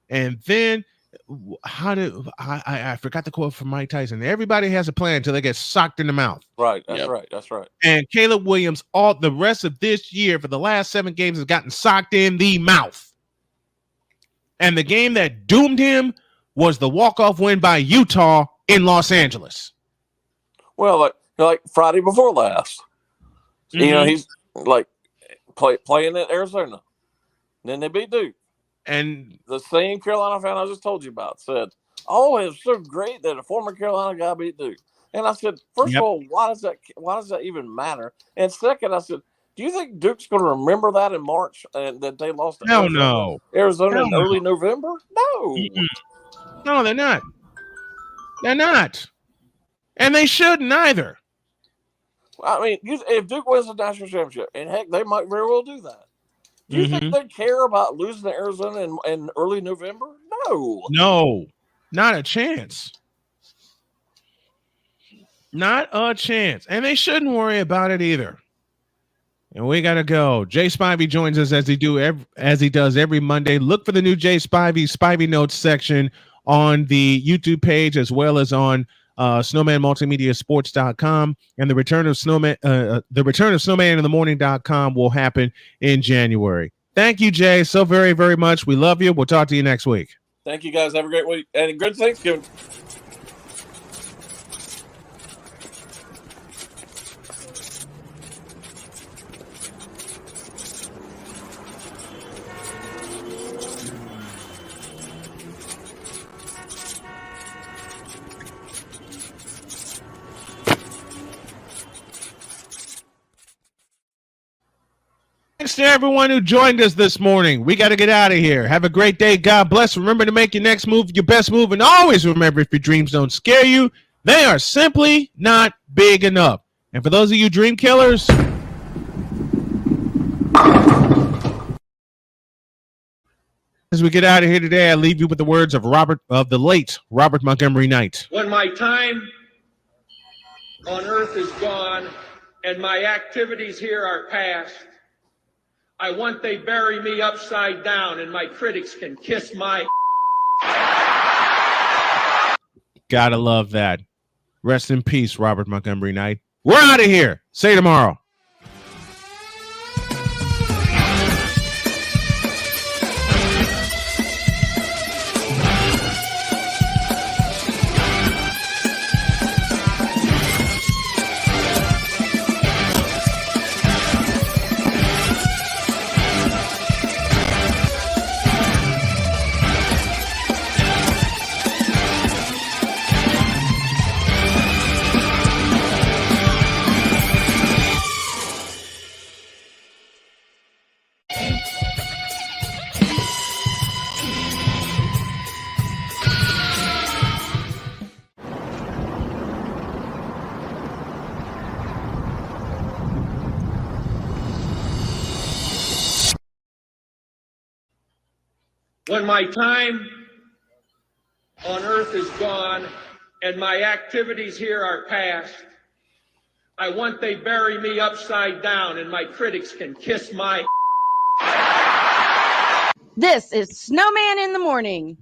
Speaker 1: And then I forgot the quote from Mike Tyson. Everybody has a plan until they get socked in the mouth.
Speaker 10: Right. That's right. That's right.
Speaker 1: And Caleb Williams, all the rest of this year for the last 7 games has gotten socked in the mouth. And the game that doomed him was the walk-off win by Utah in Los Angeles.
Speaker 10: Well, like Friday before last. He's like playing at Arizona. Then they beat Duke.
Speaker 1: And
Speaker 10: the same Carolina fan I just told you about said, "Oh, it's so great that a former Carolina guy beat Duke." And I said, first of all, why does that even matter? And second, I said, do you think Duke's going to remember that in March and that they lost to Arizona in early November? No.
Speaker 1: No, they're not. They're not. And they shouldn't either.
Speaker 10: I mean, if Duke wins the national championship, and heck, they might very well do that. Do you think they care about losing to Arizona in early November? No.
Speaker 1: No, not a chance. Not a chance. And they shouldn't worry about it either. And we got to go. Jay Spivey joins us as he does every Monday. Look for the new Jay Spivey Notes section on the YouTube page as well as on snowmanmultimediasports.com, and the return of Snowman in the morning.com will happen in January. Thank you, Jay, so very, very much. We love you. We'll talk to you next week.
Speaker 10: Thank you, guys. Have a great week and good Thanksgiving.
Speaker 1: Thanks to everyone who joined us this morning. We got to get out of here. Have a great day. God bless. Remember to make your next move your best move. And always remember, if your dreams don't scare you, they are simply not big enough. And for those of you dream killers, as we get out of here today, I leave you with the words of the late Robert Montgomery Knight.
Speaker 23: When my time on earth is gone and my activities here are past, I want they bury me upside down and my critics can kiss my
Speaker 1: Gotta love that. Rest in peace, Robert Montgomery Knight. We're out of here. See you tomorrow.
Speaker 23: When my time on earth is gone and my activities here are past, I want they bury me upside down and my critics can kiss my...
Speaker 3: This is Snowman in the Morning.